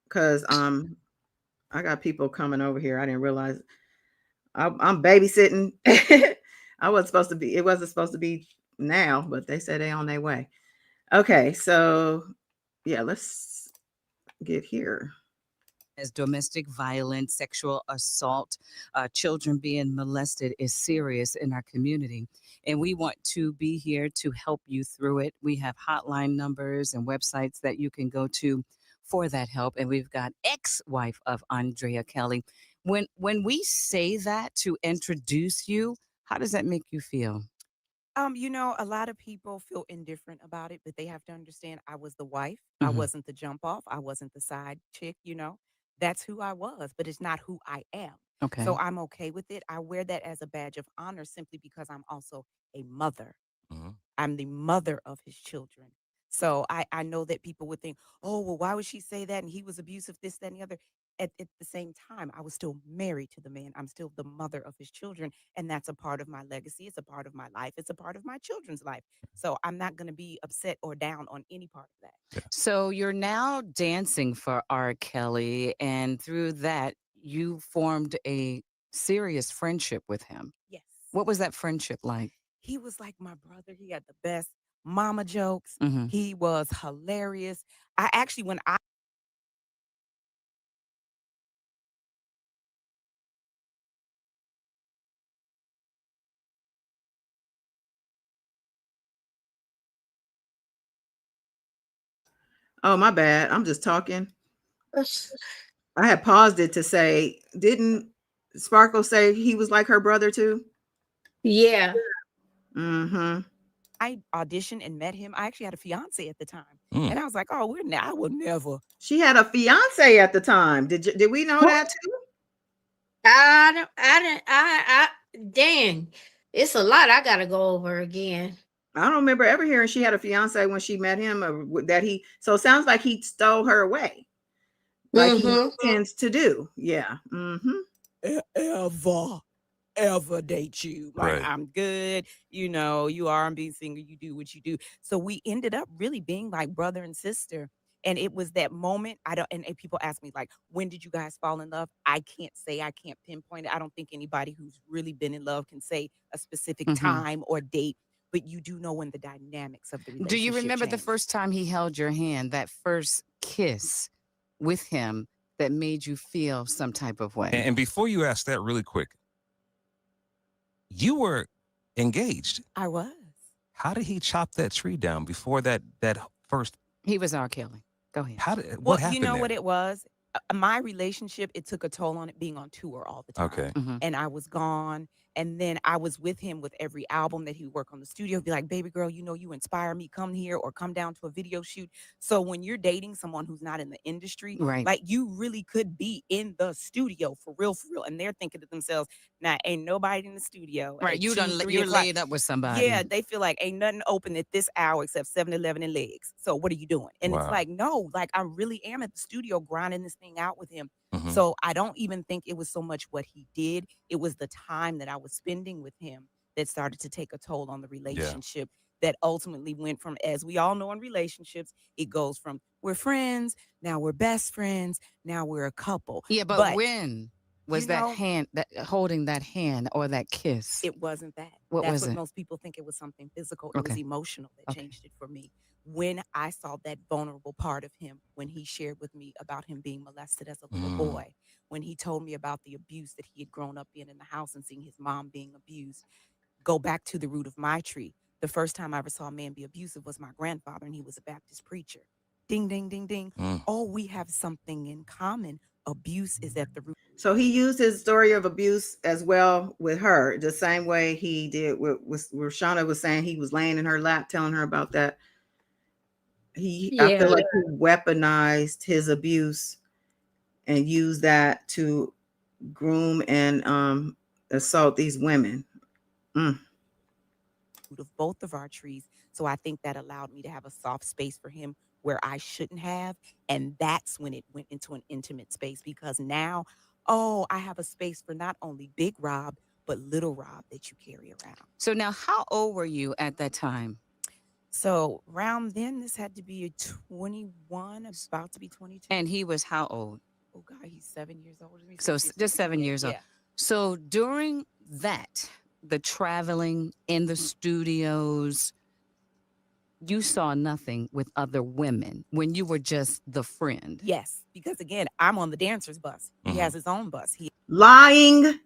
because I got people coming over here. I didn't realize I'm babysitting. It wasn't supposed to be now, but they said they on their way. Okay, so yeah, let's get here. as domestic violence, sexual assault, children being molested is serious in our community. And we want to be here to help you through it. We have hotline numbers and websites that you can go to for that help. And we've got ex-wife of Andrea Kelly. When we say that to introduce you, how does that make you feel? You know, a lot of people feel indifferent about it, but they have to understand I was the wife. I wasn't the jump off. I wasn't the side chick, you know. That's who I was, but it's not who I am. Okay. So I'm okay with it. I wear that as a badge of honor simply because I'm also a mother. I'm the mother of his children. So I know that people would think, oh, well, why would she say that? And he was abusive, this, that, and the other. At the same time, I was still married to the man. I'm still the mother of his children. And that's a part of my legacy. It's a part of my life. It's a part of my children's life. So I'm not going to be upset or down on any part of that. So you're now dancing for R. Kelly, and through that, you formed a serious friendship with him. Yes. What was that friendship like? He was like my brother. He had the best mama jokes. He was hilarious. I actually, when I Oh, my bad. I'm just talking. I had paused it to say, didn't Sparkle say he was like her brother too? Yeah. I auditioned and met him. I actually had a fiance at the time. And I was like, oh, I will never. She had a fiance at the time. Did we know that too? Dang, it's a lot I gotta go over again. I don't remember ever hearing she had a fiance when she met him, or that he. So it sounds like he stole her away, like he tends to do. Yeah. Ever date you. Like, I'm good. You know, you R&B singer, you do what you do. So we ended up really being like brother and sister. And it was that moment. And people ask me, like, when did you guys fall in love? I can't say, I can't pinpoint it. I don't think anybody who's really been in love can say a specific time or date, but you do know when the dynamics of the relationship Do you remember the change. first time he held your hand, that first kiss with him that made you feel some type of way? And before you ask that, really quick, you were engaged. I was. How did he chop that tree down before that first? He was R. Kelly. Go ahead. What happened you know there? what it was? My relationship, it took a toll on it being on tour all the time. Okay. And I was gone. And then I was with him with every album that he would work on the studio. He'd be like, baby girl, you know, you inspire me. Come here or come down to a video shoot. So when you're dating someone who's not in the industry, Right. like you really could be in the studio for real. And they're thinking to themselves, nah, ain't nobody in the studio. Right. at You're 3 o'clock. laid up with somebody. Yeah, they feel like ain't nothing open at this hour except 7-Eleven and legs. So what are you doing? And it's like, no, like I really am at the studio grinding this thing out with him. So I don't even think it was so much what he did. It was the time that I was spending with him that started to take a toll on the relationship that ultimately went from, as we all know in relationships, it goes from we're friends, now we're best friends, now we're a couple. Yeah, but when was that hand, that holding that hand or that kiss? It wasn't that. What That's was what it? most people think it was something physical. It was emotional that changed it for me. When I saw that vulnerable part of him, when he shared with me about him being molested as a little boy, when he told me about the abuse that he had grown up in the house and seeing his mom being abused, go back to the root of my tree. The first time I ever saw a man be abusive was my grandfather, and he was a Baptist preacher. Ding, ding, ding, ding. Oh, we have something in common. Abuse is at the root. So he used his story of abuse as well with her, the same way he did with Reshona was saying he was laying in her lap telling her about that. I feel like he weaponized his abuse and used that to groom and assault these women. Of both of our trees. So I think that allowed me to have a soft space for him where I shouldn't have. And that's when it went into an intimate space, because now, I have a space for not only Big Rob, but Little Rob that you carry around. So now, how old were you at that time? So around then, this had to be 21, about to be 22. And he was how old? Oh God, he's 7 years older than me. So just 7 years old. So during that, the traveling in the studios, You saw nothing with other women when you were just the friend. Yes, because again, I'm on the dancers bus. He has his own bus. Lying.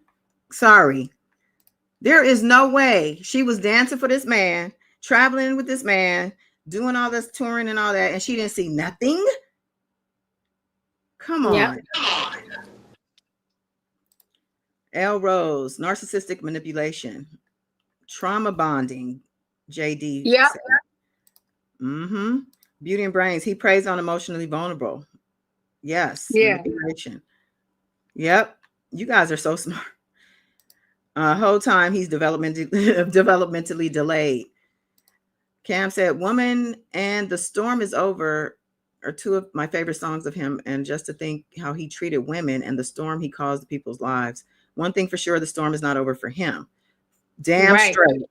Sorry. There is no way she was dancing for this man, traveling with this man, doing all this touring and all that, and she didn't see nothing. Come on. L. Rose, narcissistic manipulation, trauma bonding, JD. Yeah. Beauty and brains. He preys on emotionally vulnerable. Yes. Yeah. Manipulation. Yep. You guys are so smart. Whole time he's developmentally delayed. Cam said, "Woman and the Storm is Over" are two of my favorite songs of him. And just to think how he treated women and the storm he caused people's lives. One thing for sure, the storm is not over for him. Damn straight.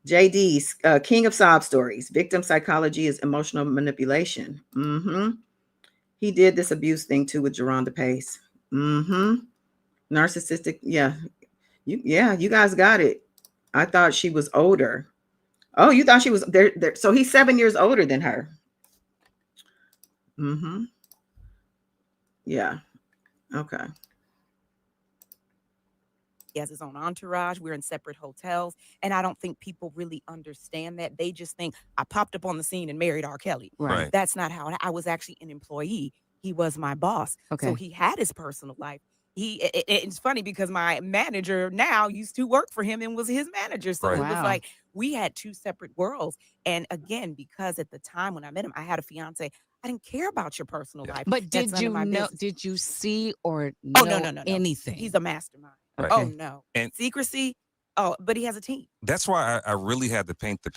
JD's King of Sob Stories. Victim psychology is emotional manipulation. He did this abuse thing too with Geronda Pace. Narcissistic. Yeah. You guys got it. I thought she was older. Oh, you thought she was there. So he's 7 years older than her. Yeah. Okay. He has his own entourage. We're in separate hotels. And I don't think people really understand that. They just think I popped up on the scene and married R. Kelly. Right. That's not how I was actually an employee. He was my boss. Okay. So he had his personal life. It's funny because my manager now used to work for him and was his manager. So it was like we had two separate worlds. And again, because at the time when I met him, I had a fiance. I didn't care about your personal life. But That's did you none of my know? business. Did you see or know no. anything? He's a mastermind. Right. Oh no. And secrecy. Oh, but he has a team. that's why I really had to paint the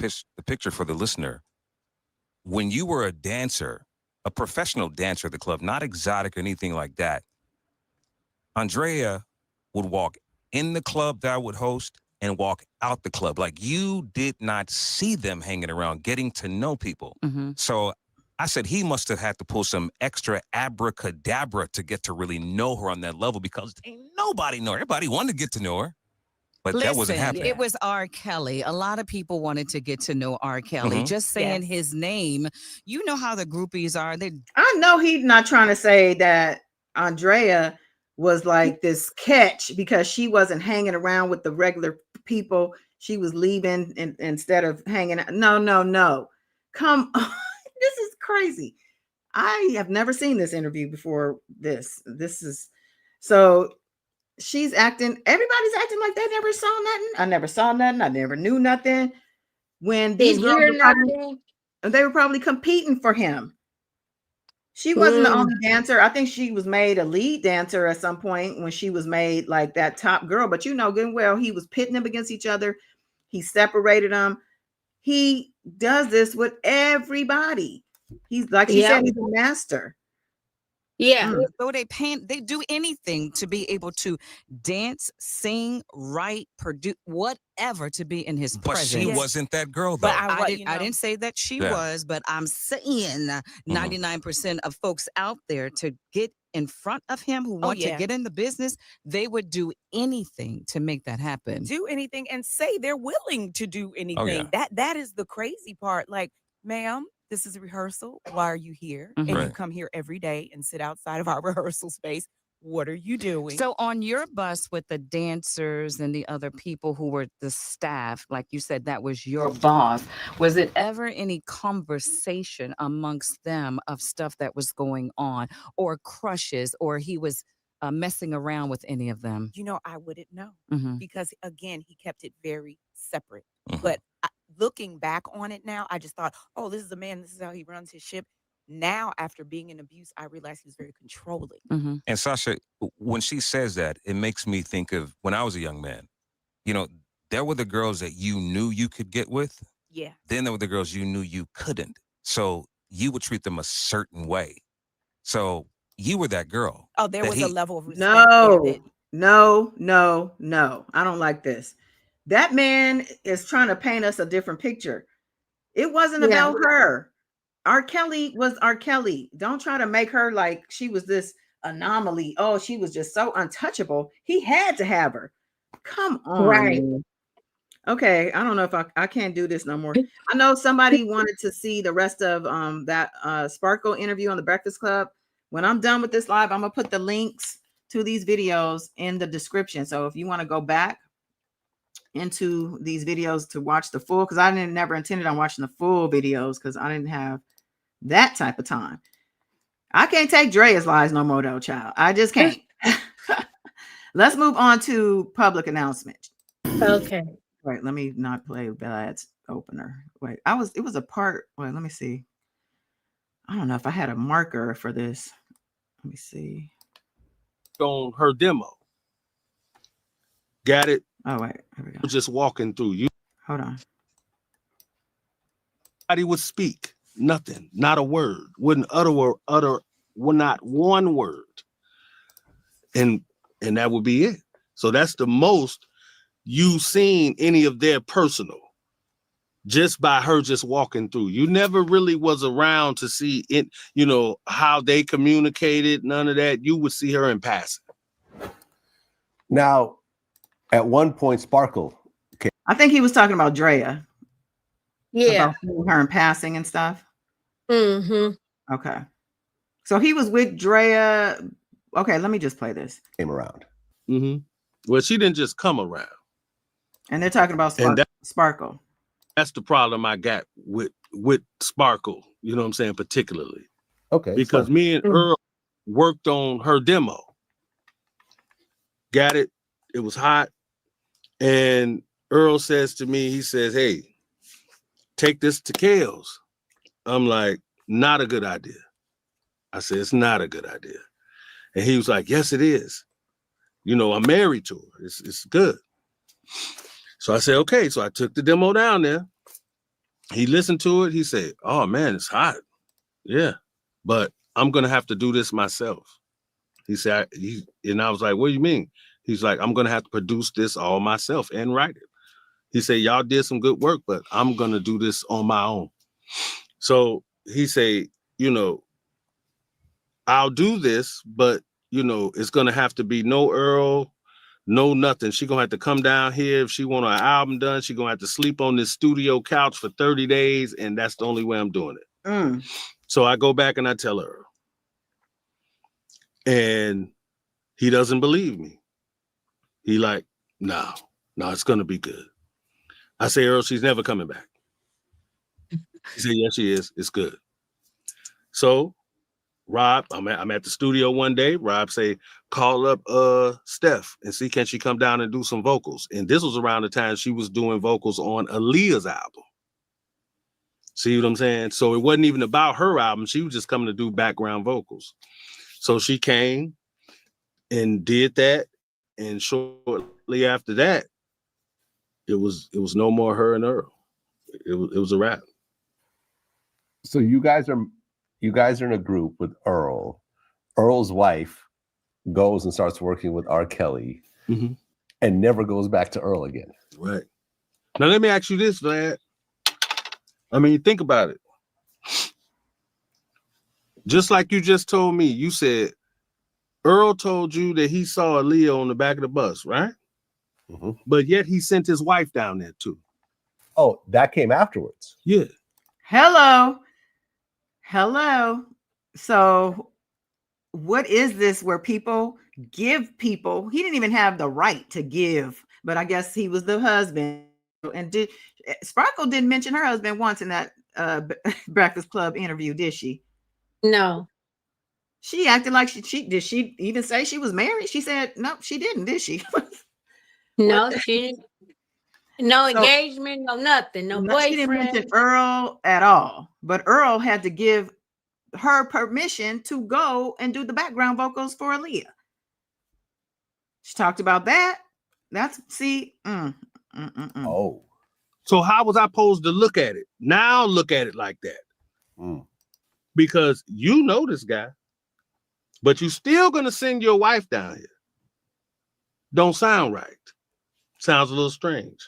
picture for the listener. When you were a dancer, a professional dancer at the club, not exotic or anything like that, Andrea would walk in the club that I would host and walk out the club. Like you did not see them hanging around, getting to know people. So I said he must have had to pull some extra abracadabra to get to really know her on that level because ain't nobody know her. Everybody wanted to get to know her, but that wasn't happening. It was R. Kelly. A lot of people wanted to get to know R. Kelly. Just saying his name, you know how the groupies are. I know he's not trying to say that Andrea was like this catch because she wasn't hanging around with the regular people. She was leaving instead of hanging out. No. Come on. This is crazy. I have never seen this interview before this. This is so she's acting, everybody's acting like they never saw nothing. I never saw nothing. I never knew nothing. When these girls they were probably competing for him. She wasn't the only dancer. I think she was made a lead dancer at some point when she was made like that top girl. But you know good and well, he was pitting them against each other. He separated them. He does this with everybody. He's like she said, he's a master. So they do anything to be able to dance, sing, write, produce, whatever to be in his presence. But she wasn't that girl, though. But I didn't say that she was, but I'm saying 99% of folks out there to get in front of him who want to get in the business, they would do anything to make that happen. Do anything and say they're willing to do anything. That is the crazy part. Like, ma'am, this is a rehearsal. Why are you here? And you come here every day and sit outside of our rehearsal space. What are you doing? So on your bus with the dancers and the other people who were the staff, like you said, that was your boss. Was it ever any conversation amongst them of stuff that was going on or crushes or he was messing around with any of them? You know, I wouldn't know because, again, he kept it very separate. But looking back on it now, I just thought, oh, this is a man. This is how he runs his ship. Now, after being in abuse, I realized he was very controlling. And Sasha, when she says that, it makes me think of when I was a young man. You know, there were the girls that you knew you could get with. Yeah. Then there were the girls you knew you couldn't. So you would treat them a certain way. So you were that girl. Oh, there was a level of respect. No. I don't like this. That man is trying to paint us a different picture. It wasn't about her. R. Kelly was R. Kelly. Don't try to make her like she was this anomaly. Oh, she was just so untouchable. He had to have her. Come on. Right. Okay, I don't know if I can't do this no more. I know somebody wanted to see the rest of that Sparkle interview on the Breakfast Club. When I'm done with this live, I'm gonna put the links to these videos in the description. So if you want to go back into these videos to watch the full, because I never intended on watching the full videos because I didn't have that type of time. I can't take Drea's lies no more though, child. I just can't. Let's move on to public announcement. Okay. Wait, let me not play VLAD's opener. Wait, it was a part. Wait, let me see. I don't know if I had a marker for this. Let me see. On her demo. Got it? Oh, wait. Here we go. Just walking through. You Hold on. nobody would speak. Nothing. Not a word. Wouldn't utter not one word. And that would be it. So that's the most you've seen any of their personal. Just by her just walking through. You never really was around to see it, you know, how they communicated, none of that. You would see her in passing. Now, at one point, Sparkle. I think he was talking about Drea. Yeah. About seeing her in passing and stuff. Mm-hmm. Okay. So he was with Drea. Okay, let me just play this. Came around. Mm-hmm. Well, she didn't just come around. And they're talking about Sparkle. That's the problem I got with Sparkle, you know what I'm saying, particularly. Okay. Because me and Earl worked on her demo. Got it? It was hot. And Earl says to me, he says, hey, take this to Kales. I'm like, not a good idea. I said, it's not a good idea. And he was like, yes, it is. You know, I'm married to her. It's good. So I said, okay. So I took the demo down there. He listened to it. He said, oh, man, it's hot. Yeah, but I'm going to have to do this myself. He said, and I was like, what do you mean? He's like, I'm going to have to produce this all myself and write it. He said, y'all did some good work, but I'm going to do this on my own. So he said, you know, I'll do this, but, you know, it's going to have to be no Earl, no nothing. She's going to have to come down here. If she want an album done, she's going to have to sleep on this studio couch for 30 days, and that's the only way I'm doing it. So I go back and I tell her. And he doesn't believe me. He like, no, it's going to be good. I say, Earl, she's never coming back. He said, yes, she is. It's good. So Rob, I'm at the studio one day. Rob say, call up Steph and see can she come down and do some vocals. And this was around the time she was doing vocals on Aaliyah's album. See what I'm saying? So it wasn't even about her album. She was just coming to do background vocals. So she came and did that. And shortly after that, it was no more her and Earl. It was a wrap. So you guys are in a group with Earl. Earl's wife goes and starts working with R. Kelly and never goes back to Earl again. Right. Now let me ask you this, Vlad. I mean, think about it. Just like you just told me, you said Earl told you that he saw Aaliyah on the back of the bus, right? But yet he sent his wife down there too. Oh, that came afterwards. Yeah. Hello. So what is this where people give people? He didn't even have the right to give, but I guess he was the husband. And Sparkle didn't mention her husband once in that Breakfast Club interview, did she? No. She acted like she did. She even say she was married? She said no, she didn't, did she? No, she didn't. No engagement, no nothing, no boyfriend. She didn't mention Earl at all, but Earl had to give her permission to go and do the background vocals for Aaliyah. She talked about that. Oh. So how was I supposed to look at it? Now look at it like that. Because you know this guy, but you still gonna send your wife down here. Don't sound right. Sounds a little strange.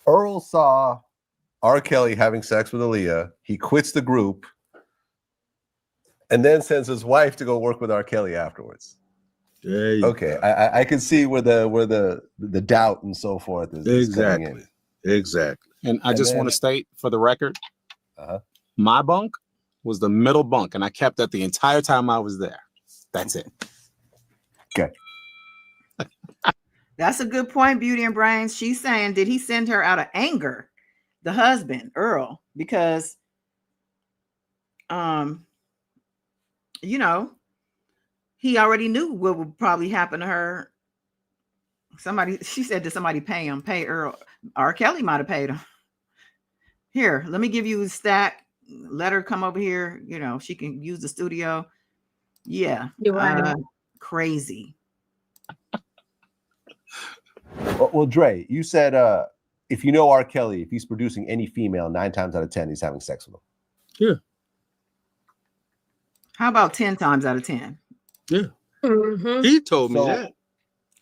Earl saw R. Kelly having sex with Aaliyah. He quits the group and then sends his wife to go work with R. Kelly afterwards. Okay, I can see where the doubt and so forth is coming in. Exactly. And I just want to state for the record, my bunk was the middle bunk, and I kept that the entire time I was there. That's it. Okay. That's a good point, Beauty and Brains. She's saying, did he send her out of anger, the husband, Earl? Because, you know, he already knew what would probably happen to her. She said, did somebody pay Earl? R. Kelly might have paid him. Here, let me give you a stack. Let her come over here. You know, she can use the studio. Yeah. You're right. Crazy. Well, Dre, you said if you know R. Kelly, if he's producing any female, 9 times out of 10, he's having sex with them. Yeah. How about 10 times out of 10? Yeah. Mm-hmm. He told me that.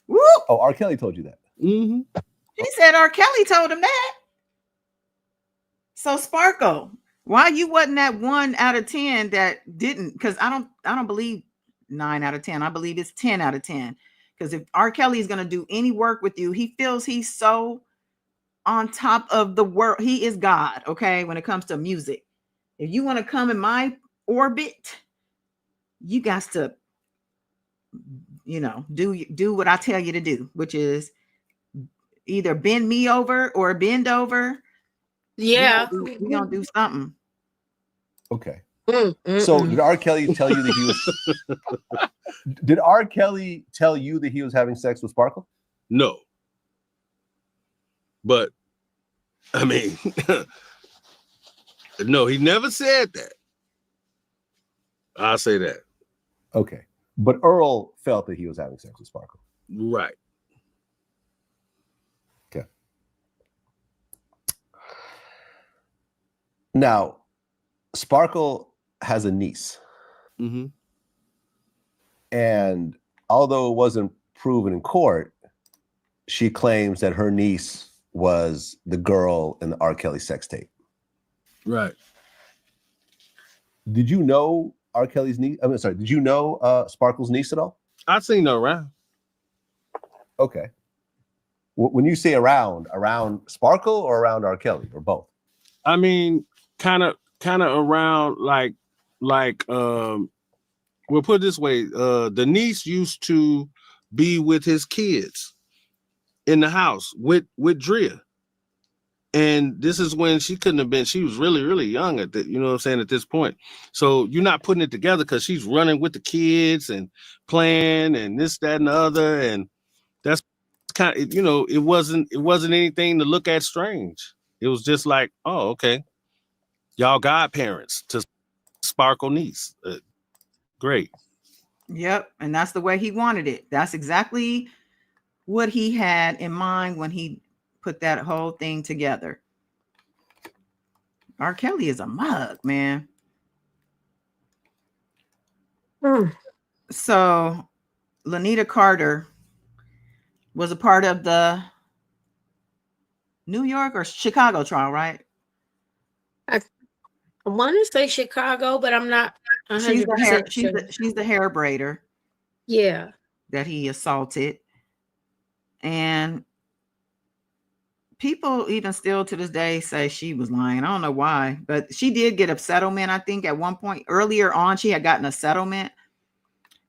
Woo! Oh, R. Kelly told you that. Mm-hmm. He said R. Kelly told him that. So Sparkle, why you wasn't that 1 out of 10 that didn't? Because I don't believe 9 out of 10. I believe it's 10 out of 10. Because if R. Kelly is going to do any work with you, he feels he's so on top of the world. He is God, okay, when it comes to music. If you want to come in my orbit, you got to, you know, do what I tell you to do, which is either bend me over or bend over. Yeah. We're going to do something. Okay. So did R. Kelly tell you that he was did R. Kelly tell you that he was having sex with Sparkle? No. But I mean, no, he never said that. I'll say that. Okay. But Earl felt that he was having sex with Sparkle. Right. Okay. Now, Sparkle has a niece. Mm-hmm. And although it wasn't proven in court, she claims that her niece was the girl in the R. Kelly sex tape. Right. Did you know R. Kelly's niece? I mean, sorry, did you know Sparkle's niece at all? I seen her around. Okay. When you say around Sparkle or around R. Kelly or both? I mean, kind of around like we'll put it this way. The niece used to be with his kids in the house with Drea. And this is when she couldn't have been, she was really, really young at that, you know what I'm saying, at this point. So you're not putting it together because she's running with the kids and playing and this, that, and the other. And that's kind of, you know, it wasn't anything to look at strange. It was just like, oh, okay. Y'all godparents to Sparkle niece. Great. Yep. And that's the way he wanted it. That's exactly what he had in mind when he put that whole thing together. R. Kelly is a mug, man. So Lanita Carter was a part of the New York or Chicago trial, right? I want to say Chicago, but I'm not 100% sure. She's the hair braider. Yeah. That he assaulted. And people even still to this day say she was lying. I don't know why, but she did get a settlement. I think at one point earlier on, she had gotten a settlement.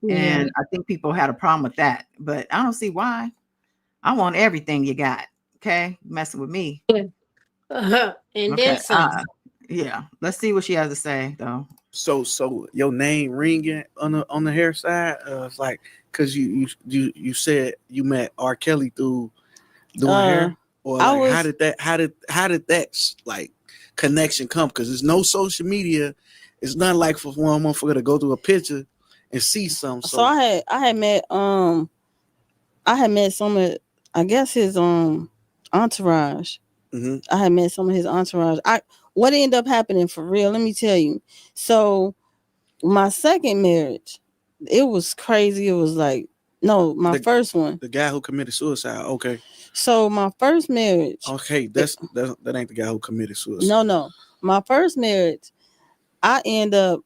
Yeah. And I think people had a problem with that, but I don't see why. I want everything you got. Okay. Messing with me. And then some. Yeah. Let's see what she has to say though. So your name ringing on the hair side, it's like, cause you said you met R. Kelly through doing hair. Or like, how did that like connection come? Because there's no social media. It's not like for one motherfucker to go through a picture and see something. So I had met some of, I guess, his entourage. Mm-hmm. I had met some of his entourage. What ended up happening for real? Let me tell you. So my second marriage, it was crazy. It was like, no, my first one. The guy who committed suicide. Okay. So my first marriage. Okay, that ain't the guy who committed suicide. No. My first marriage, I end up,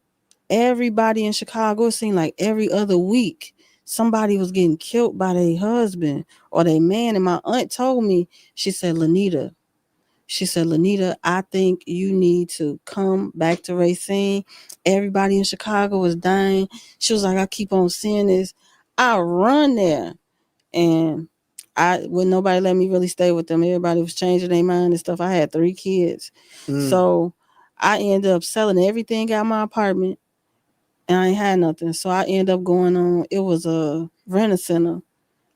everybody in Chicago, it seemed like every other week, somebody was getting killed by their husband or their man. And my aunt told me, she said, Lanita, I think you need to come back to Racine. Everybody in Chicago is dying. She was like, I keep on seeing this. I run there. And when nobody let me really stay with them, everybody was changing their mind and stuff. I had 3 kids. So I ended up selling everything out of my apartment. And I ain't had nothing. So I ended up going on, it was a rent center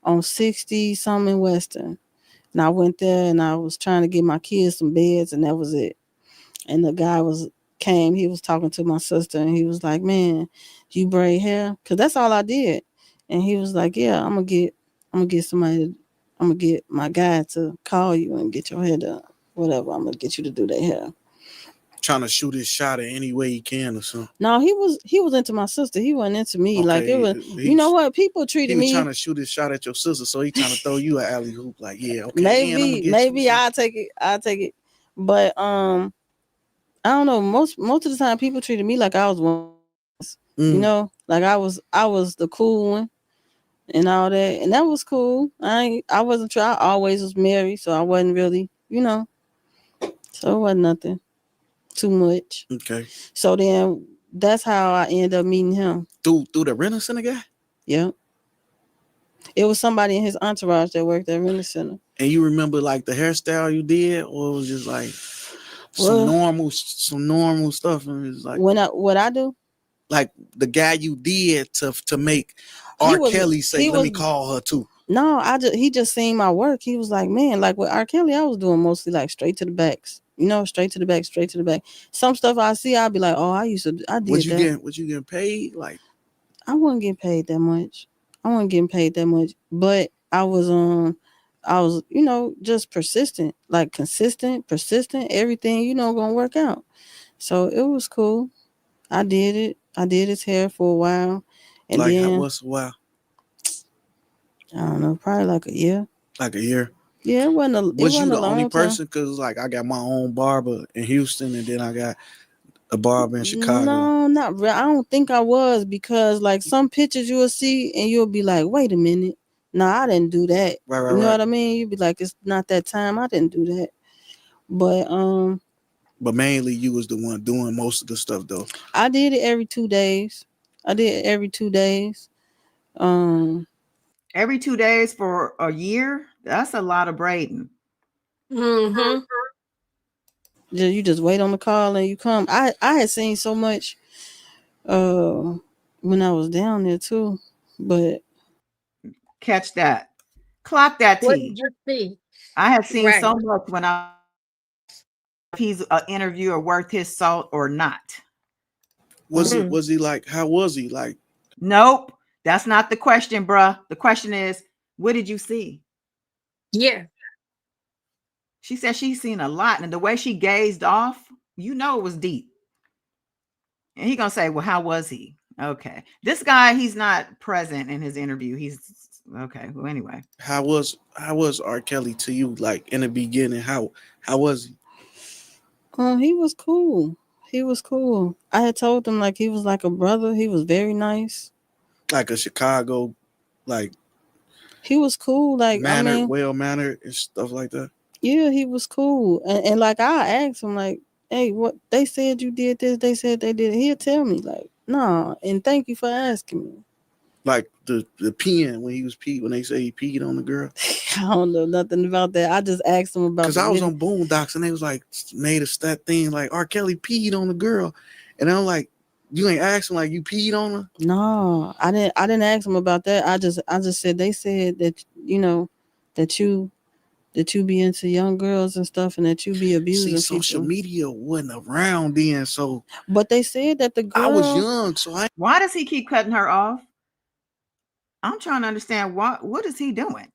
on 60 something in Western. And I went there and I was trying to get my kids some beds, and that was it. And the guy came, he was talking to my sister, and he was like, man, you braid hair? Cause that's all I did. And he was like, yeah, I'm gonna get my guy to call you and get your hair done. Whatever, I'm gonna get you to do that hair. Trying to shoot his shot in any way he can or something. No, he was into my sister. He wasn't into me. Okay, like it was, you know what? People treated me. He was trying to shoot his shot at your sister, so he trying to throw you an alley hoop. Like, yeah, okay, maybe I'll take it. But I don't know. Most of the time, people treated me like I was one. You know, like I was the cool one and all that, and that was cool. I wasn't trying. I always was married, so I wasn't really, you know. So it wasn't nothing too much. Okay. So then that's how I ended up meeting him. Through the rent center guy? Yeah. It was somebody in his entourage that worked at rent center. And you remember like the hairstyle you did, or it was just like some normal stuff? And it was like what I do? Like the guy you did to make R. Kelly say, let me call her too. No, he just seen my work. He was like, man, like with R. Kelly, I was doing mostly like straight to the backs. You know, straight to the back. Some stuff I see, I'll be like, oh, I did that. Was you getting paid? Like, I wasn't getting paid that much. But I was you know, just persistent, like consistent, persistent, everything, you know, gonna work out. So it was cool. I did it. I did his hair for a while. And like then, what's a while? I don't know, probably like a year. Like a year? Yeah, it wasn't a long time. Was you the only person? Because like I got my own barber in Houston, and then I got a barber in Chicago. No, not really. I don't think I was, because like some pictures you will see and you'll be like, wait a minute. No, I didn't do that. Right. You know what I mean? You'd be like, it's not that time. I didn't do that. But mainly you was the one doing most of the stuff though. I did it every 2 days. Every 2 days for a year? That's a lot of braiding. Mm-hmm. You just wait on the call and you come. I had seen so much when I was down there too, but catch that. Clock that What T. did you see? I have seen Right. so much when if he's an interviewer worth his salt or not. Was he like, how was he like? Nope. That's not the question, bruh. The question is, what did you see? Yeah. She said she's seen a lot, and the way she gazed off, you know it was deep. And he gonna say, well, how was he? Okay. This guy, he's not present in his interview. He's okay. Well, anyway. How was R. Kelly to you, like in the beginning? How was he? He was cool. I had told him like he was like a brother. He was very nice. Like a Chicago, like he was cool, like mannered, well-mannered and stuff like that. Yeah, he was cool. And like I asked him like, hey, what they said you did this, they said they did it. He'll tell me like, nah, and thank you for asking me. Like the peeing when they say he peed on the girl. I don't know nothing about that. I just asked him about, because I was on Boondocks and they was like made a stat thing like R. Kelly peed on the girl, and I'm like, you ain't asked him like you peed on her? No, I didn't ask him about that. I just said they said that, you know, that you be into young girls and stuff, and that you be abusing people. Social media wasn't around then, so. But they said that the girl. I was young, so Why does he keep cutting her off? I'm trying to understand what is he doing?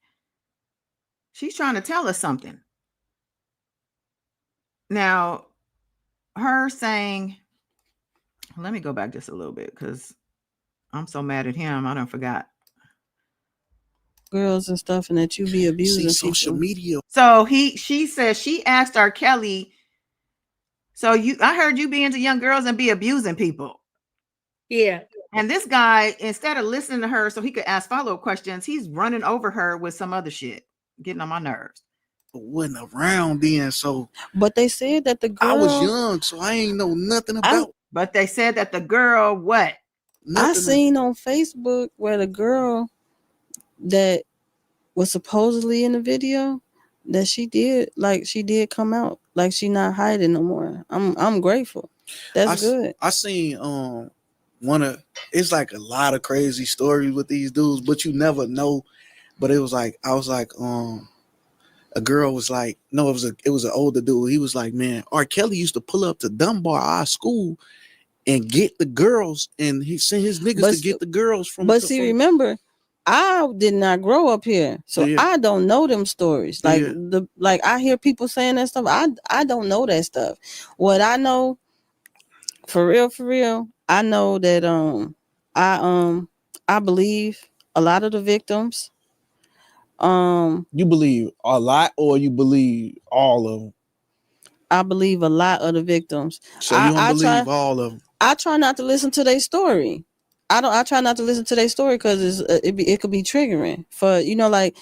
She's trying to tell us something. Now, her saying, let me go back just a little bit because I'm so mad at him. I don't forgot. Girls and stuff, and that you be abusing social media. So she says she asked R. Kelly, so I heard you be into young girls and be abusing people. Yeah. And this guy, instead of listening to her so he could ask follow-up questions, he's running over her with some other shit, getting on my nerves. Wasn't around then, so. But they said that the girl. I was young, so I ain't know nothing about. But they said that the girl, what? I seen on Facebook where the girl that was supposedly in the video that she did come out, like she not hiding no more. I'm grateful. That's good. I seen it's like a lot of crazy stories with these dudes, but you never know. But it was like I was like a girl was like, no, it was an older dude. He was like, man, R. Kelly used to pull up to Dunbar, our school, and get the girls, and he sent his niggas to get the girls from. But see, remember, I did not grow up here, so I don't know them stories. Like I hear people saying that stuff. I don't know that stuff. What I know, for real, I know that I believe a lot of the victims. You believe a lot, or you believe all of them? I believe a lot of the victims. So you don't believe all of them? I try not to listen to their story. I try not to listen to their story because it could be triggering for, like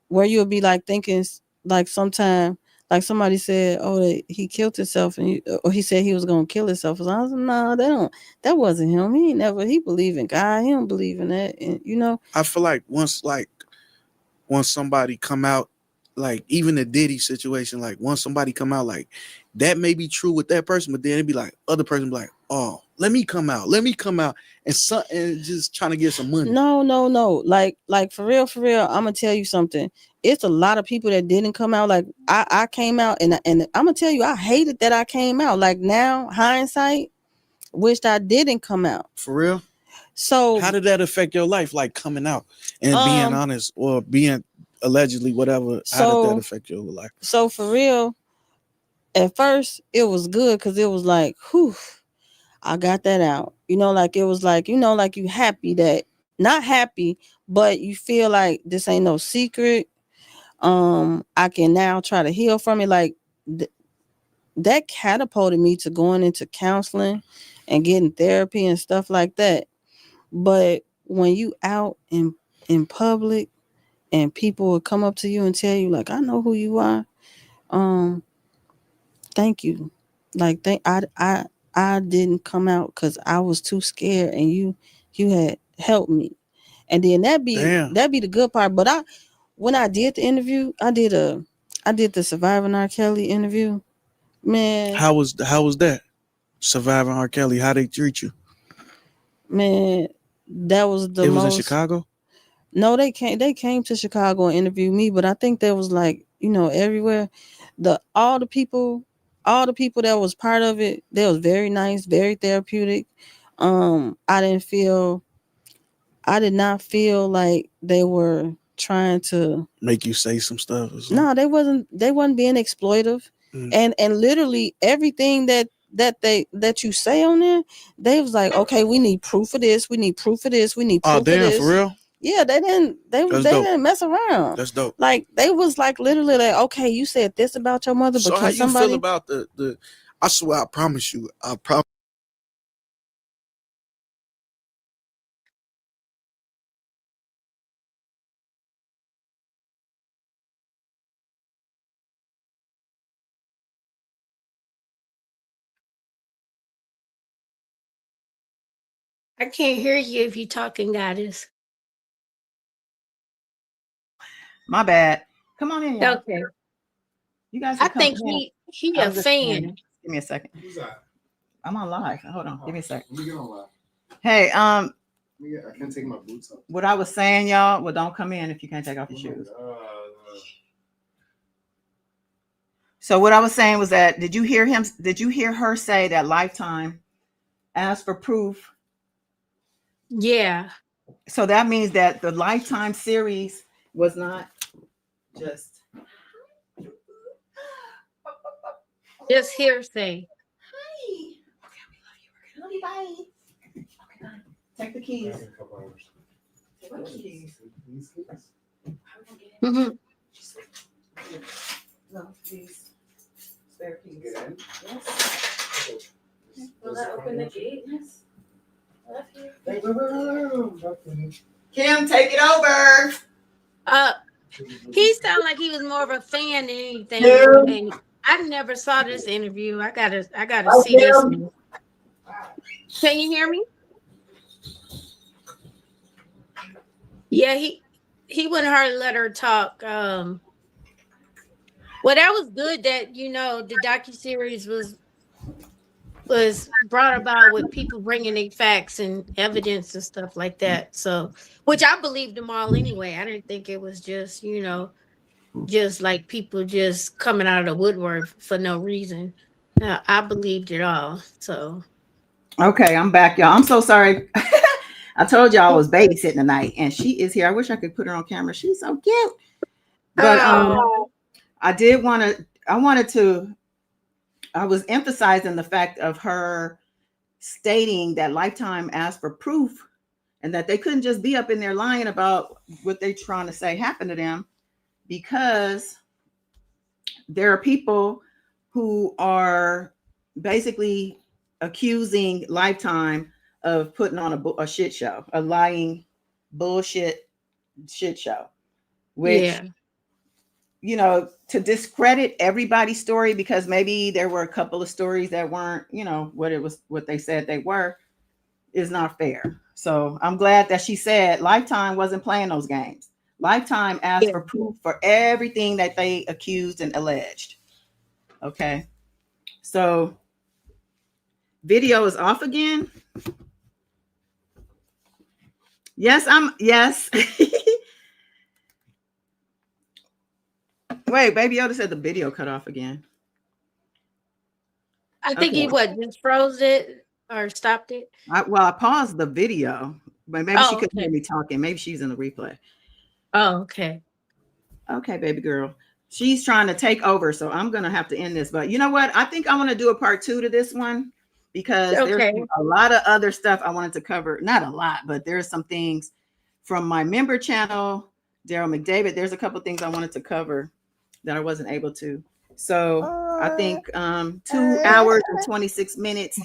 where you'll be like thinking like sometime like somebody said, oh, he killed himself, or he said he was gonna kill himself. I was like, no, that wasn't him. He believed in God. He don't believe in that. And I feel like once somebody come out, like even the Diddy situation, like once somebody come out, like that may be true with that person, but then it'd be like other person be like, oh, let me come out, and just trying to get some money. No. Like for real, I'm gonna tell you something. It's a lot of people that didn't come out. Like I came out, and I'm gonna tell you, I hated that I came out. Like now, hindsight, wished I didn't come out. For real. So how did that affect your life, like coming out and being honest or being allegedly whatever? How did that affect your life? So for real, at first it was good because it was like, whew, I got that out. Like it was like, like you happy that, not happy, but you feel like this ain't no secret. I can now try to heal from it. Like that catapulted me to going into counseling and getting therapy and stuff like that. But when you out in public and people will come up to you and tell you, like, I know who you are. Thank you. Like I didn't come out because I was too scared, and you had helped me. And then that'd be the good part. But when I did the interview, I did the Surviving R. Kelly interview. Man, how was that? Surviving R. Kelly, how they treat you? Man, that was the most. It was in Chicago? No, they came to Chicago and interviewed me, but I think there was like, everywhere. All the people that was part of it, they was very nice, very therapeutic. I did not feel like they were trying to make you say some stuff. No, they wasn't being exploitive. And literally everything that you say on there, they was like, okay, we need proof of this, we need proof of this, we need proof of this. For real? Yeah, they didn't mess around. That's dope. Like they was like literally like, okay, you said this about your mother, but so can how you somebody feel about the I swear, I promise you, I can't hear you if you're talking, Goddess. My bad. Come on in, y'all. Okay. You guys. I think he a fan. Give me a second. Who's that? I'm on live. Hold on. Give me a second. Let me get on live. Hey, I can't take my boots off. What I was saying, y'all. Well, don't come in if you can't take off your shoes. So what I was saying was that did you hear her say that Lifetime asked for proof? Yeah. So that means that the Lifetime series was not just hearsay. Hi. Okay, we love you. Bye. Okay, bye. Take the keys. Take the keys. Mm-hmm. No, please. Spare keys. Yes. Will that open the gate? Yes. Kim, take it over. He sounded like he was more of a fan than anything. And I never saw this interview. I gotta see this one. Can you hear me? Yeah, he wouldn't hardly let her talk. Well, that was good that the docuseries was brought about with people bringing their facts and evidence and stuff like that. So, which I believed them all anyway. I didn't think it was just just like people just coming out of the woodwork for no reason. I believed it all. So. Okay, I'm back, y'all. I'm so sorry. I told y'all I was babysitting tonight, and she is here. I wish I could put her on camera. She's so cute. But I was emphasizing the fact of her stating that Lifetime asked for proof and that they couldn't just be up in there lying about what they're trying to say happened to them, because there are people who are basically accusing Lifetime of putting on a shit show, a lying bullshit shit show, which, to discredit everybody's story, because maybe there were a couple of stories that weren't, what they said they were, is not fair. So I'm glad that she said Lifetime wasn't playing those games. Lifetime asked for proof for everything that they accused and alleged. Okay. So video is off again. Yes. Wait, Baby Yoda said the video cut off again. I think he just froze it or stopped it. I paused the video, but maybe she couldn't hear me talking. Maybe she's in the replay. Oh, okay. Okay, baby girl. She's trying to take over, so I'm going to have to end this. But you know what? I think I want to do a part 2 to this one, because there's a lot of other stuff I wanted to cover. Not a lot, but there's some things from my member channel, Daryl McDavid. There's a couple things I wanted to cover that I wasn't able to. So I think 2 hours and 26 minutes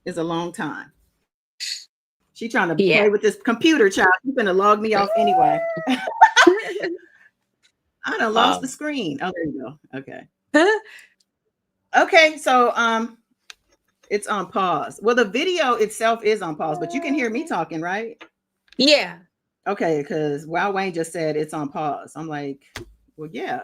is a long time. She's trying to play with this computer, child. She's going to log me off anyway. I done lost the screen. Oh, there you go. Okay. Okay, so it's on pause. Well, the video itself is on pause, but you can hear me talking, right? Yeah. Okay, because Wayne just said it's on pause. I'm like, well, yeah.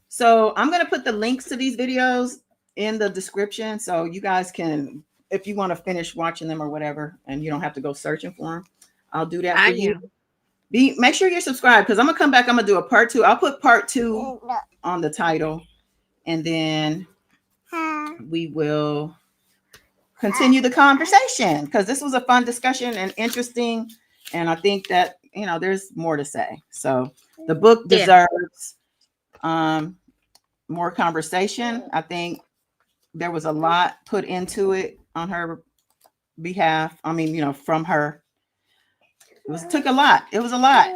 So I'm going to put the links to these videos in the description, so you guys can, if you want to finish watching them or whatever, and you don't have to go searching for them, I'll do that for you. Make sure you're subscribed, because I'm going to come back. I'm going to do a part 2. I'll put part 2 on the title, and then we will continue the conversation, because this was a fun discussion and interesting. And I think that, there's more to say. So the book deserves more conversation. I think there was a lot put into it on her behalf. I mean, from her. It took a lot. It was a lot.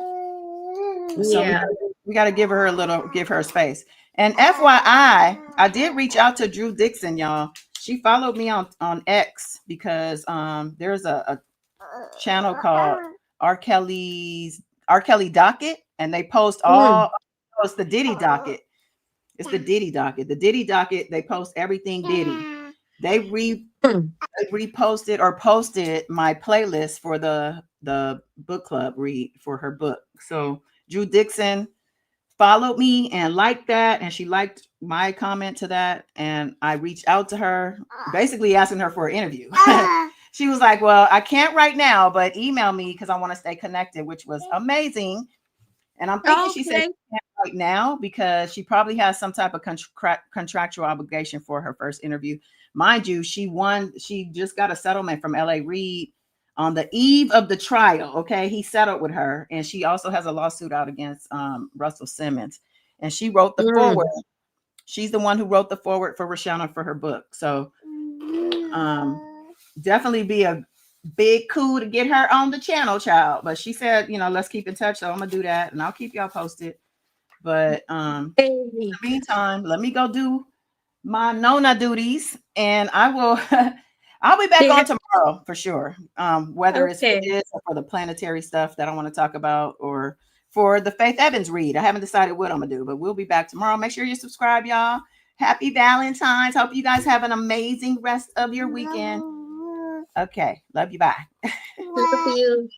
So we got to give her a space. And FYI, I did reach out to Drew Dixon, y'all. She followed me on X, because there's a channel called R. Kelly Docket, and they post it's the Diddy Docket. It's the Diddy Docket. The Diddy Docket, they post everything Diddy. They reposted or posted my playlist for the book club read for her book. So Drew Dixon followed me and liked that, and she liked my comment to that, and I reached out to her, basically asking her for an interview. She was like, well, I can't right now, but email me, because I want to stay connected, which was amazing. And I'm thinking she said she can't right now, because she probably has some type of contractual obligation for her first interview. Mind you, she just got a settlement from Reid on the eve of the trial. Okay, he settled with her, and she also has a lawsuit out against Russell Simmons, and she wrote the foreword. She's the one who wrote the foreword for Reshona for her book. So definitely be a big coup to get her on the channel, child. But she said, let's keep in touch. So I'm gonna do that, and I'll keep y'all posted. But in the meantime, let me go do my Nona duties, and I I'll be back on tomorrow for sure. Whether it's for Okay. this or for the planetary stuff that I want to talk about, or for the Faith Evans read. I haven't decided what I'm gonna do, but we'll be back tomorrow. Make sure you subscribe, y'all. Happy Valentine's. Hope you guys have an amazing rest of your weekend. Okay. Love you. Bye. Love you.